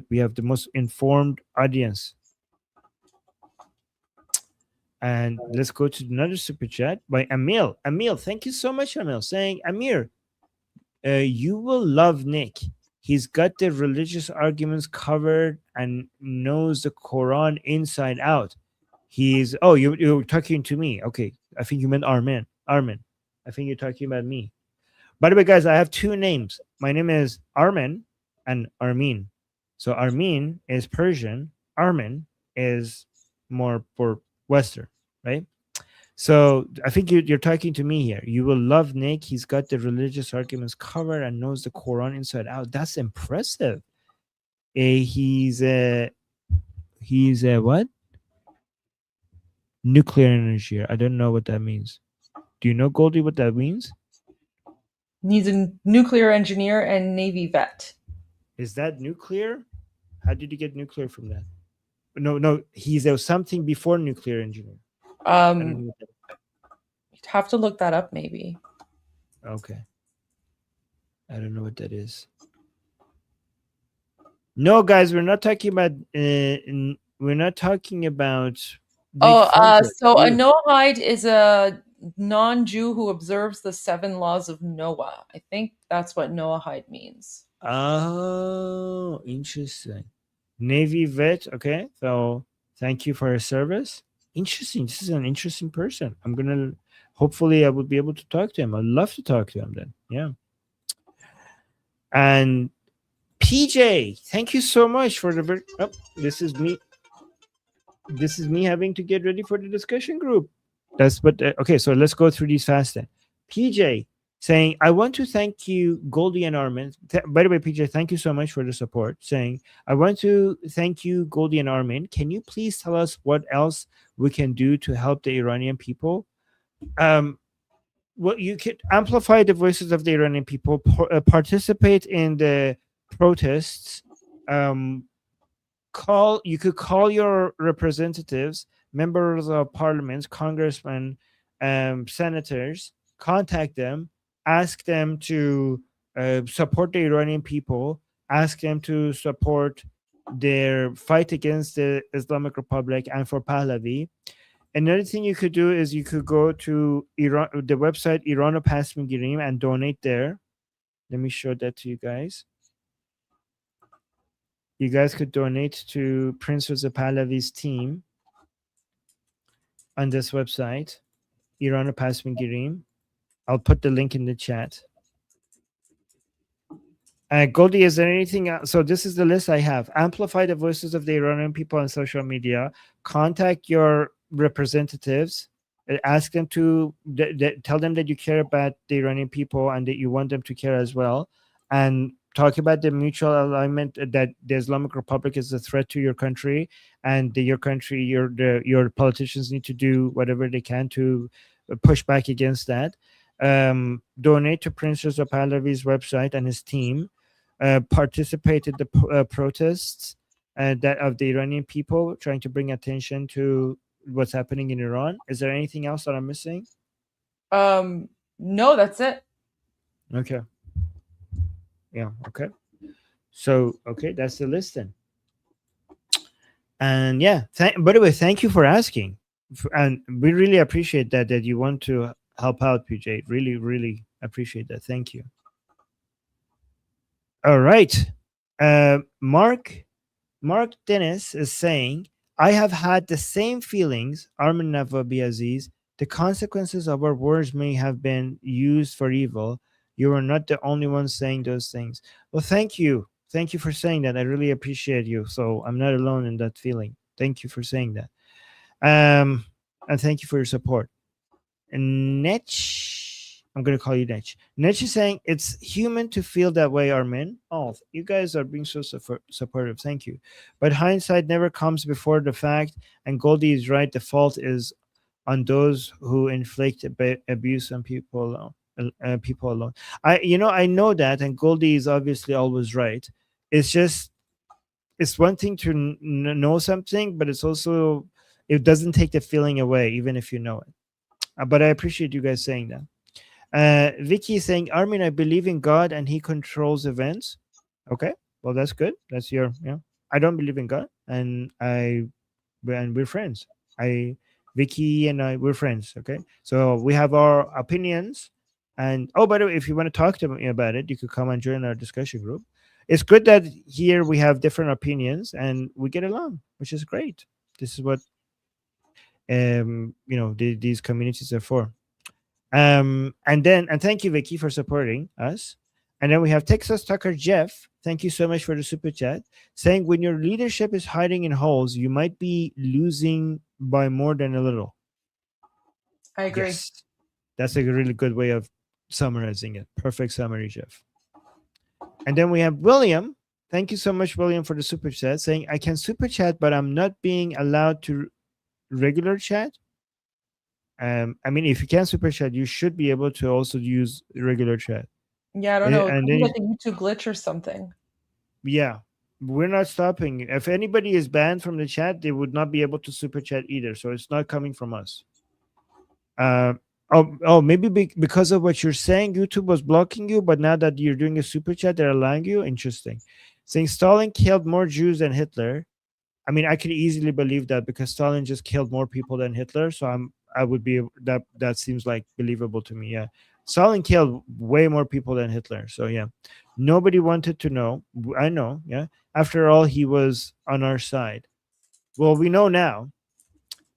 K: We have the most informed audience. And let's go to another super chat by Emil. Emil, thank you so much, Emil, saying, Amir, you will love Nick. He's got the religious arguments covered and knows the Quran inside out. He's, oh, you're talking to me. Okay, I think you meant Armin. Armin, I think you're talking about me. By the way, guys, I have two names. My name is Armin and Armin. So Armin is Persian. Armin is more for Western, right? So I think you're talking to me here. You will love Nick. He's got the religious arguments covered and knows the Quran inside out. That's impressive. He's a what? Nuclear engineer. I don't know what that means. Do you know, Goldie, what that means?
J: He's a nuclear engineer and Navy vet.
K: Is that nuclear? How did you get nuclear from that? No. He's something before nuclear engineer.
J: You'd have to look that up, maybe.
K: Okay. I don't know what that is. No, guys, we're not talking about. We're not talking about.
J: So a Noahide is a non-Jew who observes the 7 laws of Noah. I think that's what Noahide means.
K: Oh, interesting. Navy vet. Okay, so thank you for your service. Interesting. This is an interesting person. I'm gonna. Hopefully, I will be able to talk to him. I'd love to talk to him then. Yeah. And PJ, thank you so much for the. Oh, this is me. This is me having to get ready for the discussion group. That's but okay. So let's go through these fast then. PJ saying, I want to thank you, Goldie and Armin. By the way, PJ, thank you so much for the support. Saying, I want to thank you, Goldie and Armin. Can you please tell us what else we can do to help the Iranian people? Well, you could amplify the voices of the Iranian people, participate in the protests. You could call your representatives, members of parliament, congressmen, senators, contact them, ask them to support the Iranian people, ask them to support their fight against the Islamic Republic and for Pahlavi. Another thing you could do is you could go to Iran, the website Irano Pasmigirim, and donate there. Let me show that to you guys. You guys could donate to Prince Reza Pahlavi's team on this website, Irano Pasmigirim. I'll put the link in the chat. Goldie, is there anything else? So this is the list I have. Amplify the voices of the Iranian people on social media. Contact your representatives. Ask them to tell them that you care about the Iranian people and that you want them to care as well. and talk about the mutual alignment that the Islamic Republic is a threat to your country, and your country, your politicians need to do whatever they can to push back against that. Donate to Prince Reza Pahlavi's website and his team. Participate in the protests that of the Iranian people, trying to bring attention to what's happening in Iran. Is there anything else that I'm missing?
J: No, that's it.
K: Okay. Yeah. Okay. So, okay, that's the list then. And yeah, by the way, thank you for asking, and we really appreciate that you want to help out, PJ. Really, really appreciate that. Thank you. All right, Mark Dennis is saying, I have had the same feelings, Armin Navabi Aziz. The consequences of our words may have been used for evil. You are not the only one saying those things. Well, thank you. Thank you for saying that. I really appreciate you. So I'm not alone in that feeling. Thank you for saying that. And thank you for your support. And Netch, I'm going to call you Netch. Netch is saying, it's human to feel that way, Armin. Oh, you guys are being so supportive. Thank you. But hindsight never comes before the fact. And Goldie is right. The fault is on those who inflict abuse on people alone. People alone. I know that, and Goldie is obviously always right. It's just, it's one thing to know something, but it's also, it doesn't take the feeling away, even if you know it. But I appreciate you guys saying that. Vicky is saying, Armin, I believe in God and he controls events. Okay, well, that's good. That's your, I don't believe in God, and we're friends. Vicky and I, we're friends. Okay, so we have our opinions. And oh, by the way, if you want to talk to me about it, you could come and join our discussion group. It's good that here we have different opinions and we get along, which is great. This is what these communities are for. And thank you, Vicky, for supporting us. And then we have Texas Tucker Jeff. Thank you so much for the super chat, saying, when your leadership is hiding in holes, you might be losing by more than a little.
J: I agree.
K: Yes. That's a really good way of summarizing it. Perfect summary, Jeff. And then we have William. Thank you so much, William, for the super chat, saying, I can super chat, but I'm not being allowed to regular chat. I mean, if you can super chat, you should be able to also use regular chat.
J: Yeah, I don't know.
K: And
J: Maybe
K: then,
J: like a YouTube glitch or something.
K: Yeah, we're not stopping. If anybody is banned from the chat, they would not be able to super chat either. So it's not coming from us. Maybe because of what you're saying, YouTube was blocking you, but now that you're doing a super chat, they're allowing you. Interesting. Saying Stalin killed more Jews than Hitler. I mean, I could easily believe that because Stalin just killed more people than Hitler. So I would be that seems like believable to me. Yeah, Stalin killed way more people than Hitler. So yeah, nobody wanted to know. I know. Yeah, after all, he was on our side. Well, we know now.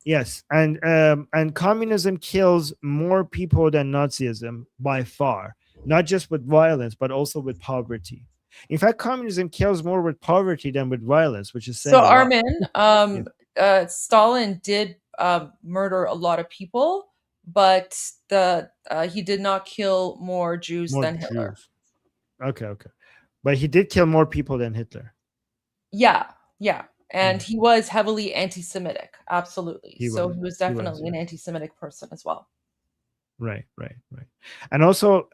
K: Yes, and communism kills more people than Nazism by far, not just with violence, but also with poverty. In fact, communism kills more with poverty than with violence, which is saying
J: So,
K: a lot.
J: Armin, Stalin did murder a lot of people, but he did not kill more Jews than Hitler.
K: Okay. But he did kill more people than Hitler.
J: Yeah. And he was heavily anti-Semitic. Absolutely. He was definitely an anti-Semitic person as well.
K: Right. And also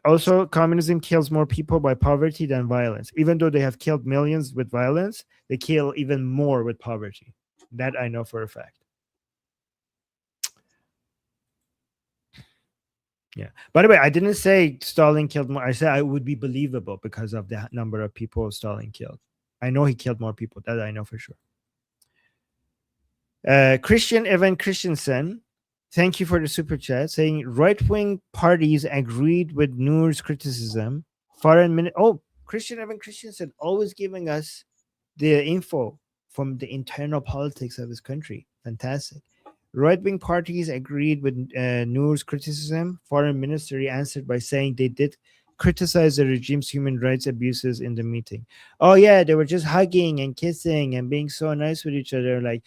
K: communism kills more people by poverty than violence. Even though they have killed millions with violence, they kill even more with poverty. That I know for a fact. Yeah. By the way, I didn't say Stalin killed more. I said I would be believable because of the number of people Stalin killed. I know he killed more people. That I know for sure. Christian Evan Christensen, thank you for the super chat, saying right-wing parties agreed with Noor's criticism. Christian Evan Christensen always giving us the info from the internal politics of his country. Fantastic. Right-wing parties agreed with Noor's criticism. Foreign Ministry answered by saying they did criticize the regime's human rights abuses in the meeting. Oh yeah, they were just hugging and kissing and being so nice with each other. Like,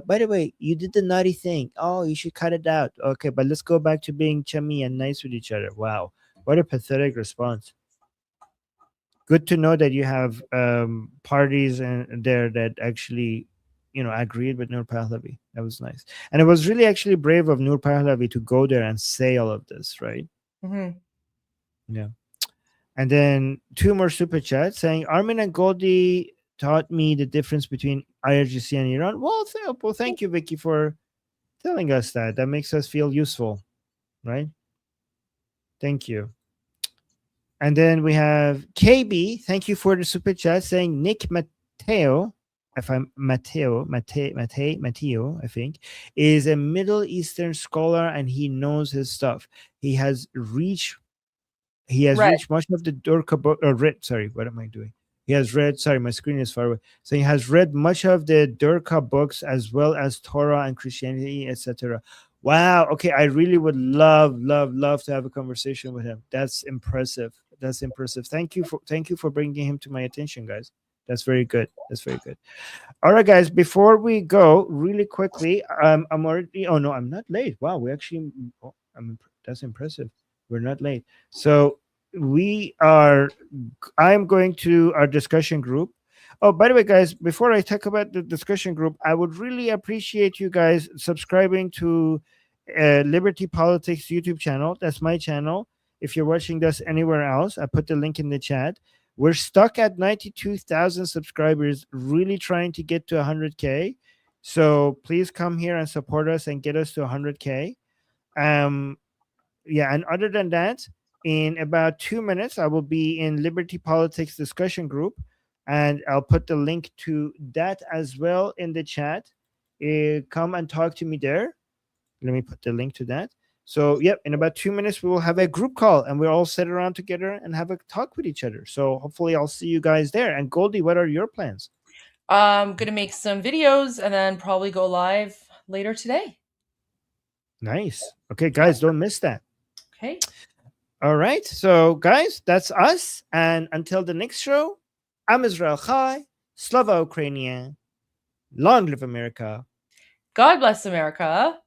K: by the way, you did the naughty thing. Oh, you should cut it out. Okay, but let's go back to being chummy and nice with each other. Wow, what a pathetic response. good to know that you have parties and there that actually, you know, agreed with Nur Pahlavi. That was nice. And it was really actually brave of Nur Pahlavi to go there and say all of this, right?
J: Mm-hmm.
K: Yeah. And then 2 more super chats saying, Armin and Goldie taught me the difference between IRGC and Iran. Well, thank you, Vicky, for telling us that. That makes us feel useful, right? Thank you. And then we have KB. Thank you for the super chat saying Nick Mateo, if I'm Mateo, I think, is a Middle Eastern scholar and he knows his stuff. He has reached much of the Durkha book, or read, sorry, what am I doing? He has read, sorry, my screen is far away. So he has read much of the Durkha books as well as Torah and Christianity, etc. Wow. Okay. I really would love to have a conversation with him. That's impressive. That's impressive. Thank you for bringing him to my attention, guys. That's very good. That's very good. All right, guys, before we go really quickly, I'm already, oh no, I'm not late. Wow. We actually, that's impressive. We're not late. So I'm going to our discussion group. Oh, by the way, guys, before I talk about the discussion group, I would really appreciate you guys subscribing to Liberty Politics YouTube channel. That's my channel. If you're watching this anywhere else, I put the link in the chat. We're stuck at 92,000 subscribers, really trying to get to 100K. So please come here and support us and get us to 100K. Yeah, and other than that, in about 2 minutes, I will be in Liberty Politics discussion group, and I'll put the link to that as well in the chat. Come and talk to me there. Let me put the link to that. So, yep, in about 2 minutes, we will have a group call, and we'll all sit around together and have a talk with each other. So hopefully I'll see you guys there. And Goldie, what are your plans?
J: I'm going to make some videos and then probably go live later today.
K: Nice. Okay, guys, don't miss that.
J: Okay.
K: All right. So, guys, that's us. And until the next show, I'm Israel Chai, Slava Ukrainian. Long live America.
J: God bless America.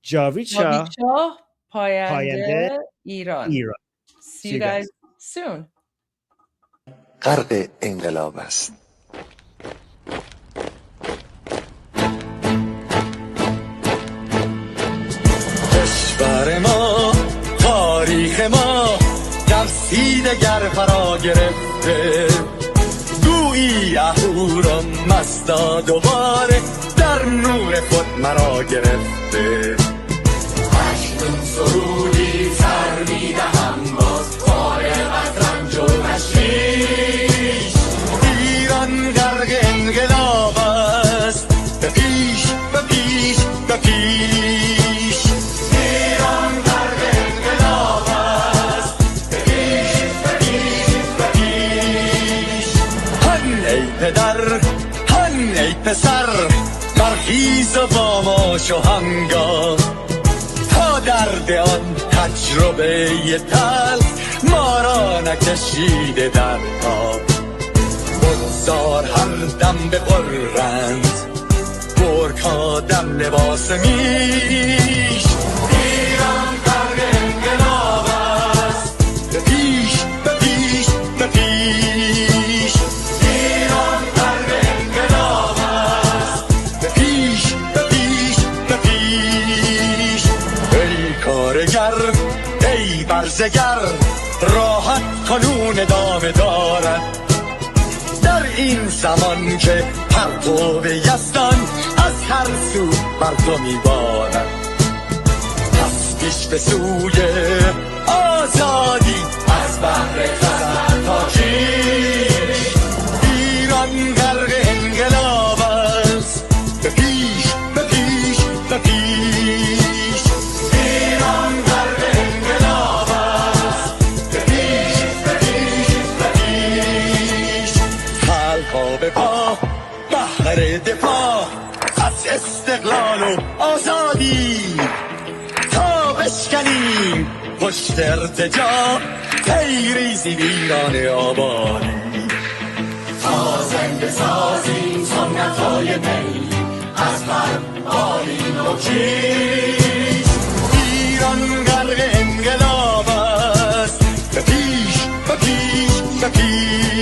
K: Javicha.
J: Payande Iran. See you guys soon.
A: غرق انقلاب است.
F: کشور ما، تاریخ ما ترسید گر فرا گرفته، گویی اهورا مستا دوباره در نور خود مرا گرفته. اشکون سرودی سر میدهم باز فارغ از رنج و تشویش، ایران غرق انقلاب است، به پیش به پیش به پیش. ایران غرق انقلاب است، به پیش به پیش به پیش. هن ای پدر، هن ای پسر، برخیز و با ما شو هنگام، تا درد آن تجربه تلخ ما را نکشیده در آب. بگذار هر دم ببرند گرگ‌ها دم لباس میش. ایران غرق انقلاب است، به پیش به پیش به پیش. ایران غرق انقلاب است، به پیش به پیش به پیش. ای کارگر، ای برزگر، راحت کنون ادامه دارد در این زمان که پرتو یزدان از هر سو بر تو میبارد. پس پیش به سوی آزادی از بحر خزر تا کیش. ایران غرق انقلاب است، به پیش به پیش به پیش. ایران غرق انقلاب است، به پیش به پیش به پیش. خلقا به پا بهر دفاع از استقلال و آزادی، تا بشکنیم پشت ارتجاع تیریزی ویران آبادی. تا زنده سازیم سنت‌های می از من آیین و کیش. ایران غرق انقلاب است، به پیش به پیش به پیش.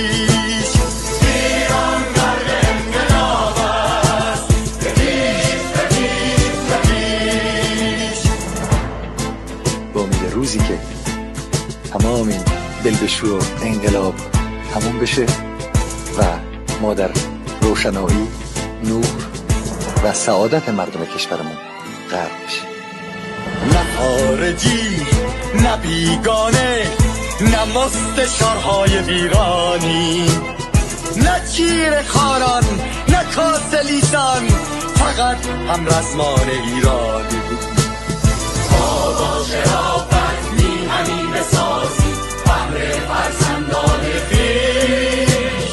A: روزی که تمام این دلبشو و انقلاب تموم بشه و ما در روشنایی، نور و سعادت مردم کشورمون غرق بشیم.
B: نه خارجی، نه بیگانه، نه مستشارهای ویرانی، نه چیر خاران، نه کاسلیسان، فقط هم رزمان ایرانی.
F: ما با شرافت میهنی بسازیم بهر فرزندان خویش.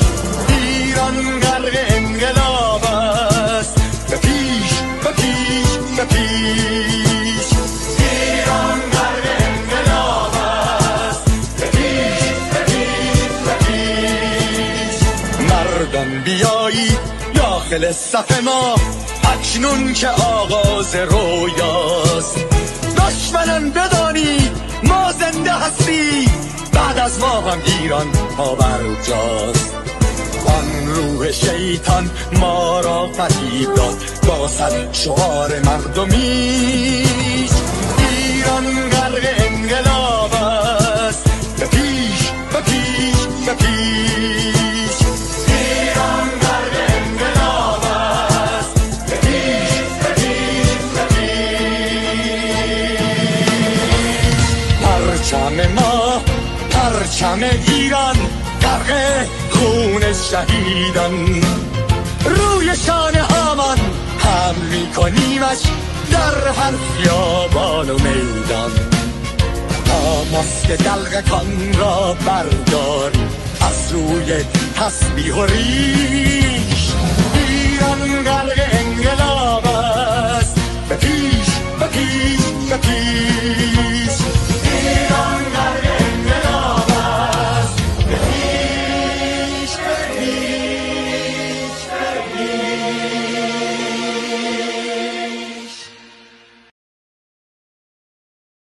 B: ایران غرق انقلاب است، به پیش، به پیش، به پیش.
F: ایران غرق انقلاب است، به پیش، به پیش، به پیش.
B: مردم بیایید داخل صف ما، اکنون که آغاز رویاست. دشمنان بدانید ما زنده هستیم، بعد از ما هم ایران پابرجاست. آن روح شیطان ما را فریب داد با صد شعار مردمیش. ایران غرق انقلاب است، به پیش، به پیش، به پیش.
F: ایران غرق انقلاب است، به پیش، به پیش، به پیش.
B: پرچم ما، پرچم ایران، غرق خون شهیدان. روی شانه هامان حمل میکنیمش در هر خیابان و میدان. تا ماسک دلقکان را برداریم از روی تسبیح و ریش. ایران غرق انقلاب